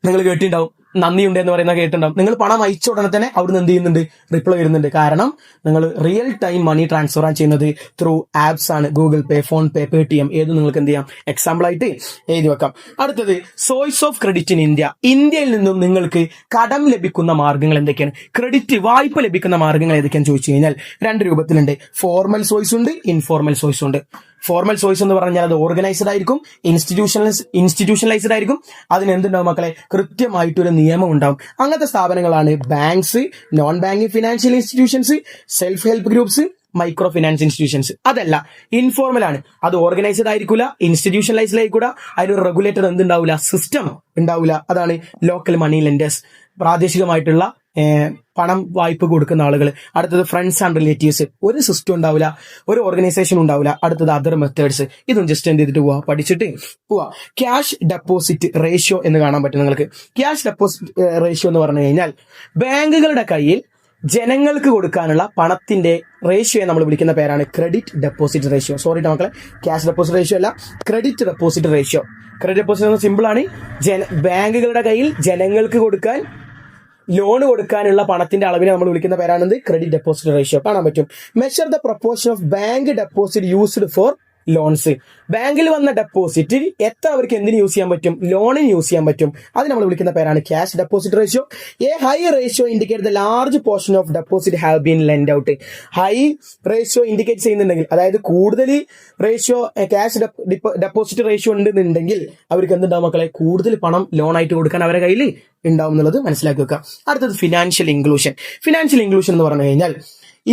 നിങ്ങൾ കേട്ടിട്ടുണ്ടാവും, നന്ദിയുണ്ട് എന്ന് പറയുന്ന കേട്ടിട്ടുണ്ടാവും. നിങ്ങൾ പണം അയച്ച ഉടനെ തന്നെ അവിടുന്ന് എന്ത് ചെയ്യുന്നുണ്ട്? റിപ്ലൈ വരുന്നുണ്ട്. കാരണം നിങ്ങൾ റിയൽ ടൈം മണി ട്രാൻസ്ഫർ ചെയ്യുന്നത് ത്രൂ ആപ്സ് ആണ്. ഗൂഗിൾ പേ, ഫോൺ പേ, Paytm ഏത് നിങ്ങൾക്ക് എന്ത് ചെയ്യാം? എക്സാമ്പിൾ ആയിട്ട് എഴുതി വെക്കാം. അടുത്തത് source of credit in India. ഇന്ത്യയിൽ നിന്നും നിങ്ങൾക്ക് കടം ലഭിക്കുന്ന മാർഗങ്ങൾ എന്തൊക്കെയാണ്? ക്രെഡിറ്റ് വായ്പ ലഭിക്കുന്ന മാർഗങ്ങൾ ഏതൊക്കെയാണെന്ന് ചോദിച്ചു കഴിഞ്ഞാൽ രണ്ട് രൂപത്തിലുണ്ട്. ഫോർമൽ സോഴ്സ് ഉണ്ട്, ഇൻഫോർമൽ സോഴ്സ് ഉണ്ട്. ഫോർമൽ സോഴ്സ് എന്ന് പറഞ്ഞാൽ അത് ഓർഗനൈസ്ഡ് ആയിരിക്കും, ഇൻസ്റ്റിറ്റ്യൂഷണലൈസ്ഡ് ആയിരിക്കും. അതിന് എന്തുണ്ടാവും മക്കളെ? കൃത്യമായിട്ടൊരു നിയമം ഉണ്ടാവും. അങ്ങനത്തെ സ്ഥാപനങ്ങളാണ് banks, non banking financial institutions, self help groups, micro finance institutions. അതല്ല, ഇൻഫോർമൽ ആണ്. അത് ഓർഗനൈസ്ഡ് ആയിരിക്കില്ല, ഇൻസ്റ്റിറ്റ്യൂഷണലൈസ്ഡ് ആയിക്കൂടാ. അതിനൊരു റെഗുലേറ്റർ എന്തുണ്ടാവില്ല? സിസ്റ്റം ഉണ്ടാവില്ല. അതാണ് ലോക്കൽ മണി ലെൻഡേഴ്സ്, പ്രാദേശികമായിട്ടുള്ള പണം വായ്പ കൊടുക്കുന്ന ആളുകൾ. അടുത്തത് ഫ്രണ്ട്സ് ആൻഡ് റിലേറ്റീവ്സ്. ഒരു സിസ്റ്റം ഉണ്ടാവില്ല, ഒരു ഓർഗനൈസേഷൻ ഉണ്ടാവില്ല. അടുത്തത് അതർ മെത്തേഡ്സ്. ഇതും ജസ്റ്റ് എന്ത് ചെയ്തിട്ട് പോവാ? പഠിച്ചിട്ട് പോവാ. ക്യാഷ് ഡെപ്പോസിറ്റ് റേഷ്യോ എന്ന് കാണാൻ പറ്റും നിങ്ങൾക്ക്. ക്യാഷ് ഡെപ്പോസിറ്റ് റേഷ്യോ എന്ന് പറഞ്ഞു കഴിഞ്ഞാൽ ബാങ്കുകളുടെ കയ്യിൽ ജനങ്ങൾക്ക് കൊടുക്കാനുള്ള പണത്തിന്റെ റേഷ്യോയെ നമ്മൾ വിളിക്കുന്ന പേരാണ് ക്രെഡിറ്റ് ഡെപ്പോസിറ്റ് റേഷ്യോ. സോറി മക്കളെ, ക്യാഷ് ഡെപ്പോസിറ്റ് റേഷ്യോ അല്ല, credit deposit ratio. Credit deposit simple ആണ്. ബാങ്കുകളുടെ കയ്യിൽ ജനങ്ങൾക്ക് കൊടുക്കാൻ, ലോൺ കൊടുക്കാനുള്ള പണത്തിന്റെ അളവിനെ നമ്മൾ വിളിക്കുന്ന പേരാണെന്ത്? Credit deposit ratio. കാണാൻ പറ്റും. Measure the proportion of bank deposit used for loans. ബാങ്കിൽ വന്ന ഡെപ്പോസിറ്റ് എത്ര അവർക്ക് എന്തിന് യൂസ് ചെയ്യാൻ പറ്റും? ലോണിന് യൂസ് ചെയ്യാൻ പറ്റും. അത് നമ്മൾ വിളിക്കുന്ന പേരാണ് cash deposit ratio. A high ratio indicate the large portion of deposit have been lent out. High ratio indicate ചെയ്യുന്നുണ്ടെങ്കിൽ, അതായത് കൂടുതൽ റേഷ്യോ ക്യാഷ് ഡെപ്പോസിറ്റ് റേഷ്യോ ഉണ്ടെന്നുണ്ടെങ്കിൽ അവർക്ക് എന്തുണ്ടാവും മക്കളെ? കൂടുതൽ പണം ലോൺ ആയിട്ട് കൊടുക്കാൻ അവരുടെ കയ്യിൽ ഉണ്ടാവും എന്നുള്ളത് മനസ്സിലാക്കി വെക്കുക. അടുത്തത് ഫിനാൻഷ്യൽ ഇൻക്ലൂഷൻ. ഫിനാൻഷ്യൽ ഇൻക്ലൂഷൻ എന്ന് പറഞ്ഞു കഴിഞ്ഞാൽ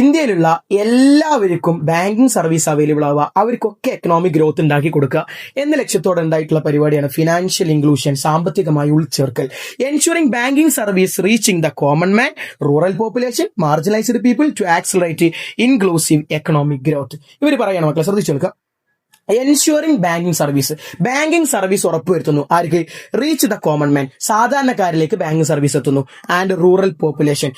ഇന്ത്യയിലുള്ള എല്ലാവർക്കും ബാങ്കിങ് സർവീസ് അവൈലബിൾ ആവുക, അവർക്കൊക്കെ എക്കണോമിക് ഗ്രോത്ത് ഉണ്ടാക്കി കൊടുക്കുക എന്ന ലക്ഷ്യത്തോടെ ഉണ്ടായിട്ടുള്ള പരിപാടിയാണ് ഫിനാൻഷ്യൽ ഇൻക്ലൂഷൻ, സാമ്പത്തികമായി ഉൾച്ചേർക്കൽ. Ensuring banking service reaching the common man, rural population, marginalised people to accelerate inclusive economic growth. ഇവർ പറയണം മക്കളെ, ശ്രദ്ധിച്ചു നോക്കുക. എൻഷുറിംഗ് ബാങ്കിങ് സർവീസ് ഉറപ്പുവരുത്തുന്നു. ആർക്ക്? റീച്ച് ദ കോമൺ മാൻ, സാധാരണക്കാരിലേക്ക് ബാങ്കിങ് സർവീസ് എത്തുന്നു. ആൻഡ് റൂറൽ പോപ്പുലേഷൻ,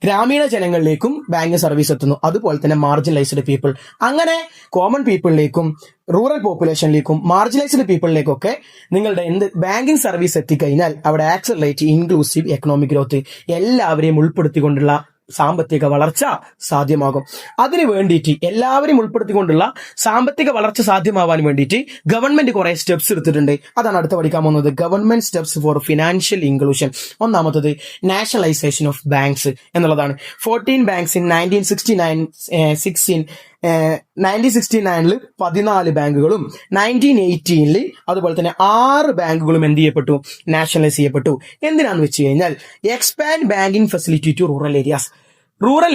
ഗ്രാമീണ ജനങ്ങളിലേക്കും ബാങ്കിങ് സർവീസ് എത്തുന്നു. അതുപോലെ തന്നെ മാർജിനലൈസ്ഡ് പീപ്പിൾ. അങ്ങനെ കോമൺ പീപ്പിളിലേക്കും റൂറൽ പോപ്പുലേഷനിലേക്കും മാർജിനലൈസ്ഡ് പീപ്പിളിലേക്കൊക്കെ നിങ്ങളുടെ ബാങ്കിങ് സർവീസ് എത്തിക്കഴിഞ്ഞാൽ അവിടെ ആക്സലറേറ്റ് ഇൻക്ലൂസീവ് എക്കണോമിക് ഗ്രോത്ത്, എല്ലാവരെയും ഉൾപ്പെടുത്തിക്കൊണ്ടുള്ള സാമ്പത്തിക വളർച്ച സാധ്യമാകും. അതിനു വേണ്ടിയിട്ട് എല്ലാവരും ഉൾപ്പെടുത്തിക്കൊണ്ടുള്ള സാമ്പത്തിക വളർച്ച സാധ്യമാവാൻ വേണ്ടിയിട്ട് ഗവൺമെന്റ് കുറെ സ്റ്റെപ്സ് എടുത്തിട്ടുണ്ട്. അതാണ് അടുത്ത പഠിക്കാൻ പോകുന്നത്. Government steps four financial inclusion. ഒന്നാമത്തത് നാഷണലൈസേഷൻ ഓഫ് ബാങ്ക്സ് എന്നുള്ളതാണ്. 14 ബാങ്ക്സ് ഇൻ 1969 14 ബാങ്കുകളും 1918 അതുപോലെ തന്നെ 6 ബാങ്കുകളും എന്ത് ചെയ്യപ്പെട്ടു? നാഷണലൈസ് ചെയ്യപ്പെട്ടു. എന്തിനാന്ന് വെച്ച് കഴിഞ്ഞാൽ expand banking facility to rural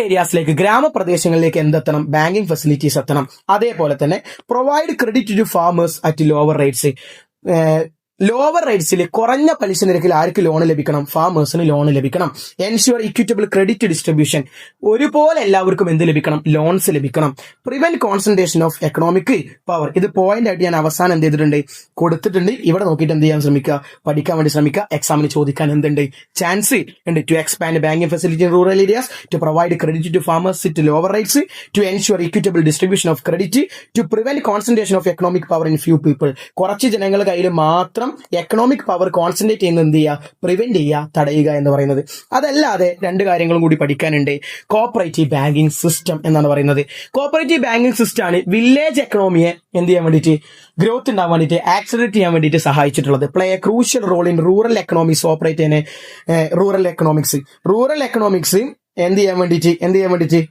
ഏരിയാസിലേക്ക്, ഗ്രാമപ്രദേശങ്ങളിലേക്ക് എന്തെത്തണം? ബാങ്കിങ് ഫെസിലിറ്റീസ് എത്തണം. അതേപോലെ തന്നെ provide credit to farmers at lower rates. Lower റേറ്റ്സിൽ കുറഞ്ഞ പലിശ നിരക്കിൽ ആർക്ക് ലോൺ ലഭിക്കണം? ഫാമേഴ്സിന് ലോൺ ലഭിക്കണം. Ensure equitable credit distribution. ഒരുപോലെ എല്ലാവർക്കും എന്ത് ലഭിക്കണം? ലോൺസ് ലഭിക്കണം. Prevent concentration of economic power. ഇത് പോയിന്റ് ആയിട്ട് ഞാൻ അവസാനം എന്ത് ചെയ്തിട്ടുണ്ട്? കൊടുത്തിട്ടുണ്ട്. ഇവിടെ നോക്കിയിട്ട് എന്ത് ചെയ്യാൻ ശ്രമിക്കുക? പഠിക്കാൻ വേണ്ടി ശ്രമിക്കുക. എക്സാമിന് ചോദിക്കാൻ എന്തുണ്ട്? ചാൻസ് ഉണ്ട്. To expand banking facility in rural areas, to provide credit to farmers at lower rates, to ensure equitable distribution of credit, to prevent concentration of economic power in few people. കുറച്ച് ജനങ്ങളുടെ കയ്യിൽ മാത്രം എക്കണോമിക് പവർ കോൺസെൻട്രേറ്റ് ചെയ്യുന്ന എന്ത് ചെയ്യുക? പ്രിവെന്റ് ചെയ്യുക, തടയുക എന്ന് പറയുന്നത്. അതല്ലാതെ 2 കാര്യങ്ങളും കൂടി പഠിക്കാനുണ്ട്. കോഓപ്പറേറ്റീവ് ബാങ്കിങ് സിസ്റ്റം എന്നാണ് പറയുന്നത്. കോഓപ്പറേറ്റീവ് ബാങ്കിങ് സിസ്റ്റം ആണ് വില്ലേജ് എക്കണോമിയെ എന്ത് ചെയ്യാൻ വേണ്ടിയിട്ട്? ഗ്രോത്ത് ഉണ്ടാവാൻ വേണ്ടിയിട്ട്, ആക്സിലറേറ്റ് ചെയ്യാൻ വേണ്ടിയിട്ട് സഹായിച്ചിട്ടുള്ളത്. Play a crucial role in rural economics operate ചെയ്യുന്ന റൂറൽ എക്കണോമിക്സ് എന്ത് ചെയ്യാൻ വേണ്ടിയിട്ട്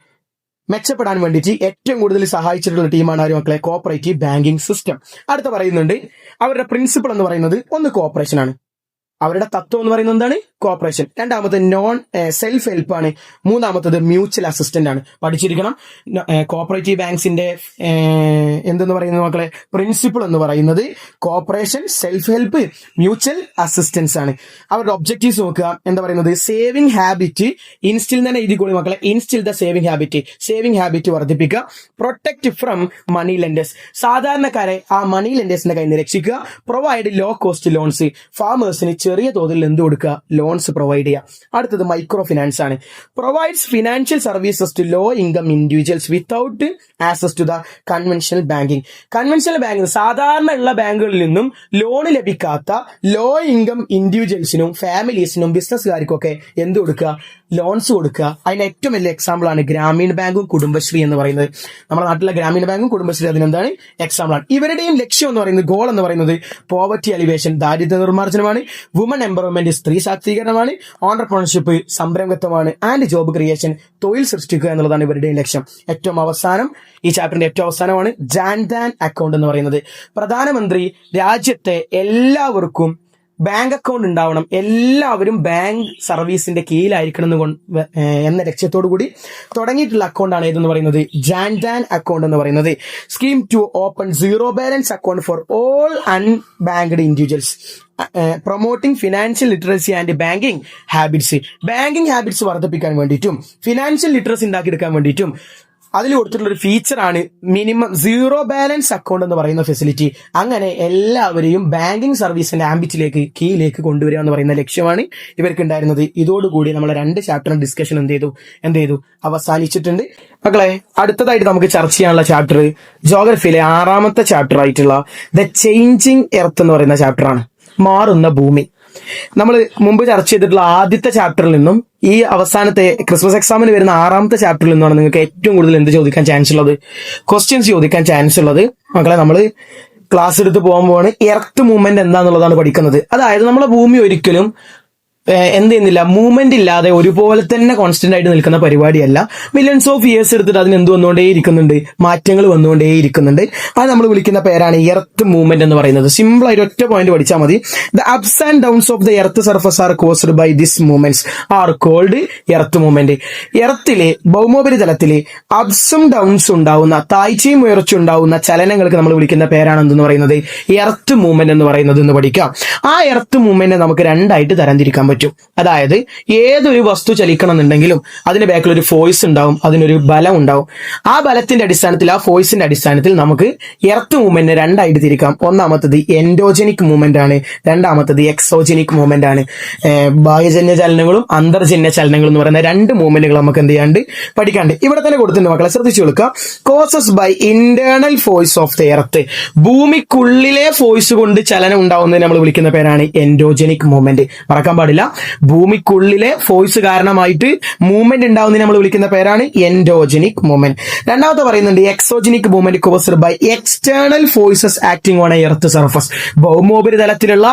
മെച്ചപ്പെടാൻ വേണ്ടിയിട്ട് ഏറ്റവും കൂടുതൽ സഹായിച്ചിട്ടുള്ള ടീമാണ് ആര് മക്കളെ? Cooperative banking system. അടുത്ത പറയുന്നുണ്ട് അവരുടെ പ്രിൻസിപ്പിൾ എന്ന് പറയുന്നത് ഒന്ന് കോഓപ്പറേഷൻ ആണ്. അവരുടെ തത്വം എന്ന് പറയുന്നത് എന്താണ്? കോഓപ്പറേഷൻ. രണ്ടാമത് നോൺ സെൽഫ് ഹെൽപ്പ് ആണ്. മൂന്നാമത്തത് മ്യൂച്വൽ അസിസ്റ്റന്റ് ആണ്. പഠിച്ചിരിക്കണം. കോഓപ്പറേറ്റീവ് ബാങ്ക്സിന്റെ എന്തെന്ന് പറയുന്നത് മക്കളെ? പ്രിൻസിപ്പിൾ എന്ന് പറയുന്നത് cooperation, self help, mutual assistance ആണ്. അവരുടെ ഒബ്ജക്റ്റീവ്സ് നോക്കുക. എന്താ പറയുന്നത്? സേവിംഗ് ഹാബിറ്റ് ഇൻസ്റ്റിൽ തന്നെ എഴുതിക്കോളി മക്കളെ. ഇൻസ്റ്റിൽ ദ സേവിംഗ് ഹാബിറ്റ് വർദ്ധിപ്പിക്കുക. Protect from money lenders. സാധാരണക്കാരെ ആ മണി ലെൻഡേഴ്സിന്റെ കയ്യിൽ നിന്ന് രക്ഷിക്കുക. Provide low cost loans. ഫാമേഴ്സിന് ചെറിയ തോതിൽ എന്ത് കൊടുക്കുക? ലോൺസ് പ്രൊവൈഡ് ചെയ്യുക. അടുത്തത് മൈക്രോ ഫിനാൻസ് ആണ്. Provides financial services to low income individuals without access to the conventional banking. സാധാരണ ഉള്ള ബാങ്കുകളിൽ നിന്നും ലോൺ ലഭിക്കാത്ത ലോ ഇൻകം ഇൻഡിവിജ്വൽസിനും ഫാമിലീസിനും ബിസിനസ്സുകാർക്കും ഒക്കെ എന്ത് കൊടുക്കുക? ലോൺസ് കൊടുക്കുക. അതിന് ഏറ്റവും വലിയ എക്സാമ്പിൾ ആണ് ഗ്രാമീൺ ബാങ്കും കുടുംബശ്രീ എന്ന് പറയുന്നത്. നമ്മുടെ നാട്ടിലെ ഗ്രാമീണ ബാങ്കും കുടുംബശ്രീ അതിനെന്താണ്? എക്സാമ്പിൾ ആണ്. ഇവരുടെയും ലക്ഷ്യം എന്ന് പറയുന്നത്, ഗോൾ എന്ന് പറയുന്നത് പോവർട്ടി അലിവേഷൻ, ദാരിദ്ര്യ നിർമ്മാർജ്ജനമാണ്. വുമൺ എംപവർമെന്റ്, സ്ത്രീ ശാക്തീകരണമാണ്. ഓണ്ടർപ്രണർഷിപ്പ്, സംരംഭത്വമാണ്. ആൻഡ് ജോബ് ക്രിയേഷൻ, തൊഴിൽ സൃഷ്ടിക്കുക എന്നുള്ളതാണ് ഇവരുടെയും ലക്ഷ്യം. ഏറ്റവും അവസാനം, ഈ ചാപ്റ്ററിന്റെ ഏറ്റവും അവസാനമാണ് ജാൻധാൻ അക്കൗണ്ട് എന്ന് പറയുന്നത്. പ്രധാനമന്ത്രി രാജ്യത്തെ എല്ലാവർക്കും ബാങ്ക് അക്കൗണ്ട് ഉണ്ടാവണം, എല്ലാവരും ബാങ്ക് സർവീസിന്റെ കീഴിലായിരിക്കണം എന്ന ലക്ഷ്യത്തോടു കൂടി തുടങ്ങിയിട്ടുള്ള അക്കൗണ്ടാണ് ഏതെന്ന് പറയുന്നത്? ജാൻധാൻ അക്കൗണ്ട് എന്ന് പറയുന്നത്. Scheme to open zero balance account for all unbanked individuals, promoting financial literacy and banking habits വർദ്ധിപ്പിക്കാൻ വേണ്ടിയിട്ടും ഫിനാൻഷ്യൽ ലിറ്ററസി ഉണ്ടാക്കിയെടുക്കാൻ വേണ്ടിയിട്ടും അതിൽ കൊടുത്തിട്ടുള്ള ഒരു ഫീച്ചറാണ് മിനിമം സീറോ ബാലൻസ് അക്കൗണ്ട് എന്ന് പറയുന്ന ഫെസിലിറ്റി. അങ്ങനെ എല്ലാവരെയും ബാങ്കിങ് സർവീസിന്റെ കീഴിലേക്ക് കൊണ്ടുവരിക എന്ന് പറയുന്ന ലക്ഷ്യമാണ് ഇവർക്ക് ഉണ്ടായിരുന്നത്. ഇതോടുകൂടി നമ്മളെ 2 ചാപ്റ്ററിന്റെ ഡിസ്കഷൻ എന്ത് ചെയ്തു അവസാനിച്ചിട്ടുണ്ട് മക്കളെ. അടുത്തതായിട്ട് നമുക്ക് ചർച്ച ചെയ്യാനുള്ള ചാപ്റ്റർ ജോഗ്രഫിയിലെ 6ാമത്തെ ചാപ്റ്റർ ആയിട്ടുള്ള ദ ചേഞ്ചിങ് എർത്ത് എന്ന് പറയുന്ന ചാപ്റ്ററാണ്. മാറുന്ന ഭൂമി. നമ്മൾ മുമ്പ് ചർച്ച ചെയ്തിട്ടുള്ള ആദ്യത്തെ ചാപ്റ്ററിൽ നിന്നും ഈ അവസാനത്തെ ക്രിസ്മസ് എക്സാമിന് വരുന്ന 6ാമത്തെ ചാപ്റ്ററിൽ നിന്നാണ് നിങ്ങൾക്ക് ഏറ്റവും കൂടുതൽ എന്ത് ചോദിക്കാൻ ചാൻസ് ഉള്ളത്? ക്വസ്റ്റ്യൻസ് ചോദിക്കാൻ ചാൻസ് ഉള്ളത്. മക്കളെ, നമ്മൾ ക്ലാസ് എടുത്ത് പോകുമ്പോൾ എർത്ത് മൂവ്മെന്റ് എന്താന്നുള്ളതാണ് പഠിക്കുന്നത്. അതായത് നമ്മളെ ഭൂമി ഒരിക്കലും എന്ത് ചെയ്യുന്നില്ല, മൂവ്മെന്റ് ഇല്ലാതെ ഒരുപോലെ തന്നെ കോൺസ്റ്റന്റ് ആയിട്ട് നിൽക്കുന്ന പരിപാടിയല്ല. മില്യൺസ് ഓഫ് ഇയേഴ്സ് എടുത്തിട്ട് അതിന് എന്ത് വന്നുകൊണ്ടേയിരിക്കുന്നുണ്ട്? മാറ്റങ്ങൾ വന്നുകൊണ്ടേയിരിക്കുന്നുണ്ട്. അത് നമ്മൾ വിളിക്കുന്ന പേരാണ് എർത്ത് മൂവ്മെന്റ് എന്ന് പറയുന്നത്. സിമ്പിൾ ആയിട്ട് ഒറ്റ പോയിന്റ് പഠിച്ചാൽ മതി. The ups and downs of the earth surface are caused by this movements are called earth movement. എർത്തിലെ ഭൗമോപരിതലത്തിലെ അപ്സും ഡൗൺസും ഉണ്ടാവുന്ന, താഴ്ചയും ഉയർച്ചയും ഉണ്ടാവുന്ന ചലനങ്ങൾക്ക് നമ്മൾ വിളിക്കുന്ന പേരാണ് എന്തെന്ന് പറയുന്നത്? എർത്ത് മൂവ്മെന്റ് എന്ന് പറയുന്നത് എന്ന് പഠിക്കാം. ആ എർത്ത് മൂവ്മെന്റ് നമുക്ക് 2ആയിട്ട് തരംതിരിക്കാൻ പറ്റും. അതായത് ഏതൊരു വസ്തു ചലിക്കണം എന്നുണ്ടെങ്കിലും അതിന്റെ ബാക്കിൽ ഒരു ഫോഴ്സ് ഉണ്ടാവും, അതിനൊരു ബലം ഉണ്ടാവും. ആ ബലത്തിന്റെ അടിസ്ഥാനത്തിൽ, ആ ഫോഴ്സിന്റെ അടിസ്ഥാനത്തിൽ നമുക്ക് എർത്ത് മൂവ്മെന്റിനെ 2ആയിട്ട് തിരിക്കാം. ഒന്നാമത്തത് എൻഡോജനിക് മൂവ്മെന്റ് ആണ്, രണ്ടാമത്തത് എക്സോജനിക് മൂവ്മെന്റ് ആണ്. ബാഹ്യജന്യ ചലനങ്ങളും അന്തർജന്യ ചലനങ്ങളും എന്ന് പറയുന്ന 2 മൂവ്മെന്റുകൾ നമുക്ക് എന്ത് ചെയ്യാണ്ട് പഠിക്കാണ്ട്. ഇവിടെ തന്നെ കൊടുത്തിട്ടുണ്ട് മക്കളെ, ശ്രദ്ധിച്ചു കൊടുക്കുക. Causes by internal force of the earth. ഭൂമിക്കുള്ളിലെ ഫോഴ്സ് കൊണ്ട് ചലനം ഉണ്ടാവുന്നതിന് നമ്മൾ വിളിക്കുന്ന പേരാണ് എൻഡോജനിക് മൂവ്മെന്റ്. മറക്കാൻ പാടില്ല, ഭൂമിക്കുള്ളിലെ ഫോഴ്സ് കാരണമായിട്ട് മൂവ്മെന്റ് ഉണ്ടാവുന്നതിനെ നമ്മൾ വിളിക്കുന്ന പേരാണ് എൻഡോജനിക് മൂവ്മെന്റ്. രണ്ടാമത്തെ പറയുന്നുണ്ട് exogenic movement caused by external forces acting on a earth surface. ഭൗമോപരിതലത്തിലുള്ള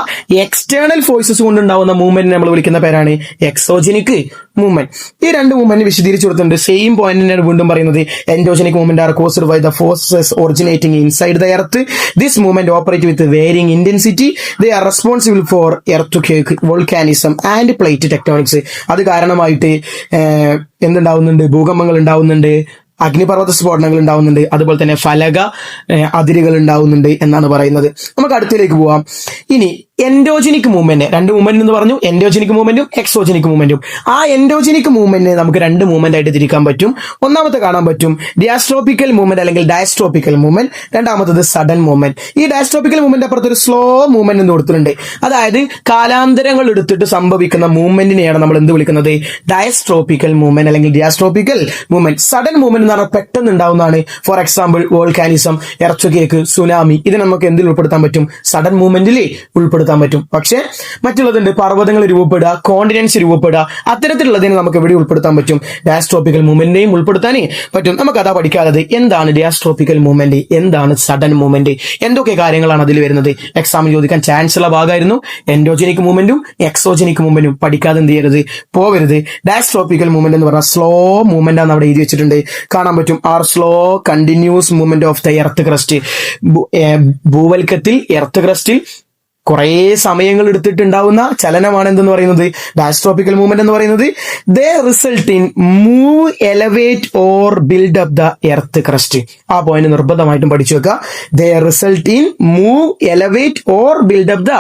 എക്സ്റ്റേണൽ ഫോഴ്സസ് കൊണ്ടുണ്ടാവുന്ന മൂവ്മെന്റ് നമ്മൾ വിളിക്കുന്ന പേരാണ് എക്സോജനിക് മൂവ്മെന്റ്. ഈ രണ്ട് മൂവ്മെന്റ് വിശദീകരിച്ചു കൊടുത്തിട്ടുണ്ട്. സെയിം പോയിന്റിനാണ് വീണ്ടും പറയുന്നത്. Endogenic movement are caused by the forces originating inside the earth. This movement operate with varying intensity. They are responsible for earth volcanism and plate tectonics. അത് കാരണമായിട്ട് എന്തുണ്ടാവുന്നുണ്ട്? ഭൂകമ്പങ്ങൾ ഉണ്ടാവുന്നുണ്ട്, അഗ്നിപർവ്വത സ്ഫോടനങ്ങൾ ഉണ്ടാവുന്നുണ്ട്, അതുപോലെ തന്നെ ഫലക അതിരുകൾ ഉണ്ടാവുന്നുണ്ട് എന്നാണ് പറയുന്നത്. നമുക്ക് അടുത്തിലേക്ക് പോവാം. ഇനി എൻഡോജനിക് മൂവ്മെന്റ്, രണ്ട് മൂവ്മെന്റ് എന്ന് പറഞ്ഞു, എൻഡോജനിക് മൂവ്മെന്റും എക്സോജനിക് മൂവ്മെന്റും. ആ എൻഡോജനിക് മൂവ്മെന്റ് നമുക്ക് രണ്ട് മൂവ്മെന്റ് ആയിട്ട് തിരിക്കാൻ പറ്റും. ഒന്നാമത്തെ കാണാൻ പറ്റും ഡിയാസ്ട്രോപിക്കൽ മൂവ്മെന്റ് അല്ലെങ്കിൽ ഡയസ്ട്രോപിക്കൽ മൂവ്മെന്റ്. രണ്ടാമത്തത് സഡൻ മൂവ്മെന്റ്. ഈ ഡയസ്ട്രോപിക്കൽ മൂവ്മെന്റ് അപ്പുറത്ത് ഒരു സ്ലോ മൂവ്മെന്റ് എന്ന് കൊടുത്തിട്ടുണ്ട്. അതായത് കാലാന്തരങ്ങൾ എടുത്തിട്ട് സംഭവിക്കുന്ന മൂവ്മെന്റിനെയാണ് നമ്മൾ എന്ത് വിളിക്കുന്നത്? ഡയസ്ട്രോപിക്കൽ മൂവ്മെന്റ് അല്ലെങ്കിൽ ഡിയാസ്ട്രോപിക്കൽ മൂവ്മെന്റ്. സഡൻ മൂവ്മെന്റ് എന്ന് പറഞ്ഞാൽ പെട്ടെന്ന് ഉണ്ടാവുന്നതാണ്. For example volcanism, earth tsunami. ഇത് നമുക്ക് എന്തിൽ ഉൾപ്പെടുത്താൻ പറ്റും? സഡൻ മൂവ്മെന്റിൽ ഉൾപ്പെടുത്താൻ പറ്റും. പക്ഷെ മറ്റുള്ളതുണ്ട്, പർവ്വതങ്ങൾ രൂപപ്പെടുക, കോണ്ടിനെന്റ്സ് രൂപപ്പെടുക, അത്തരത്തിലുള്ളതിനെ നമുക്ക് എവിടെ ഉൾപ്പെടുത്താൻ പറ്റും? ഡയസ്ട്രോപിക്കൽ മൂവ്മെന്റിനെയും ഉൾപ്പെടുത്താനേ പറ്റും. നമുക്ക് അതാ പഠിക്കാതെ എന്താണ് ഡയസ്ട്രോപിക്കൽ മൂവ്മെന്റ്, എന്താണ് സഡൻ മൂവ്മെന്റ്, എന്തൊക്കെ കാര്യങ്ങളാണ് അതിൽ വരുന്നത്. എക്സാമിന് ചോദിക്കാൻ ചാൻസ് ഉള്ള ഭാഗമായിരുന്നു. എൻഡോജനിക് മൂവ്മെന്റും എക്സോജനിക് മൂവ്മെന്റും പഠിക്കാതെ എന്ത് ചെയ്യരുത്? പോവരുത്. ഡയസ്ട്രോപിക്കൽ മൂവ്മെന്റ് എന്ന് പറഞ്ഞാൽ സ്ലോ മൂവ്മെന്റ് ആണ് അവിടെ എഴുതി വെച്ചിട്ടുണ്ട്, കാണാൻ പറ്റും. Are slow continuous movement of the earth crust. ഭൂവൽക്കത്തിൽ എർത്ത് ക്രസ്റ്റിൽ കുറെ സമയങ്ങൾ എടുത്തിട്ടുണ്ടാവുന്ന ചലനമാണ് എന്തെന്ന് പറയുന്നത്? ഡയസ്ട്രോപിക്കൽ മൂവ്മെന്റ് എന്ന് പറയുന്നത്. They result in move, elevate or build up the earth crust. ആ പോയിന്റ് നിർബന്ധമായിട്ടും പഠിച്ചു വെക്കുക. They result in move, elevate or build up the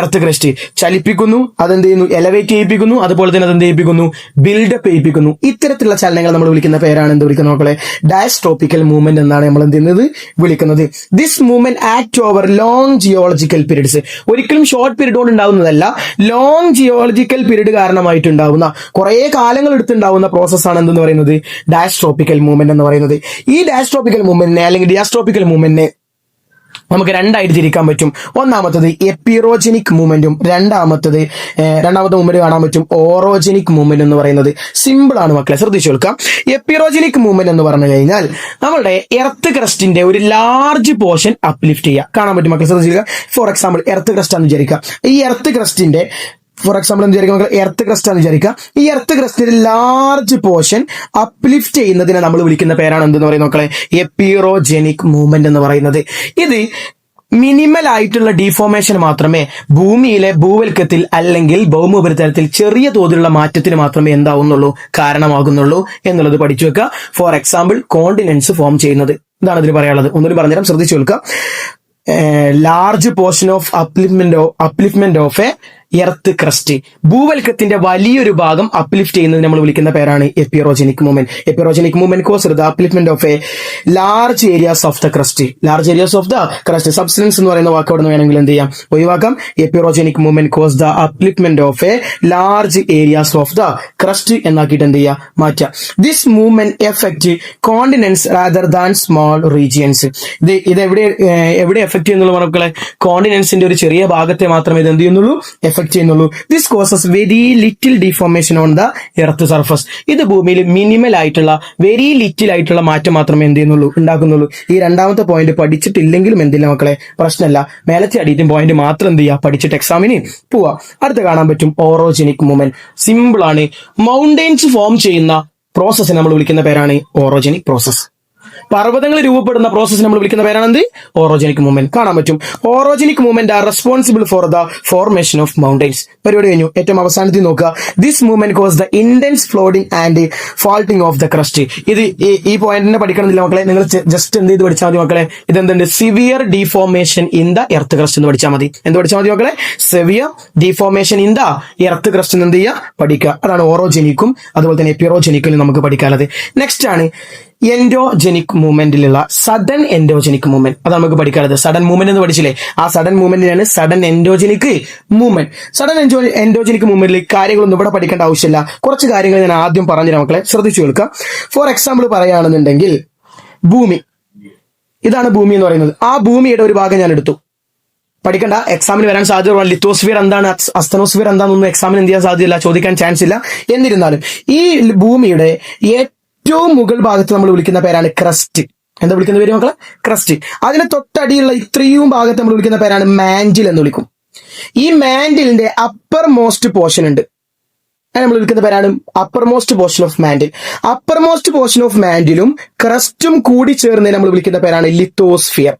earth crust. ചലിപ്പിക്കുന്നു, അതെന്ത് ചെയ്യുന്നു? എലവേറ്റ് ചെയ്യിപ്പിക്കുന്നു, അതുപോലെ തന്നെ അതെന്ത് ചെയ്യിപ്പിക്കുന്നു? ബിൽഡപ്പ് ചെയ്യിപ്പിക്കുന്നു. ഇത്തരത്തിലുള്ള ചലനങ്ങൾ നമ്മൾ വിളിക്കുന്ന പേരാണ് എന്ത് വിളിക്കുന്നത് മക്കളെ? ഡയസ്ട്രോപിക്കൽ മൂവ്മെന്റ് എന്നാണ് നമ്മൾ എന്ത് ചെയ്യുന്നത്? വിളിക്കുന്നത്. This movement act over long geological periods. ഒരിക്കലും ഷോർട്ട് പീരീഡ് കൊണ്ട് ഉണ്ടാവുന്നതല്ല, ലോങ് ജിയോളജിക്കൽ പീരീഡ് കാരണമായിട്ടുണ്ടാവുന്ന കുറെ കാലങ്ങൾ എടുത്തുണ്ടാവുന്ന പ്രോസസ്സാണ് എന്തെന്ന് പറയുന്നത്? ഡയസ്ട്രോപിക്കൽ മൂവ്മെന്റ് എന്ന് പറയുന്നത്. ഈ ഡയസ്ട്രോപിക്കൽ മൂവ്മെന്റിനെ അല്ലെങ്കിൽ ഡിയാസ്ട്രോപിക്കൽ മൂവ്മെന്റിനെ നമുക്ക് രണ്ടായിട്ട് തിരിക്കാൻ പറ്റും. ഒന്നാമത്തത് എപ്പിറോജനിക് മൂവ്മെന്റും രണ്ടാമത്തെ മൂവ്മെന്റ് കാണാൻ പറ്റും ഓറോജനിക് മൂവ്മെന്റ് എന്ന് പറയുന്നത്. സിമ്പിൾ ആണ് മക്കളെ, ശ്രദ്ധിച്ചു കൊടുക്കാം. എപ്പിറോജനിക് മൂവ്മെന്റ് എന്ന് പറഞ്ഞു കഴിഞ്ഞാൽ നമ്മളുടെ എർത്ത് ക്രസ്റ്റിന്റെ ഒരു ലാർജ് പോർഷൻ അപ്ലിഫ്റ്റ് ചെയ്യുക. കാണാൻ പറ്റും മക്കളെ, ശ്രദ്ധിക്കുക. ഫോർ എക്സാമ്പിൾ എർത്ത് ക്രസ്റ്റ് ആണെന്ന് വിചാരിക്കുക. ഈ എർത്ത് ക്രസ്റ്റിന്റെ എർത്ത് ക്രസ്റ്റ് എന്ന് വിചാരിക്കുക. ഈ എർത്ത് ക്രസ്റ്റിന്റെ ലാർജ് പോർഷൻ അപ്ലിഫ്റ്റ് ചെയ്യുന്നതിനെ നമ്മൾ വിളിക്കുന്ന പേരാണ് എന്തെന്ന് പറയുന്നത് മക്കളെ? എപ്പിറോജനിക് മൂവ്മെന്റ് എന്ന് പറയുന്നത്. ഇത് മിനിമൽ ആയിട്ടുള്ള ഡീഫോർമേഷൻ മാത്രമേ ഭൂമിയിലെ ഭൂവൽക്കത്തിൽ അല്ലെങ്കിൽ ഭൗമോപരിതലത്തിൽ ചെറിയ തോതിലുള്ള മാറ്റത്തിന് മാത്രമേ എന്താവുന്നുള്ളൂ? കാരണമാകുന്നുള്ളൂ എന്നുള്ളത് പഠിച്ചു വെക്കുക. ഫോർ എക്സാമ്പിൾ കോണ്ടിനെന്റ്സ് ഫോം ചെയ്യുന്നത്. ഇതാണ് ഇതിന് പറയാനുള്ളത്. ഒന്നുകൂടി പറഞ്ഞുതരാം, ശ്രദ്ധിച്ചു വെക്കുക. Large portion of upliftment of a earth crust. ഭൂവൽക്കത്തിന്റെ വലിയൊരു ഭാഗം അപ്ലിഫ്റ്റ് ചെയ്യുന്നത് നമ്മൾ വിളിക്കുന്ന പേരാണ് epeirogenic movement. Epeirogenic movement cause the upliftment of a large areas of the crust. Large areas of the crust. Substance എന്ന് പറയുന്ന വാക്ക് അവിടെ നിന്ന് വേണമെങ്കിൽ എന്ത് ചെയ്യാം? ഒഴിവാക്കാം. Epeirogenic movement cause the upliftment of a large areas of the crust എന്നാക്കിയിട്ട് എന്ത് ചെയ്യുക? മാറ്റാം. This movement effect continents rather than small regions. ഇത് എവിടെ എഫക്ട് ചെയ്യുന്നുള്ള മക്കളെ? കോണ്ടിനെന്റ്സിന്റെ ഒരു ചെറിയ ഭാഗത്തെ മാത്രമേ ഇത് എന്ത് ചെയ്യുന്നുള്ളൂ? ചെയ്യുന്നുള്ളൂ. This causes very little deformation on the earth surface. ഇത് ഭൂമിയിൽ മിനിമൽ ആയിട്ടുള്ള വെരി ലിറ്റിൽ ആയിട്ടുള്ള മാറ്റം മാത്രമേ എന്ത് ചെയ്യുന്നുള്ളൂ? ഉണ്ടാക്കുന്നുള്ളൂ. ഈ രണ്ടാമത്തെ പോയിന്റ് പഠിച്ചിട്ടില്ലെങ്കിലും എന്തില്ല മക്കളെ? പ്രശ്നമല്ല. മേലത്തെ അടിയിട്ടും പോയിന്റ് മാത്രം എന്ത് ചെയ്യുക? പഠിച്ചിട്ട് എക്സാമിന് പോവാ. അടുത്ത് കാണാൻ പറ്റും ഓറോജനിക് മൂവ്മെന്റ്. സിമ്പിൾ ആണ്. മൗണ്ടെയിൻസ് ഫോം ചെയ്യുന്ന പ്രോസസ് നമ്മൾ വിളിക്കുന്ന പേരാണ് ഓറോജനിക് പ്രോസസ്. പർവ്വതങ്ങൾ രൂപപ്പെടുന്ന പ്രോസസ് നമ്മൾ വിളിക്കുന്ന പേരാണെന്ത്? ഓറോജനിക് മൂവ്മെന്റ്. കാണാൻ പറ്റും. Orogenic movement are responsible for the formation of mountains. പരിപാടി കഴിഞ്ഞു. ഏറ്റവും അവസാനത്തിൽ നോക്കുക. This movement cause the intense folding and faulting of the crust. ഇത് ഈ പോയിന്റിനെ പഠിക്കണമെന്നില്ല മക്കളെ. നിങ്ങൾ ജസ്റ്റ് എന്ത് ചെയ്ത് പഠിച്ചാൽ മതി മക്കളെ? ഇതെന്തുണ്ട്? Severe deformation in the earth crust എന്ന് പഠിച്ചാൽ മതി. എന്ത് പഠിച്ചാൽ മതി മക്കളെ? Severe deformation in the earth crust എന്ന് എന്ത് ചെയ്യുക? പഠിക്കുക. അതാണ് ഓറോജനിക്കും അതുപോലെ തന്നെ എപ്പിറോജനിക്കും നമുക്ക് പഠിക്കാനുള്ളത്. നെക്സ്റ്റ് ആണ് എൻഡോജനിക് മൂവ്മെന്റിലുള്ള സഡൻ എൻഡോജനിക് മൂവ്മെന്റ്. അത് നമുക്ക് പഠിക്കാനുള്ളത്. സഡൻ മൂവ്മെന്റ് എന്ന് പഠിച്ചില്ലേ? ആ sudden മൂവ്മെന്റിനാണ് sudden endogenic movement. Sudden endogenic മൂവ്മെന്റിൽ കാര്യങ്ങളൊന്നും ഇവിടെ പഠിക്കേണ്ട ആവശ്യമില്ല. കുറച്ച് കാര്യങ്ങൾ ഞാൻ ആദ്യം പറഞ്ഞുതരാം മക്കളെ, ശ്രദ്ധിച്ചു കേൾക്കുക. ഫോർ എക്സാമ്പിൾ പറയുകയാണെന്നുണ്ടെങ്കിൽ ഭൂമി, ഇതാണ് ഭൂമി എന്ന് പറയുന്നത്. ആ ഭൂമിയുടെ ഒരു ഭാഗം ഞാൻ എടുത്തു. പഠിക്കണ്ട, എക്സാമിന് വരാൻ സാധ്യത. ലിത്തോസ്ഫിയർ എന്താണ്, അസ്തനോസ്ഫിയർ എന്താണെന്നൊന്നും എക്സാമിന് എന്ത് ചെയ്യാൻ സാധ്യതയില്ല, ചോദിക്കാൻ ചാൻസ് ഇല്ല. എന്നിരുന്നാലും ഈ ഭൂമിയുടെ ഏറ്റവും മുകൾ ഭാഗത്ത് നമ്മൾ വിളിക്കുന്ന പേരാണ് ക്രസ്റ്റ്. എന്താ വിളിക്കുന്ന പേര് മക്കളെ? ക്രസ്റ്റ്. അതിന് തൊട്ടടിയുള്ള ഇത്രയും ഭാഗത്ത് നമ്മൾ വിളിക്കുന്ന പേരാണ് മാന്റിൽ എന്ന് വിളിക്കും. ഈ മാന്റിലിന്റെ അപ്പർ മോസ്റ്റ് പോർഷൻ ഉണ്ട്, നമ്മൾ വിളിക്കുന്ന പേരാണ് uppermost portion of mantle. Uppermost portion of മാന്റിലും ക്രസ്റ്റും കൂടി ചേർന്ന് നമ്മൾ വിളിക്കുന്ന പേരാണ് ലിത്തോസ്ഫിയർ.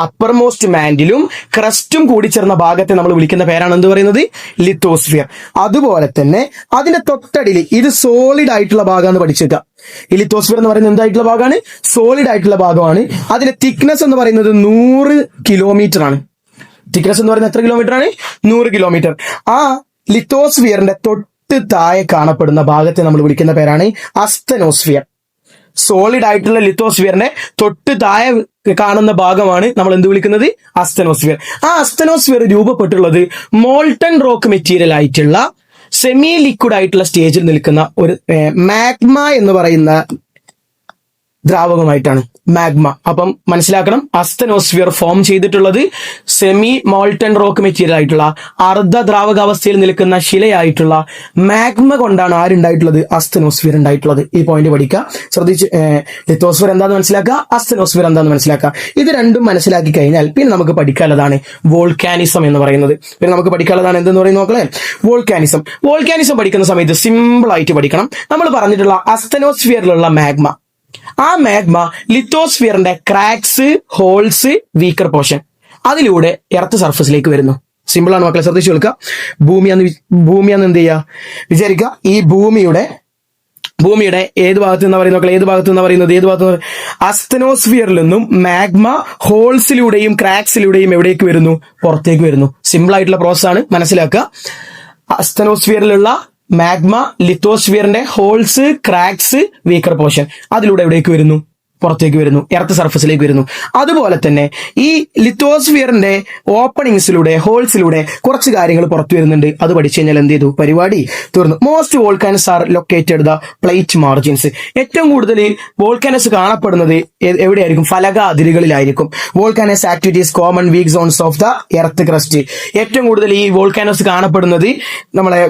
അപ്പർ മോസ്റ്റ് മാന്റിലും ക്രസ്റ്റും കൂടി ചേർന്ന ഭാഗത്തെ നമ്മൾ വിളിക്കുന്ന പേരാണ് എന്ത് പറയുന്നത്? ലിത്തോസ്ഫിയർ. അതുപോലെ തന്നെ അതിന്റെ തൊട്ടടിയിൽ ഇത് സോളിഡ് ആയിട്ടുള്ള ഭാഗമാണ് പഠിച്ചേക്കുക. ഈ ലിത്തോസ്ഫിയർ എന്ന് പറയുന്നത് എന്തായിട്ടുള്ള ഭാഗമാണ്? സോളിഡ് ആയിട്ടുള്ള ഭാഗമാണ്. അതിന്റെ തിക്നെസ് എന്ന് പറയുന്നത് 100 കിലോമീറ്റർ ആണ്. തിക്നെസ് എന്ന് പറയുന്നത് എത്ര കിലോമീറ്റർ ആണ്? 100 കിലോമീറ്റർ. ആ ലിത്തോസ്ഫിയറിന്റെ തൊട്ട് താഴെ കാണപ്പെടുന്ന ഭാഗത്തെ നമ്മൾ വിളിക്കുന്ന പേരാണ് അസ്തനോസ്ഫിയർ. സോളിഡ് ആയിട്ടുള്ള ലിത്തോസ്ഫിയറിന്റെ തൊട്ട് താഴെ കാണുന്ന ഭാഗമാണ് നമ്മൾ എന്ത് വിളിക്കുന്നത്? അസ്തനോസ്ഫിയർ. ആ അസ്തനോസ്ഫിയർ രൂപപ്പെട്ടുള്ളത് മോൾട്ടൺ റോക്ക് മെറ്റീരിയൽ ആയിട്ടുള്ള സെമി ലിക്വിഡ് ആയിട്ടുള്ള സ്റ്റേജിൽ നിൽക്കുന്ന ഒരു മാഗ്മ എന്ന് പറയുന്ന ദ്രാവകമായിട്ടാണ്. മാഗ്മ. അപ്പം മനസ്സിലാക്കണം, അസ്തനോസ്ഫിയർ ഫോം ചെയ്തിട്ടുള്ളത് സെമി മോൾട്ടൺ റോക്ക് മെറ്റീരിയൽ ആയിട്ടുള്ള അർദ്ധ ദ്രാവകാവസ്ഥയിൽ നിൽക്കുന്ന ശിലയായിട്ടുള്ള മാഗ്മ കൊണ്ടാണ് ആരുണ്ടായിട്ടുള്ളത്? അസ്തനോസ്ഫിയർ ഉണ്ടായിട്ടുള്ളത്. ഈ പോയിന്റ് പഠിക്കുക, ശ്രദ്ധിച്ച്. ലിത്തോസ്ഫിയർ എന്താന്ന് മനസ്സിലാക്കുക, അസ്തനോസ്ഫിയർ എന്താന്ന് മനസ്സിലാക്കുക. ഇത് രണ്ടും മനസ്സിലാക്കി കഴിഞ്ഞാൽ പിന്നെ നമുക്ക് പഠിക്കാനുള്ളതാണ് വോൾക്കാനിസം എന്ന് പറയുന്നത്. പിന്നെ നമുക്ക് പഠിക്കാനുള്ളതാണ് എന്തെന്ന് പറയുന്നത് നോക്കളെ? വോൾക്കാനിസം. വോൾക്കാനിസം പഠിക്കുന്ന സമയത്ത് സിമ്പിൾ ആയിട്ട് പഠിക്കണം. നമ്മൾ പറഞ്ഞിട്ടുള്ള അസ്തനോസ്ഫിയറിലുള്ള മാഗ്മ, ആ മാഗ്മ ലിത്തോസ്ഫിയറിന്റെ ക്രാക്സ്, ഹോൾസ്, വീക്കർ പോർഷൻ അതിലൂടെ എർത്ത് സർഫസിലേക്ക് വരുന്നു. സിമ്പിൾ ആണ് മക്കളെ, ശ്രദ്ധിച്ചു കേൾക്കുക. ഭൂമിയാന്ന് എന്ത് ചെയ്യുക വിചാരിക്കുക. ഈ ഭൂമിയുടെ ഏത് ഭാഗത്ത് നിന്ന് പറയുന്നത്? ഏത് ഭാഗത്ത് നിന്ന് പറയുന്നത്? അസ്തനോസ്ഫിയറിൽ നിന്നും മാഗ്മ ഹോൾസിലൂടെയും ക്രാക്സിലൂടെയും എവിടേക്ക് വരുന്നു? പുറത്തേക്ക് വരുന്നു. സിമ്പിൾ ആയിട്ടുള്ള പ്രോസസ് ആണ്, മനസ്സിലാക്കുക. അസ്തനോസ്ഫിയറിലുള്ള മാഗ്മ ലിത്തോസ്ഫിയറിന്റെ ഹോൾസ്, ക്രാക്സ്, വീക്കർ പോർഷൻ അതിലൂടെ എവിടേക്ക് വരുന്നു? പുറത്തേക്ക് വരുന്നു, എർത്ത് സർഫസിലേക്ക് വരുന്നു. അതുപോലെ തന്നെ ഈ ലിത്തോസ്ഫിയറിന്റെ ഓപ്പണിങ്സിലൂടെ, ഹോൾസിലൂടെ കുറച്ച് കാര്യങ്ങൾ പുറത്തു വരുന്നുണ്ട്. അത് പഠിച്ചു കഴിഞ്ഞാൽ എന്ത് ചെയ്തു? പരിപാടി തീർന്നു. Most volcanoes are located the plate margins. ഏറ്റവും കൂടുതൽ വോൾക്കാനസ് കാണപ്പെടുന്നത് എവിടെയായിരിക്കും? ഫലക അതിരുകളിലായിരിക്കും. Volcanoes activities common weak zones of the earth crust. ഏറ്റവും കൂടുതൽ ഈ വോൾക്കാനസ് കാണപ്പെടുന്നത് നമ്മളെ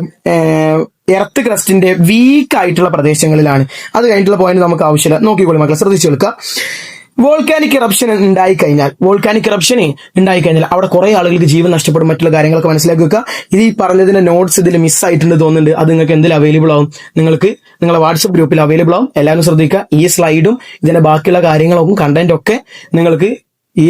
എർത്ത് ക്രസ്റ്റിന്റെ വീക്ക് ആയിട്ടുള്ള പ്രദേശങ്ങളിലാണ്. അത് കഴിഞ്ഞിട്ടുള്ള പോയിന്റ് നമുക്ക് ആവശ്യമില്ല. നോക്കിക്കോളൂ മക്കളെ, ശ്രദ്ധിച്ചു കേൾക്കുക. വോൾക്കാനിക് ഇറപ്ഷൻ ഉണ്ടായിക്കഴിഞ്ഞാൽ അവിടെ കുറെ ആളുകൾക്ക് ജീവൻ നഷ്ടപ്പെടും. മറ്റുള്ള കാര്യങ്ങളൊക്കെ മനസ്സിലാക്കി വെക്കുക. ഈ പറഞ്ഞതിന്റെ നോട്ട്സ് ഇതിൽ മിസ്സായിട്ടുണ്ട് തോന്നുന്നുണ്ട്. അത് നിങ്ങൾക്ക് എന്തിൽ അവൈലബിൾ ആവും? നിങ്ങൾക്ക് നിങ്ങളുടെ വാട്സപ്പ് ഗ്രൂപ്പിൽ അവൈലബിൾ ആവും. എല്ലാവരും ശ്രദ്ധിക്കുക. ഈ സ്ലൈഡും ഇതിന്റെ ബാക്കിയുള്ള കാര്യങ്ങളൊക്കെ കണ്ടന്റ് ഒക്കെ നിങ്ങൾക്ക് ഈ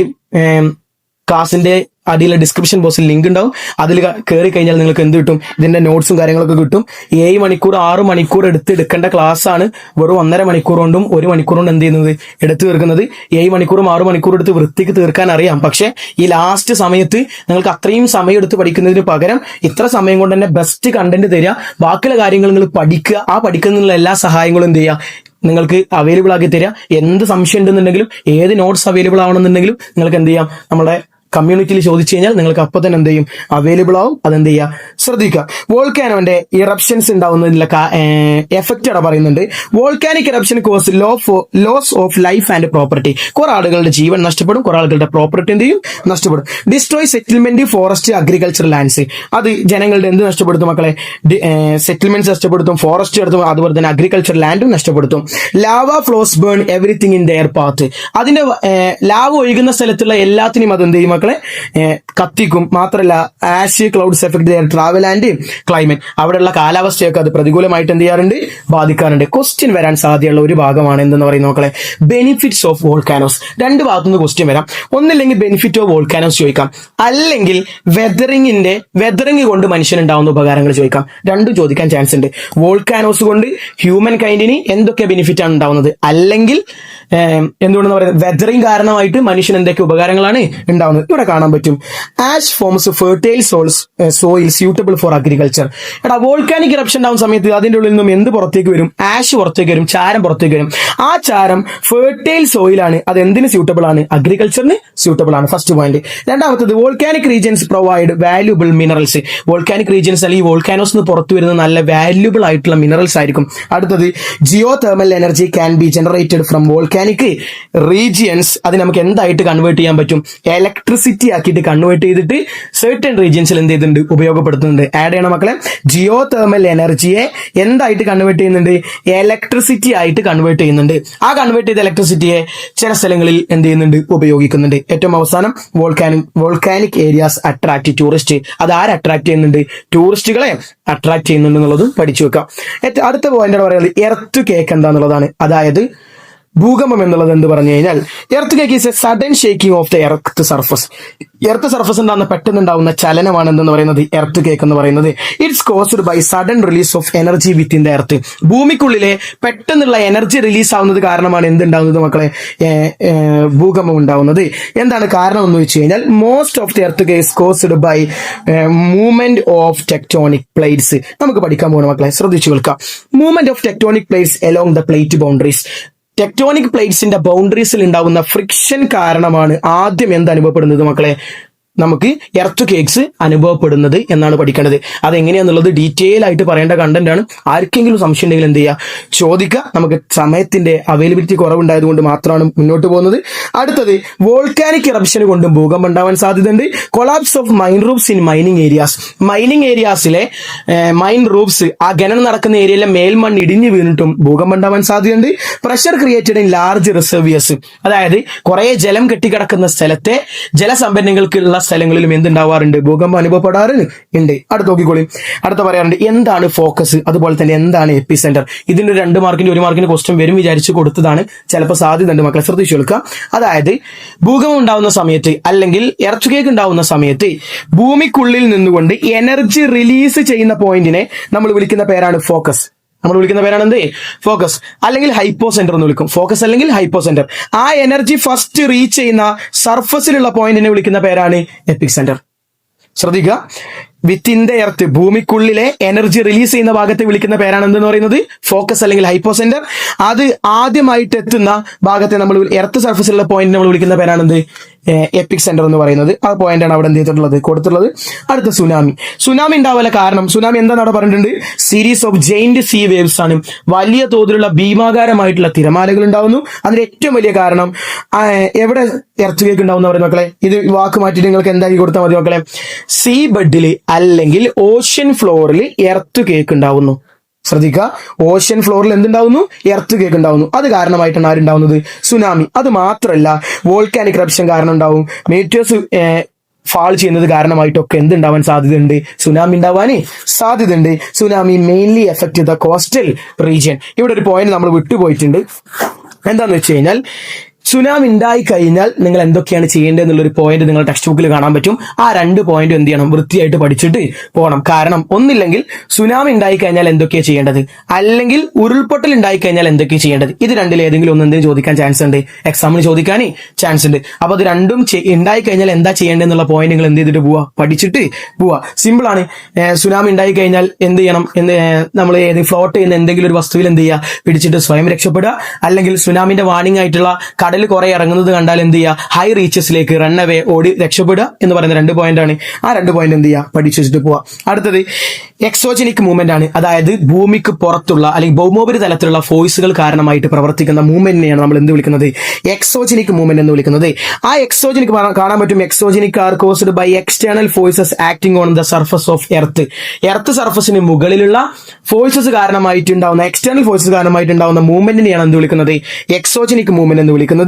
ക്ലാസിന്റെ അടിയിലെ ഡിസ്ക്രിപ്ഷൻ ബോക്സിൽ ലിങ്ക് ഉണ്ടാവും. അതിൽ കയറി കഴിഞ്ഞാൽ നിങ്ങൾക്ക് എന്ത് കിട്ടും? ഇതിന്റെ നോട്ട്സും കാര്യങ്ങളൊക്കെ കിട്ടും. 7 മണിക്കൂർ 6 മണിക്കൂർ എടുക്കേണ്ട ക്ലാസ് ആണ് വെറും 1.5 മണിക്കൂർ കൊണ്ടും 1 മണിക്കൂർ കൊണ്ട് എന്ത് ചെയ്യുന്നത്? എടുത്തു തീർക്കുന്നത്. 7 മണിക്കൂറും 6 മണിക്കൂർ എടുത്ത് വൃത്തിക്ക് തീർക്കാൻ അറിയാം. പക്ഷെ ഈ ലാസ്റ്റ് സമയത്ത് നിങ്ങൾക്ക് അത്രയും സമയം എടുത്ത് പഠിക്കുന്നതിന് പകരം ഇത്ര സമയം കൊണ്ട് തന്നെ ബെസ്റ്റ് കണ്ടന്റ് തരിക. ബാക്കിയുള്ള കാര്യങ്ങൾ നിങ്ങൾ പഠിക്കുക. ആ പഠിക്കുന്നതിനുള്ള എല്ലാ സഹായങ്ങളും എന്ത് ചെയ്യുക? നിങ്ങൾക്ക് അവൈലബിൾ ആക്കി തരിക. എന്ത് സംശയം ഉണ്ടെന്നുണ്ടെങ്കിലും, ഏത് നോട്ട്സ് അവൈലബിൾ ആവണമെന്നുണ്ടെങ്കിലും നിങ്ങൾക്ക് എന്ത് ചെയ്യാം? നമ്മുടെ കമ്മ്യൂണിറ്റിയിൽ ചോദിച്ചു കഴിഞ്ഞാൽ നിങ്ങൾക്ക് അപ്പോൾ തന്നെ എന്ത് ചെയ്യും? അവൈലബിൾ ആവും. അതെന്ത് ചെയ്യുക? ശ്രദ്ധിക്കുക. വോൾക്കാനോന്റെ ഇറപ്ഷൻസ് ഉണ്ടാവുന്നതിനുള്ള എഫക്റ്റ് അവിടെ പറയുന്നുണ്ട്. Volcanic eruption cause loss of life and property. കുറെ ആളുകളുടെ ജീവൻ നഷ്ടപ്പെടും, കുറെ ആളുകളുടെ പ്രോപ്പർട്ടി എന്ത് ചെയ്യും? നഷ്ടപ്പെടും. Destroy settlement, forest, agriculture lands. അത് ജനങ്ങളുടെ എന്ത് നഷ്ടപ്പെടുത്തും മക്കളെ? സെറ്റിൽമെന്റ്സ് നഷ്ടപ്പെടുത്തും, ഫോറസ്റ്റ് എടുത്തും, അതുപോലെ തന്നെ അഗ്രികൾച്ചർ ലാൻഡും നഷ്ടപ്പെടുത്തും. Lava flows burn everything in their path. അതിന്റെ ലാവ ഒഴുകുന്ന സ്ഥലത്തുള്ള എല്ലാത്തിനും അത് എന്ത് ചെയ്യും? കത്തിക്കും. മാത്രമല്ല ash clouds effect their travel and climate. അവിടെയുള്ള കാലാവസ്ഥയൊക്കെ അത് പ്രതികൂലമായിട്ട് എന്ത് ചെയ്യാറുണ്ട്? ബാധിക്കാറുണ്ട്. ക്വസ്റ്റ്യൻ വരാൻ സാധ്യതയുള്ള ഒരു ഭാഗമാണ് എന്തെന്ന് പറയുന്നത് നോക്കളെ? Benefits of volcanoes. രണ്ട് ഭാഗത്തുനിന്ന് ക്വസ്റ്റ്യൻ വരാം. ഒന്നില്ലെങ്കിൽ ബെനിഫിറ്റ് ഓഫ് വോൾക്കാനോസ് ചോദിക്കാം, അല്ലെങ്കിൽ വെതറിംഗ് കൊണ്ട് മനുഷ്യനുണ്ടാവുന്ന ഉപകാരങ്ങൾ ചോദിക്കാം. രണ്ടും ചോദിക്കാൻ ചാൻസ് ഉണ്ട്. വോൾക്കാനോസ് കൊണ്ട് ഹ്യൂമൻ കൈൻഡിന് എന്തൊക്കെ ബെനിഫിറ്റ് ആണ് ഉണ്ടാവുന്നത്, അല്ലെങ്കിൽ എന്തുകൊണ്ടെന്ന് പറയുന്നത് വെതറിംഗ് കാരണമായിട്ട് മനുഷ്യന് എന്തൊക്കെ ഉപകാരങ്ങളാണ് ഉണ്ടാവുന്നത്. ഇവിടെ കാണാൻ പറ്റും. Ash forms fertile soil suitable for agriculture. എടാ, വോൾക്കാനിക് ഇറപ്ഷൻ ഉണ്ടാവുന്ന സമയത്ത് അതിന്റെ ഉള്ളിൽ നിന്നും എന്ത് പുറത്തേക്ക് വരും? ആഷ് പുറത്തേക്ക് വരും, ചാരം പുറത്തേക്ക് വരും. ആ ചാരം ഫെർട്ടൈൽ സോയിലാണ്. അത് എന്തിന് സ്യൂട്ടബിൾ ആണ്? അഗ്രികൾച്ചറിന് സ്യൂട്ടബിൾ ആണ്. First point. രണ്ടാമത്തത്, volcanic regions provide valuable minerals. Volcanic regions അല്ലെങ്കിൽ വോൾക്കാനോസ് പുറത്തു വരുന്ന നല്ല വാല്യൂബിൾ ആയിട്ടുള്ള മിനറൽസ് ആയിരിക്കും. അടുത്തത്, geothermal energy can be generated from volcanic regions. അത് നമുക്ക് എന്തായിട്ട് കൺവേർട്ട് ചെയ്യാൻ പറ്റും? ഇലക്ട്രിസിറ്റി ഇലക്ട്രിസിറ്റി ആക്കിയിട്ട് കൺവേർട്ട് ചെയ്തിട്ട് സെർട്ടൺ റീജിയൻസിൽ എന്ത് ചെയ്തിട്ടുണ്ട്, ഉപയോഗപ്പെടുത്തുന്നുണ്ട്. ആഡ് ചെയ്യണം മക്കളെ. ജിയോ തെർമൽ എനർജിയെ എന്തായിട്ട് കൺവേർട്ട് ചെയ്യുന്നുണ്ട്, ഇലക്ട്രിസിറ്റി ആയിട്ട് കൺവേർട്ട് ചെയ്യുന്നുണ്ട്. ആ കൺവേർട്ട് ചെയ്ത ഇലക്ട്രിസിറ്റിയെ ചില സ്ഥലങ്ങളിൽ എന്ത് ചെയ്യുന്നുണ്ട്, ഉപയോഗിക്കുന്നുണ്ട്. ഏറ്റവും അവസാനം വോൾക്കാനിക് ഏരിയാസ് അട്രാക്ട് ടൂറിസ്റ്റ്. അത് ആര് അട്രാക്ട് ചെയ്യുന്നുണ്ട്, ടൂറിസ്റ്റുകളെ അട്രാക്ട് ചെയ്യുന്നുണ്ട് എന്നുള്ളതും പഠിച്ചു വെക്കാം. അടുത്ത പോയിന്റ് പറയുന്നത് എർത്ത് കേക്ക് എന്താന്നുള്ളതാണ്. അതായത് ഭൂകമ്പം എന്നുള്ളത് എന്ത് പറഞ്ഞു കഴിഞ്ഞാൽ, earthquake is a sudden shaking of the earth surface. Earth surface ഉണ്ടാകുന്ന പെട്ടെന്നുണ്ടാവുന്ന ചലനമാണ് എന്തെന്ന് പറയുന്നത്, എർത്ത് കേക്ക് എന്ന് പറയുന്നത്. It's caused by sudden release of energy within the earth. ഭൂമിക്കുള്ളിലെ പെട്ടെന്നുള്ള എനർജി റിലീസ് ആവുന്നത് കാരണമാണ് എന്തുണ്ടാവുന്നത് മക്കളെ, ഭൂകമ്പം ഉണ്ടാവുന്നത്. എന്താണ് കാരണം എന്ന് വെച്ച് കഴിഞ്ഞാൽ, most of the earthquake caused by movement of tectonic plates. നമുക്ക് പഠിക്കാൻ പോകുന്ന മക്കളെ ശ്രദ്ധിച്ചു കേൾക്കാം. Movement of tectonic plates along the plate boundaries. Tectonic പ്ലേറ്റ്സിന്റെ ബൗണ്ടറീസിൽ ഉണ്ടാകുന്ന ഫ്രിക്ഷൻ കാരണമാണ് ആദ്യം എന്ത് അനുഭവപ്പെടുന്നത് മക്കളെ, നമുക്ക് എർത്ത് കേക്ക്സ് അനുഭവപ്പെടുന്നത് എന്നാണ് പഠിക്കേണ്ടത്. അതെങ്ങനെയാന്നുള്ളത് ഡീറ്റെയിൽ ആയിട്ട് പറയേണ്ട കണ്ടന്റ് ആണ്. ആർക്കെങ്കിലും സംശയം ഉണ്ടെങ്കിൽ എന്ത് ചെയ്യുക, ചോദിക്കുക. നമുക്ക് സമയത്തിന്റെ അവൈലബിലിറ്റി കുറവുണ്ടായത് കൊണ്ട് മാത്രമാണ് മുന്നോട്ട് പോകുന്നത്. അടുത്തത് വോൾക്കാനിക് ഇറപ്ഷൻ കൊണ്ടും ഭൂകമ്പം ഉണ്ടാവാൻ സാധ്യതയുണ്ട്. Collapse of mine roofs in mining areas. Mining ഏരിയാസിലെ മൈൻ റൂഫ്സ്, ആ ഖനനം നടക്കുന്ന ഏരിയയിലെ മേൽമണ്ണ് ഇടിഞ്ഞു വീണിട്ടും ഭൂകമ്പം ഉണ്ടാവാൻ സാധ്യതയുണ്ട്. Pressure created in large reservoirs. അതായത് കുറെ ജലം കെട്ടിക്കിടക്കുന്ന സ്ഥലത്തെ ജലസംഭരണികൾക്കുള്ള സ്ഥലങ്ങളിലും എന്തുണ്ടാവാറുണ്ട്, ഭൂകമ്പം അനുഭവപ്പെടാറുണ്ട്. അടുത്ത് നോക്കിക്കോളി. അടുത്ത പറയാറുണ്ട് എന്താണ് ഫോക്കസ്, അതുപോലെ തന്നെ എന്താണ് എപ്പിസെന്റർ. ഇതിന്റെ 2 മാർക്കിന്റെ 1 മാർക്കിന്റെ ക്വസ്റ്റ്യൻ വരും വിചാരിച്ച് കൊടുത്തതാണ്. ചിലപ്പോൾ സാധ്യത ഉണ്ട് മക്കളെ, ശ്രദ്ധിച്ചു കൊടുക്കുക. അതായത് ഭൂകമ്പം ഉണ്ടാവുന്ന സമയത്ത് അല്ലെങ്കിൽ എർത്ത് കേക്ക് ഉണ്ടാവുന്ന സമയത്ത് ഭൂമിക്കുള്ളിൽ നിന്നുകൊണ്ട് എനർജി റിലീസ് ചെയ്യുന്ന പോയിന്റിനെ നമ്മൾ വിളിക്കുന്ന പേരാണ് ഫോക്കസ്. നമ്മൾ വിളിക്കുന്ന പേരാണ് എന്ത്, ഫോക്കസ് അല്ലെങ്കിൽ ഹൈപ്പോ സെന്റർ എന്ന് വിളിക്കും. ഫോക്കസ് അല്ലെങ്കിൽ ഹൈപ്പോ സെന്റർ. ആ എനർജി ഫസ്റ്റ് റീച്ച് ചെയ്യുന്ന സർഫസിലുള്ള പോയിന്റിനെ വിളിക്കുന്ന പേരാണ് എപ്പിക് സെന്റർ. ശ്രദ്ധിക്കുക. വിത്തിൻ ദ എർത്ത്, ഭൂമിക്കുള്ളിലെ എനർജി റിലീസ് ചെയ്യുന്ന ഭാഗത്തെ വിളിക്കുന്ന പേരാണ് എന്തെന്ന് പറയുന്നത്, ഫോക്കസ് അല്ലെങ്കിൽ ഹൈപ്പോ സെന്റർ. അത് ആദ്യമായിട്ട് എത്തുന്ന ഭാഗത്തെ നമ്മൾ എർത്ത് സർഫസിലുള്ള പോയിന്റ് നമ്മൾ വിളിക്കുന്ന പേരാണ് എന്ത്, എപ്പിക് സെന്റർ എന്ന് പറയുന്നത്. ആ പോയിന്റ് ആണ് അവിടെ എന്ത് ചെയ്തിട്ടുള്ളത്, കൊടുത്തിട്ടുള്ളത്. അടുത്ത സുനാമി. സുനാമി ഉണ്ടാവാനുള്ള കാരണം, സുനാമി എന്താണ് അവിടെ പറഞ്ഞിട്ടുണ്ട്, series of giant see waves ആണ്. വലിയ തോതിലുള്ള ഭീമാകാരമായിട്ടുള്ള തിരമാലകൾ ഉണ്ടാവുന്നു. അതിന്റെ ഏറ്റവും വലിയ കാരണം എവിടെ എർത്ത് കേക്ക് ഉണ്ടാവുന്ന പറയുന്ന മക്കളെ, ഇത് വാക്ക് മാറ്റിയിട്ട് നിങ്ങൾക്ക് എന്താക്കി കൊടുത്താൽ മതി മക്കളെ, സീ ബെഡിൽ അല്ലെങ്കിൽ ഓഷ്യൻ ഫ്ലോറിൽ എർത്ത് കേക്ക് ഉണ്ടാവുന്നു. ശ്രദ്ധിക്കുക, ഓഷ്യൻ ഫ്ലോറിൽ എന്തുണ്ടാവുന്നു, എർത്ത് കേക്ക് ഉണ്ടാവുന്നു. അത് കാരണമായിട്ടാണ് ആരുണ്ടാവുന്നത്, സുനാമി. അത് മാത്രമല്ല വോൾക്കാനിക് ഇറപ്ഷൻ കാരണം ഉണ്ടാവും. മീറ്റേഴ്സ് ഫാൾ ചെയ്യുന്നത് കാരണമായിട്ടൊക്കെ എന്തുണ്ടാവാൻ സാധ്യതയുണ്ട്, സുനാമി ഉണ്ടാവാൻ സാധ്യതയുണ്ട്. Tsunami mainly effect the coastal region. ഇവിടെ ഒരു പോയിന്റ് നമ്മൾ വിട്ടുപോയിട്ടുണ്ട്. എന്താന്ന് വെച്ച് കഴിഞ്ഞാൽ, സുനാമി ഉണ്ടായി കഴിഞ്ഞാൽ നിങ്ങൾ എന്തൊക്കെയാണ് ചെയ്യേണ്ടത് എന്നുള്ളൊരു പോയിന്റ് നിങ്ങൾ ടെക്സ്റ്റ് ബുക്കിൽ കാണാൻ പറ്റും. ആ 2 പോയിന്റ് എന്ത് ചെയ്യണം, വൃത്തിയായിട്ട് പഠിച്ചിട്ട് പോകണം. കാരണം ഒന്നില്ലെങ്കിൽ സുനാമി ഉണ്ടായി കഴിഞ്ഞാൽ എന്തൊക്കെയാണ് ചെയ്യേണ്ടത്, അല്ലെങ്കിൽ ഉരുൾപൊട്ടൽ ഉണ്ടായി കഴിഞ്ഞാൽ എന്തൊക്കെയാണ് ചെയ്യേണ്ടത്. ഇത് രണ്ടിൽ ഏതെങ്കിലും ഒന്ന് എന്തിനു ചോദിക്കാൻ ചാൻസ് ഉണ്ട്, എക്സാമിന് ചോദിക്കാൻ ചാൻസ് ഉണ്ട്. അപ്പൊ അത് രണ്ടും ഉണ്ടായി കഴിഞ്ഞാൽ എന്താ ചെയ്യേണ്ടത് എന്നുള്ള പോയിന്റ് നിങ്ങൾ എന്ത് ചെയ്തിട്ട് പോവാ, പഠിച്ചിട്ട് പോവാ. സിമ്പിൾ ആണ്. സുനാമി ഉണ്ടായി കഴിഞ്ഞാൽ എന്ത് ചെയ്യണം, നമ്മൾ ഫ്ലോട്ട് ചെയ്യുന്ന എന്തെങ്കിലും ഒരു വസ്തുവിൽ എന്ത് ചെയ്യുക, പിടിച്ചിട്ട് സ്വയം രക്ഷപ്പെടുക. അല്ലെങ്കിൽ സുനാമിന്റെ വാർണിംഗ് ആയിട്ടുള്ള കടൽ കുറെ ഇറങ്ങുന്നത് കണ്ടാൽ എന്ത് ചെയ്യുക, ഹൈ റീച്ചസിലേക്ക് റൺ അവേ, ഓടി രക്ഷപ്പെടുക എന്ന് പറയുന്ന 2 പോയിന്റ് ആണ്. ആ 2 പോയിന്റ് എന്ത് ചെയ്യുക, പഠിച്ചു വെച്ചിട്ട് പോവാ. അടുത്തത് എക്സോജനിക് മൂവ്മെന്റ് ആണ്. അതായത് ഭൂമിക്ക് പുറത്തുള്ള അല്ലെങ്കിൽ ഭൗമോപരിതലത്തിലുള്ള ഫോഴ്സുകൾ കാരണമായിട്ട് പ്രവർത്തിക്കുന്ന മൂവ്മെന്റിനെയാണ് നമ്മൾ എന്ത് വിളിക്കുന്നത്, എക്സോജനിക് മൂവ്മെന്റ് എന്ന് വിളിക്കുന്നത്. ആ എക്സോജനിക് കാണാൻ പറ്റും, exogenic are caused by external forces acting on the surface of earth. Earth സർഫസിന് മുകളിലുള്ള ഫോഴ്സസ് കാരണമായിട്ടുണ്ടാവുന്ന, എക്സ്റ്റേണൽ ഫോഴ്സസ് കാരണമായിട്ടുണ്ടാവുന്ന മൂവ്മെന്റിനെയാണ് എന്ത് വിളിക്കുന്നത്, എക്സോജനിക് മൂവ്മെന്റ് എന്ന് വിളിക്കുന്നത്.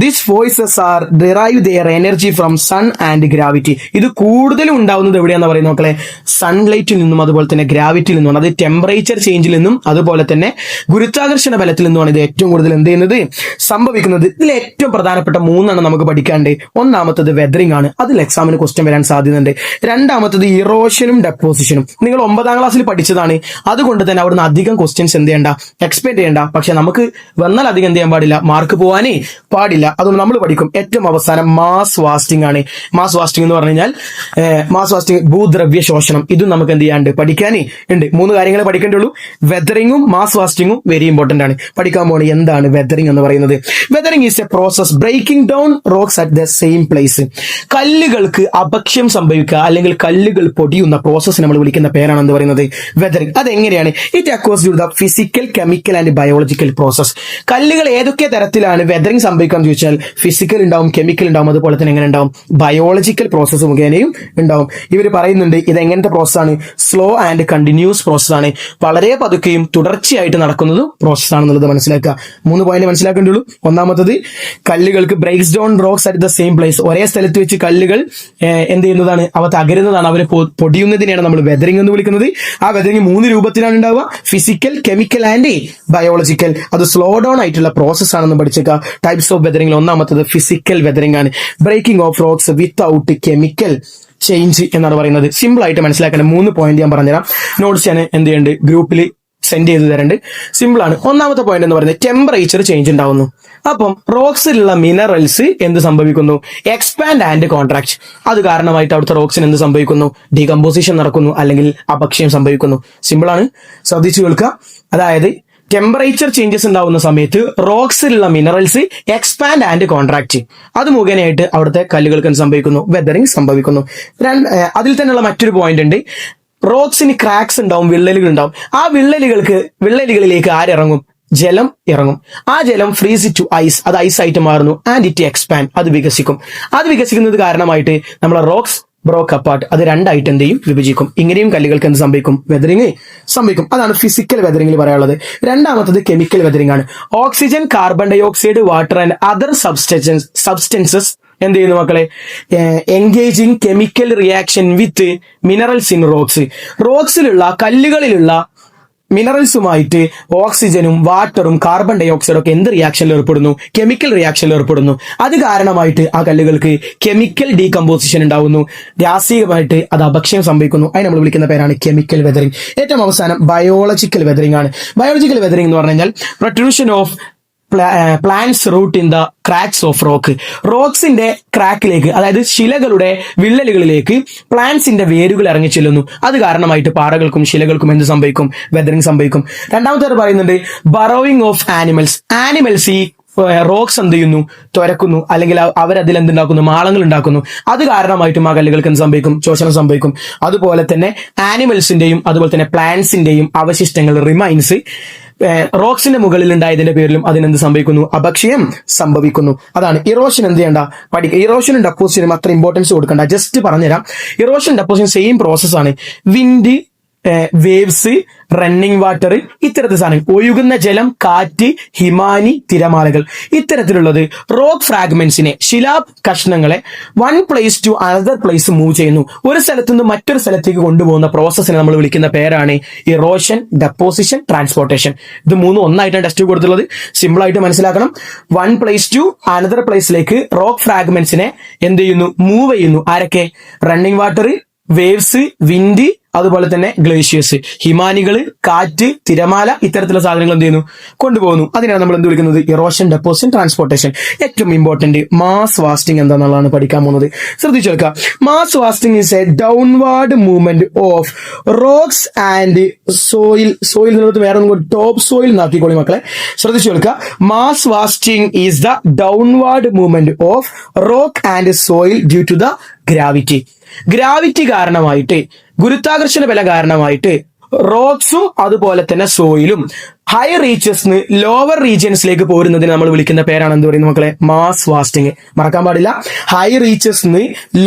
This forces are derive their energy from sun and gravity. ഇത് കൂടുതലും ഉണ്ടാവുന്നത് എവിടെയാണെന്ന് പറയുന്നത് മക്കളെ, സൺലൈറ്റിൽ നിന്നും അതുപോലെ തന്നെ ഗ്രാവിറ്റിയിൽ നിന്നുമാണ്. അത് ടെമ്പറേച്ചർ ചേഞ്ചിൽ നിന്നും അതുപോലെ തന്നെ ഗുരുത്വാകർഷണ ബലത്തിൽ നിന്നുമാണ് ഇത് ഏറ്റവും കൂടുതൽ എന്ത് ചെയ്യുന്നത്, സംഭവിക്കുന്നത്. ഇതിൽ ഏറ്റവും പ്രധാനപ്പെട്ട 3 നമുക്ക് പഠിക്കാണ്ട്. ഒന്നാമത്തത് വെതറിംഗ് ആണ്. അതിൽ എക്സാമിന് ക്വസ്റ്റ്യൻ വരാൻ സാധ്യതയുണ്ട്. രണ്ടാമത്തത് ഇറോഷനും ഡെപ്പോസിഷനും. നിങ്ങൾ 9ാം ക്ലാസ്സിൽ പഠിച്ചതാണ്. അതുകൊണ്ട് തന്നെ അവിടുന്ന് അധികം ക്വസ്റ്റ്യൻസ് എന്ത് ചെയ്യണ്ട, എക്സ്പെക്ട് ചെയ്യണ്ട. പക്ഷെ നമുക്ക് വന്നാൽ അധികം എന്ത് ചെയ്യാൻ പാടില്ല, മാർക്ക് പോവാനേ പാടില്ല. അതുകൊണ്ട് നമ്മൾ പഠിക്കും. ഏറ്റവും അവസാനം മാസ് വാസ്റ്റിംഗ് ആണ്. മാസ് വാസ്റ്റിംഗ് എന്ന് പറഞ്ഞു കഴിഞ്ഞാൽ, മാസ് വാസ്റ്റിംഗ് ഭൂദ്രവ്യ ശോഷണം. ഇതും നമുക്ക് എന്ത് ചെയ്യാണ്ട് പഠിക്കാനേ ഉണ്ട്. 3 കാര്യങ്ങളെ പഠിക്കേണ്ടുള്ളൂ. വെതറിങ്ങും മാസ് വാസ്റ്റിംഗും വെരി ഇമ്പോർട്ടന്റ് ആണ്. പഠിക്കാൻ പോണ എന്താണ് വെതറിംഗ് എന്ന് പറയുന്നത്. Weathering is a process breaking down rocks at the same place. കല്ലുകൾക്ക് അപക്ഷ്യം സംഭവിക്കുക അല്ലെങ്കിൽ കല്ലുകൾ പൊടിയുന്ന പ്രോസസ് നമ്മൾ വിളിക്കുന്ന പേരാണ് എന്ത് പറയുന്നത്, വെതറിംഗ്. അതെങ്ങനെയാണ്, it അക്കോസ് due the physical, chemical and biological process. കല്ലുകൾ ഏതൊക്കെ തരത്തിലാണ് വെതറിംഗ് വെതറിംഗ് സംഭവിക്കാന്ന് ചോദിച്ചാൽ ഫിസിക്കൽ ഉണ്ടാവും, കെമിക്കൽ ഉണ്ടാവും, അതുപോലെ തന്നെ എങ്ങനെ ഉണ്ടാവും, ബയോളജിക്കൽ പ്രോസസ്സ് മുഖേനയും ഉണ്ടാവും. ഇവർ പറയുന്നുണ്ട് ഇത് എങ്ങനത്തെ പ്രോസസ്സാണ്, സ്ലോ ആൻഡ് കണ്ടിന്യൂസ് പ്രോസസ്സാണ്, വളരെ പതുക്കെയും തുടർച്ചയായിട്ട് നടക്കുന്നതും പ്രോസസ്സാണെന്നുള്ളത് മനസ്സിലാക്കുക. 3 പോയിന്റ് മനസ്സിലാക്കേണ്ടുള്ളൂ. ഒന്നാമത്തത്, കല്ലുകൾക്ക് breaks down rocks at the same place, ഒരേ സ്ഥലത്ത് വെച്ച് കല്ലുകൾ എന്ത് ചെയ്യുന്നതാണ്, അവ തകരുന്നതാണ്, അവരെ പൊടിയുന്നതിനെയാണ് നമ്മൾ വെതറിംഗ് എന്ന് വിളിക്കുന്നത്. ആ വെതറിംഗ് 3 രൂപത്തിലാണ് ഉണ്ടാവുക, ഫിസിക്കൽ, കെമിക്കൽ ആൻഡ് ബയോളജിക്കൽ. അത് സ്ലോ ഡൗൺ ആയിട്ടുള്ള പ്രോസസ് ആണെന്ന് പഠിച്ചേക്കുക. ടൈപ്സ് ഓഫ് വെതറിംഗ് ഒന്നാമത്തത് ഫിസിക്കൽ വെതറിംഗ് ആണ്. Breaking of rocks without chemical change എന്നാണ് പറയുന്നത്. സിമ്പിൾ ആയിട്ട് മനസ്സിലാക്കേണ്ട 3 പോയിന്റ് ഞാൻ പറഞ്ഞുതരാം. നോട്ട്സ് ഞാൻ എന്ത് ചെയ്യുന്നുണ്ട്, ഗ്രൂപ്പിൽ സെൻഡ് ചെയ്ത് തരണ്ട്. സിമ്പിൾ ആണ്. ഒന്നാമത്തെ പോയിന്റ് എന്ന് പറയുന്നത് ടെമ്പറേച്ചർ ചേഞ്ച് ഉണ്ടാവുന്നു. അപ്പം റോക്സിലുള്ള മിനറൽസ് എന്ത് സംഭവിക്കുന്നു, എക്സ്പാൻഡ് ആൻഡ് കോൺട്രാക്ട്. അത് കാരണമായിട്ട് അവിടുത്തെ റോക്സിന് എന്ത് സംഭവിക്കുന്നു, ഡീകമ്പോസിഷൻ നടക്കുന്നു, അല്ലെങ്കിൽ അപക്ഷയം സംഭവിക്കുന്നു. സിമ്പിൾ ആണ്, ശ്രദ്ധിച്ചു കേൾക്കുക. അതായത് ടെമ്പറേച്ചർ ചേഞ്ചസ് ഉണ്ടാവുന്ന സമയത്ത് റോക്സിലുള്ള മിനറൽസ് എക്സ്പാൻഡ് ആൻഡ് കോൺട്രാക്ട്, അത് മുഖേനയായിട്ട് അവിടുത്തെ കല്ലുകൾക്ക് എന്ത് സംഭവിക്കുന്നു, വെതറിംഗ് സംഭവിക്കുന്നു. അതിൽ തന്നെയുള്ള മറ്റൊരു പോയിന്റ് ഉണ്ട്, റോക്സിന് ക്രാക്സ് ഉണ്ടാവും, വിള്ളലുകൾ ഉണ്ടാവും. ആ വിള്ളലുകളിലേക്ക് ആരിറങ്ങും, ജലം ഇറങ്ങും. ആ ജലം ഫ്രീസ് ടു ഐസ്, അത് ഐസ് ആയിട്ട് മാറുന്നു. ആൻഡ് ഇറ്റ് എക്സ്പാൻഡ്, അത് വികസിക്കും. അത് വികസിക്കുന്നത് കാരണമായിട്ട് നമ്മളെ റോക്സ് ബ്രോക്ക് അപ്പാർട്ട്, അത് 2 ആയിട്ട് എന്ത് ചെയ്യും, വിഭജിക്കും. ഇങ്ങനെയും കല്ലുകൾക്ക് എന്ത് സംഭവിക്കും, വെതറിംഗ് സംഭവിക്കും. അതാണ് ഫിസിക്കൽ വെതറിംഗിൽ പറയാനുള്ളത്. രണ്ടാമത്തത് കെമിക്കൽ വെതറിംഗ് ആണ്. Oxygen, carbon dioxide, water and other substances എന്ത് ചെയ്യുന്നു മക്കളെ, engaging chemical reaction with minerals in rocks. റോക്സിലുള്ള, കല്ലുകളിലുള്ള മിനറൽസുമായിട്ട് ഓക്സിജനും വാട്ടറും കാർബൺ ഡൈ ഓക്സൈഡും ഒക്കെ എന്ത് റിയാക്ഷനിൽ ഏർപ്പെടുന്നു, കെമിക്കൽ റിയാക്ഷനിൽ ഏർപ്പെടുന്നു. അത് കാരണമായിട്ട് ആ കല്ലുകൾക്ക് കെമിക്കൽ ഡീകമ്പോസിഷൻ ഉണ്ടാവുന്നു, രാസീയമായിട്ട് അത് അപക്ഷയം സംഭവിക്കുന്നു. അതിന് നമ്മൾ വിളിക്കുന്ന പേരാണ് കെമിക്കൽ വെതറിംഗ്. ഏറ്റവും അവസാനം ബയോളജിക്കൽ വെതറിംഗ് ആണ്. ബയോളജിക്കൽ വെതറിംഗ് എന്ന് പറഞ്ഞു കഴിഞ്ഞാൽ protrusion of plants root in the cracks of rock. റോക്സിന്റെ ക്രാക്കിലേക്ക്, അതായത് ശിലകളുടെ വിള്ളലുകളിലേക്ക് പ്ലാന്റ്സിന്റെ വേരുകൾ ഇറങ്ങി ചെല്ലുന്നു. അത് കാരണമായിട്ട് പാറകൾക്കും ശിലകൾക്കും എന്ത് സംഭവിക്കും, വെതറിംഗ് സംഭവിക്കും. രണ്ടാമത്തെ പറയുന്നുണ്ട് ബറോയിങ് ഓഫ് ആനിമൽസ് ഈ റോക്സ് എന്ത് ചെയ്യുന്നു, തുരക്കുന്നു, അല്ലെങ്കിൽ അവരതിൽ എന്തുണ്ടാക്കുന്നു, മാളങ്ങൾ ഉണ്ടാക്കുന്നു. അത് കാരണമായിട്ടും ആ കല്ലുകൾക്ക് എന്ത് സംഭവിക്കും, ശോഷണം സംഭവിക്കും. അതുപോലെ തന്നെ ആനിമൽസിന്റെയും അതുപോലെ തന്നെ പ്ലാന്റ്സിന്റെയും അവശിഷ്ടങ്ങൾ, റിമൈൻസ് റോക്സിന്റെ മുകളിൽ ഉണ്ടായതിന്റെ പേരിലും അതിനെന്ത് സംഭവിക്കുന്നു, അപക്ഷയം സംഭവിക്കുന്നു. അതാണ് ഇറോഷൻ. എന്ത് ചെയ്യണ്ട, പഠിക്കുക. ഇറോഷനും ഡെപ്പോസിഷനും അത്ര ഇമ്പോർട്ടൻസ് കൊടുക്കണ്ട, ജസ്റ്റ് പറഞ്ഞുതരാം. ഇറോഷൻ ഡെപ്പോസിഷൻ സെയിം പ്രോസസ്സാണ്. വിൻഡ്, വേവ്സ്, റണ്ണിങ് വാട്ടർ, ഇത്തരത്തിൽ സാധനം, ഒഴുകുന്ന ജലം, കാറ്റ്, ഹിമാനി, തിരമാലകൾ, ഇത്തരത്തിലുള്ളത് റോക്ക് ഫ്രാഗ്മെന്റ്സിനെ, ശിലാ കഷ്ണങ്ങളെ one place to another place move ചെയ്യുന്നു. ഒരു സ്ഥലത്തു നിന്ന് മറ്റൊരു സ്ഥലത്തേക്ക് കൊണ്ടുപോകുന്ന പ്രോസസ്സിനെ നമ്മൾ വിളിക്കുന്ന പേരാണ് ഇറോഷൻ, ഡെപ്പോസിഷൻ, ട്രാൻസ്പോർട്ടേഷൻ. ഇത് 3 ഒന്നായിട്ടാണ് ടെസ്റ്റ് കൊടുത്തുള്ളത്. സിമ്പിൾ ആയിട്ട് മനസ്സിലാക്കണം. വൺ പ്ലേസ് ടു അനദർ പ്ലേസിലേക്ക് റോക്ക് ഫ്രാഗ്മെന്റ്സിനെ എന്ത് ചെയ്യുന്നു, മൂവ് ചെയ്യുന്നു. ആരൊക്കെ, റണ്ണിങ് വാട്ടർ, വേവ്സ്, വിൻഡ്, അതുപോലെ തന്നെ ഗ്ലേഷ്യേഴ്സ്, ഹിമാനികള്, കാറ്റ്, തിരമാല, ഇത്തരത്തിലുള്ള സാധനങ്ങൾ എന്ത് ചെയ്യുന്നു, കൊണ്ടുപോകുന്നു. അതിനാണ് നമ്മൾ എന്ത് വിളിക്കുന്നത്, ഇറോഷൻ, ഡെപ്പോസിഷൻ, ട്രാൻസ്പോർട്ടേഷൻ. ഏറ്റവും ഇമ്പോർട്ടന്റ് മാസ് വാസ്റ്റിംഗ് എന്താണെന്നുള്ളതാണ് പഠിക്കാൻ പോകുന്നത്. ശ്രദ്ധിച്ചു വെക്കുക. Mass wasting is a downward movement of rocks and soil എന്നുള്ളത് വേറെ ടോപ്പ് സോയിൽ നാക്കിക്കോളി മക്കളെ. ശ്രദ്ധിച്ചു വെക്കുക. Mass wasting is the downward movement of rock and soil due to the gravity കാരണമായിട്ട്, ഗുരുത്വാകർഷണ ബലം കാരണമായിട്ട് റോക്സും അതുപോലെ തന്നെ സോയിലും ഹൈ റീച്ചസ് ലോവർ റീജിയൻസിലേക്ക് പോരുന്നതിന് നമ്മൾ വിളിക്കുന്ന പേരാണ് എന്ത് പറയുന്നത് മക്കളെ, മാസ് വാസ്റ്റിംഗ്. മറക്കാൻ പാടില്ല. ഹൈ റീച്ചസ്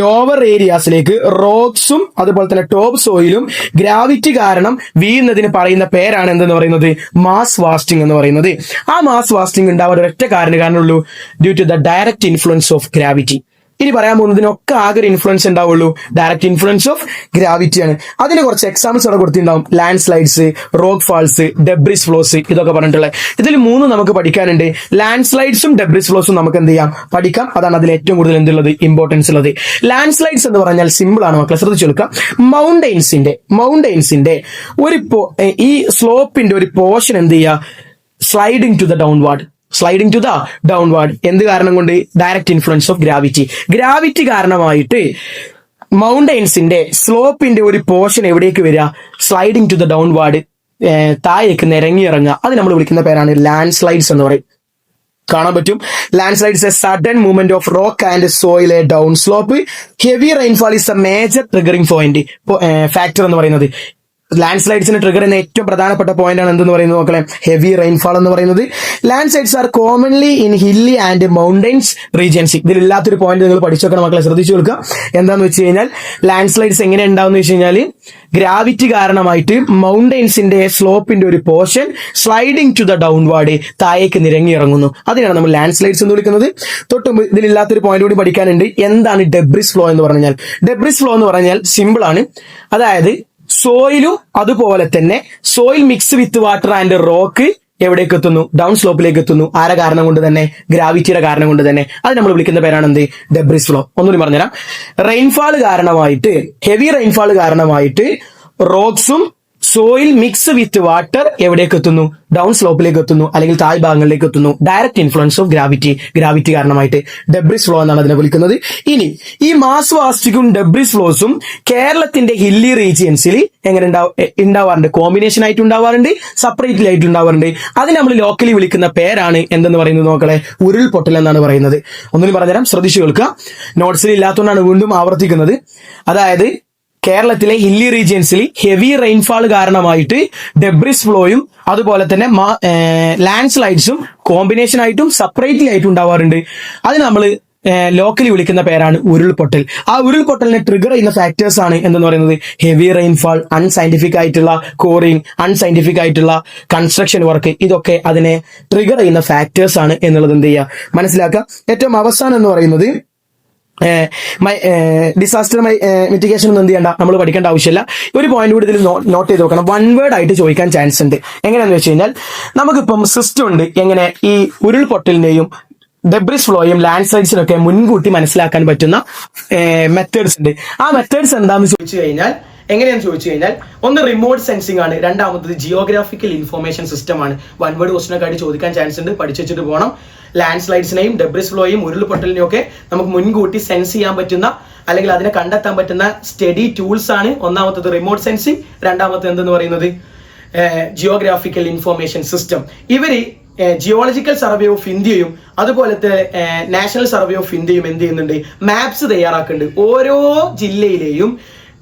ലോവർ ഏരിയാസിലേക്ക് റോക്സും അതുപോലെ തന്നെ ടോപ്പ് സോയിലും ഗ്രാവിറ്റി കാരണം വീഴുന്നതിന് പറയുന്ന പേരാണ് എന്തെന്ന് പറയുന്നത്, മാസ് വാസ്റ്റിംഗ് എന്ന് പറയുന്നത്. ആ മാസ് വാസ്റ്റിംഗ് ഉണ്ടാവാൻ ഒരൊറ്റ കാരണമുള്ളൂ, due to the direct influence of gravity. ഇനി പറയാൻ പോകുന്നതിനൊക്കെ ആകെ ഒരു ഇൻഫ്ലുവൻസ് ഉണ്ടാവുള്ളൂ, ഡയറക്റ്റ് ഇൻഫ്ലുവൻസ് ഓഫ് ഗ്രാവിറ്റിയാണ്. അതിന് കുറച്ച് എക്സാമ്പിൾസ് അവിടെ കൊടുത്തിട്ടുണ്ടാവും. Landslides, rock falls, debris flows, ഇതൊക്കെ പറഞ്ഞിട്ടുള്ളത്. ഇതിൽ 3 നമുക്ക് പഠിക്കാനുണ്ട്. ലാൻഡ് സ്ലൈഡ്സും ഡെബ്രിസ് ഫ്ലോസും നമുക്ക് എന്ത് ചെയ്യാം, പഠിക്കാം. അതാണ് അതിൽ ഏറ്റവും കൂടുതൽ എന്തുള്ളത്, ഇമ്പോർട്ടൻസ് ഉള്ളത്. ലാൻഡ് സ്ലൈഡ്സ് എന്ന് പറഞ്ഞാൽ സിമ്പിൾ ആണ് മക്കളെ, ശ്രദ്ധിച്ചു കൊടുക്കുക. മൗണ്ടെയിൻസിന്റെ ഈ സ്ലോപ്പിന്റെ ഒരു പോർഷൻ എന്ത് ചെയ്യുക, സ്ലൈഡിങ് ടു ദ ഡൗൺവാർഡ്. എന്ത് കാരണം കൊണ്ട്, ഡയറക്റ്റ് ഇൻഫ്ലുവൻസ് ഓഫ് ഗ്രാവിറ്റി കാരണമായിട്ട് മൗണ്ടെയിൻസിന്റെ സ്ലോപ്പിന്റെ ഒരു പോർഷൻ എവിടേക്ക് വരിക, സ്ലൈഡിങ് ടു ദ ഡൗൺവാർഡ്, താഴേക്ക് നിരങ്ങിയിറങ്ങുക. അത് നമ്മൾ വിളിക്കുന്ന പേരാണ് ലാൻഡ് സ്ലൈഡ്സ് എന്ന് പറയും. കാണാൻ പറ്റും. Land slides A sudden movement of rock and soil A down slope. Heavy rainfall is A major triggering point factor എന്ന് പറയുന്നത്. ലാൻഡ് സ്ലൈഡ്സിന് ട്രിഗർ ചെയ്യുന്ന ഏറ്റവും പ്രധാനപ്പെട്ട പോയിന്റ് ആണ് എന്തെന്ന് പറയുന്നത് നോക്കണേ, ഹെവി റെയിൻഫാൾ എന്ന് പറയുന്നത്. Landslides are commonly in hilly and mountains regions. ഇതിലില്ലാത്തൊരു പോയിന്റ് നിങ്ങൾ പഠിച്ചു വെക്കണം മക്കളെ, ശ്രദ്ധിച്ചു കൊടുക്കുക. എന്താന്ന് വെച്ച് കഴിഞ്ഞാൽ ലാൻഡ് സ്ലൈഡ്സ് എങ്ങനെ ഉണ്ടാവുന്ന വെച്ച് കഴിഞ്ഞാൽ ഗ്രാവിറ്റി കാരണമായിട്ട് മൗണ്ടൻസിന്റെ സ്ലോപ്പിന്റെ ഒരു portion sliding to the downward, താഴേക്ക് നിരങ്ങി ഇറങ്ങുന്നു. അതിനാണ് നമ്മൾ ലാൻഡ് സ്ലൈഡ്സ് എന്ന് വിളിക്കുന്നത്. തൊട്ടുമ്പ് ഇതിലില്ലാത്തൊരു പോയിന്റ് കൂടി പഠിക്കാനുണ്ട്. എന്താണ് ഡെബ്രിസ് ഫ്ലോ എന്ന് പറഞ്ഞാൽ? ഡെബ്രിസ് ഫ്ലോ എന്ന് പറഞ്ഞാൽ സിമ്പിൾ ആണ്. അതായത് സോയിലും അതുപോലെ തന്നെ soil mix with water and rock എവിടേക്ക് എത്തുന്നു? ഡൗൺ സ്ലോപ്പിലേക്ക് എത്തുന്നു. ആരെ കാരണം കൊണ്ട് തന്നെ? ഗ്രാവിറ്റിയുടെ കാരണം കൊണ്ട് തന്നെ. അത് നമ്മൾ വിളിക്കുന്ന പേരാണ് എന്ത്? Debris flow. ഒന്നുകൂടി പറഞ്ഞുതരാം. റെയിൻഫാൾ കാരണമായിട്ട്, ഹെവി റെയിൻഫാൾ കാരണമായിട്ട് റോക്സും സോയിൽ മിക്സ് വിത്ത് വാട്ടർ എവിടേക്ക് എത്തുന്നു? ഡൗൺ സ്ലോപ്പിലേക്ക് എത്തുന്നു, അല്ലെങ്കിൽ താഴ്ഭാഗങ്ങളിലേക്ക് എത്തുന്നു. ഡയറക്റ്റ് ഇൻഫ്ലുവൻസ് ഓഫ് ഗ്രാവിറ്റി കാരണമായിട്ട് ഡെബ്രിസ് ഫ്ലോ എന്നാണ് അതിനെ വിളിക്കുന്നത്. ഇനി ഈ മാസ് വാസ്റ്റിക്കും ഡെബ്രിസ് ഫ്ലോസും കേരളത്തിന്റെ ഹില്ലി റീജിയൻസിൽ എങ്ങനെ ഉണ്ടാവാറുണ്ട്? കോമ്പിനേഷൻ ആയിട്ട് ഉണ്ടാവാറുണ്ട്, സെപ്പറേറ്റ്ലി ആയിട്ട് ഉണ്ടാവാറുണ്ട്. അതിന് നമ്മൾ ലോക്കലി വിളിക്കുന്ന പേരാണ് എന്തെന്ന് പറയുന്നത് നോക്കളെ, ഉരുൾപൊട്ടൽ എന്നാണ് പറയുന്നത്. ഒന്നിനും പറഞ്ഞുതരാം, ശ്രദ്ധിച്ചു കേൾക്കുക. നോട്ട്സിൽ ഇല്ലാത്തതുകൊണ്ടാണ് വീണ്ടും ആവർത്തിക്കുന്നത്. അതായത് കേരളത്തിലെ ഹില്ലി റീജിയൻസിൽ ഹെവി റെയിൻഫാൾ കാരണമായിട്ട് ഡെബ്രിസ് ഫ്ലോയും അതുപോലെ തന്നെ ലാൻഡ് സ്ലൈഡ്സും കോമ്പിനേഷൻ ആയിട്ടും സെപ്പറേറ്റ്ലി ആയിട്ടും ഉണ്ടാവാറുണ്ട്. അതിന് നമ്മൾ ലോക്കലി വിളിക്കുന്ന പേരാണ് ഉരുൾപൊട്ടൽ. ആ ഉരുൾപൊട്ടലിനെ ട്രിഗർ ചെയ്യുന്ന ഫാക്ടേഴ്സ് ആണ് എന്തെന്ന് പറയുന്നത്? ഹെവി റെയിൻഫാൾ, അൺസയന്റിഫിക് ആയിട്ടുള്ള കോറിങ്, അൺസയന്റിഫിക് ആയിട്ടുള്ള കൺസ്ട്രക്ഷൻ വർക്ക്, ഇതൊക്കെ അതിനെ ട്രിഗർ ചെയ്യുന്ന ഫാക്ടേഴ്സ് ആണ് എന്നുള്ളത് എന്ത് ചെയ്യുക, മനസ്സിലാക്കുക. ഏറ്റവും അവസാനം എന്ന് പറയുന്നത് ഡിസാസ്റ്റർ മിറ്റിഗേഷൻ ഒന്നും എന്ത് ചെയ്യണ്ട, നമ്മൾ പഠിക്കേണ്ട ആവശ്യമില്ല. ഒരു പോയിന്റ് കൂടി ഇതിൽ നോട്ട് ചെയ്ത് നോക്കണം. വൺ വേർഡ് ആയിട്ട് ചോദിക്കാൻ ചാൻസ് ഉണ്ട്. എങ്ങനെയാണെന്ന് വെച്ച് കഴിഞ്ഞാൽ നമുക്കിപ്പം സിസ്റ്റം ഉണ്ട് എങ്ങനെ ഈ ഉരുൾപൊട്ടലിന്റെയും ഡെബ്രിസ് ഫ്ലോയും ലാൻഡ് സ്ലൈഡ്സിനൊക്കെ മുൻകൂട്ടി മനസ്സിലാക്കാൻ പറ്റുന്ന മെത്തേഡ്സ് ഉണ്ട്. ആ മെത്തേഡ്സ് എന്താണെന്ന് ചോദിച്ചു കഴിഞ്ഞാൽ എങ്ങനെയാണെന്ന് ചോദിച്ചു കഴിഞ്ഞാൽ ഒന്ന് റിമോട്ട് സെൻസിങ് ആണ്, രണ്ടാമത്തത് ജിയോഗ്രാഫിക്കൽ ഇൻഫോർമേഷൻ സിസ്റ്റം ആണ്. വൺ വേർഡ് ക്വസ്റ്റനൊക്കെ ആയിട്ട് ചോദിക്കാൻ ചാൻസ് ഉണ്ട്, പഠിച്ചു വെച്ചിട്ട് പോകണം. ലാൻഡ് സ്ലൈഡ്സിനെയും ഡെബ്രിസ് ഫ്ലോയും ഉരുൾപൊട്ടലിനെയും ഒക്കെ നമുക്ക് മുൻകൂട്ടി സെൻസ് ചെയ്യാൻ പറ്റുന്ന അല്ലെങ്കിൽ അതിനെ കണ്ടെത്താൻ പറ്റുന്ന സ്റ്റഡി ടൂൾസ് ആണ്. ഒന്നാമത്തത് റിമോട്ട് സെൻസിങ്, രണ്ടാമത്തത് എന്തെന്ന് പറയുന്നത് ജിയോഗ്രാഫിക്കൽ ഇൻഫോർമേഷൻ സിസ്റ്റം. ഇവര് ജിയോളജിക്കൽ സർവേ ഓഫ് ഇന്ത്യയും അതുപോലത്തെ നാഷണൽ സർവേ ഓഫ് ഇന്ത്യയും എന്ത് ചെയ്യുന്നുണ്ട്? മാപ്സ് തയ്യാറാക്കുന്നുണ്ട്. ഓരോ ജില്ലയിലെയും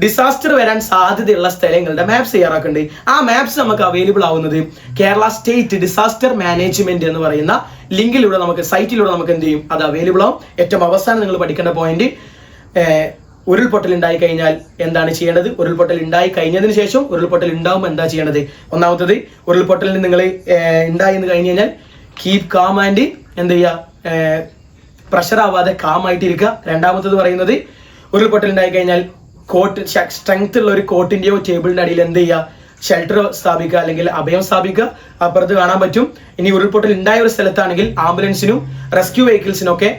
ഡിസാസ്റ്റർ വരാൻ സാധ്യതയുള്ള സ്ഥലങ്ങളുടെ മാപ്സ് തയ്യാറാക്കുന്നുണ്ട്. ആ മാപ്സ് നമുക്ക് അവൈലബിൾ ആവുന്നത് കേരള സ്റ്റേറ്റ് ഡിസാസ്റ്റർ മാനേജ്മെന്റ് എന്ന് പറയുന്ന ലിങ്കിലൂടെ നമുക്ക്, സൈറ്റിലൂടെ നമുക്ക് എന്ത് ചെയ്യും? അത് അവൈലബിൾ ആവും. ഏറ്റവും അവസാനം നിങ്ങൾ പഠിക്കേണ്ട പോയിന്റ്, ഉരുൾപൊട്ടൽ ഉണ്ടായി കഴിഞ്ഞാൽ എന്താണ് ചെയ്യേണ്ടത്? ഉരുൾപൊട്ടൽ ഉണ്ടായി കഴിഞ്ഞതിന് ശേഷം ഉരുൾപൊട്ടൽ ഉണ്ടാവുമ്പോൾ എന്താ ചെയ്യേണ്ടത്? ഒന്നാമത്തത്, ഉരുൾപൊട്ടലിന് നിങ്ങൾ ഉണ്ടായി എന്ന് കഴിഞ്ഞ് കഴിഞ്ഞാൽ കീപ് കാം ആൻഡ് എന്ത് ചെയ്യുക? പ്രഷർ ആവാതെ കാം ആയിട്ടിരിക്കുക. രണ്ടാമത്തത് പറയുന്നത്, ഉരുൾപൊട്ടൽ ഉണ്ടായി കഴിഞ്ഞാൽ കോട്ട്, സ്ട്രെങ്ത് ഉള്ള ഒരു കോട്ടിന്റെയോ ടേബിളിന്റെ അടിയിൽ എന്ത് ചെയ്യുക? ഷെൽട്ടർ സ്ഥാപിക്കുക അല്ലെങ്കിൽ അഭയം സ്ഥാപിക്കുക. അപ്പുറത്ത് കാണാൻ പറ്റും. ഇനി ഉരുൾപൊട്ടൽ ഉണ്ടായ ഒരു സ്ഥലത്താണെങ്കിൽ ആംബുലൻസിനും റെസ്ക്യൂ വെഹിക്കിൾസിനും ഒക്കെ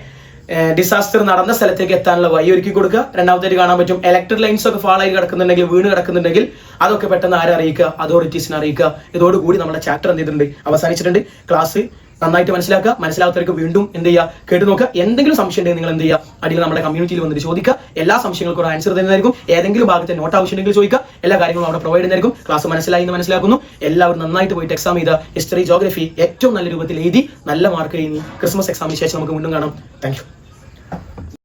ഡിസാസ്റ്റർ നടന്ന സ്ഥലത്തേക്ക് എത്താനുള്ള വഴി ഒരുക്കി കൊടുക്കുക. രണ്ടാമത്തേക്ക് കാണാൻ പറ്റും ഇലക്ട്രിക് ലൈൻസ് ഒക്കെ ഫാൾ ആയി കിടക്കുന്നുണ്ടെങ്കിൽ, വീണ് കിടക്കുന്നുണ്ടെങ്കിൽ അതൊക്കെ പെട്ടെന്ന് ആരെ അറിയിക്കുക? അതോറിറ്റീസിനെ അറിയിക്കുക. ഇതോടുകൂടി നമ്മുടെ ചാപ്റ്റർ എന്ത് ചെയ്തിട്ടുണ്ട്? അവസാനിച്ചിട്ടുണ്ട്. ക്ലാസ് നന്നായിട്ട് മനസ്സിലാക്കുക. മനസ്സിലാത്തവർക്ക് വീണ്ടും എന്ത് ചെയ്യുക? കേട്ട് നോക്കുക. എന്തെങ്കിലും സംശയം ഉണ്ടെങ്കിൽ നിങ്ങൾ എന്ത് ചെയ്യുക? അടിയിൽ നമ്മുടെ കമ്മ്യൂണിറ്റിയിൽ വന്നിട്ട് ചോദിക്കുക. എല്ലാ സംശയങ്ങൾക്കും ആൻസർ തരുന്നതായിരിക്കും. ഏതെങ്കിലും ഭാഗത്തെ നോട്ട് ആവശ്യമുണ്ടെങ്കിൽ ചോദിക്കുക. എല്ലാ കാര്യങ്ങളും അവിടെ പ്രൊവൈഡ് ചെയ്യുന്നതായിരിക്കും. ക്ലാസ് മനസ്സിലായി എന്ന് മനസ്സിലാക്കുന്നു. എല്ലാവരും നന്നായിട്ട് പോയിട്ട് എക്സാം ചെയ്ത ഹിസ്റ്ററി, ജോഗ്രഫി ഏറ്റവും നല്ല രൂപത്തിൽ എഴുതി നല്ല മാർക്ക് കഴിഞ്ഞ് ക്രിസ്മസ് എക്സാമിന് ശേഷം നമുക്ക് വീണ്ടും കാണാം. Thank you.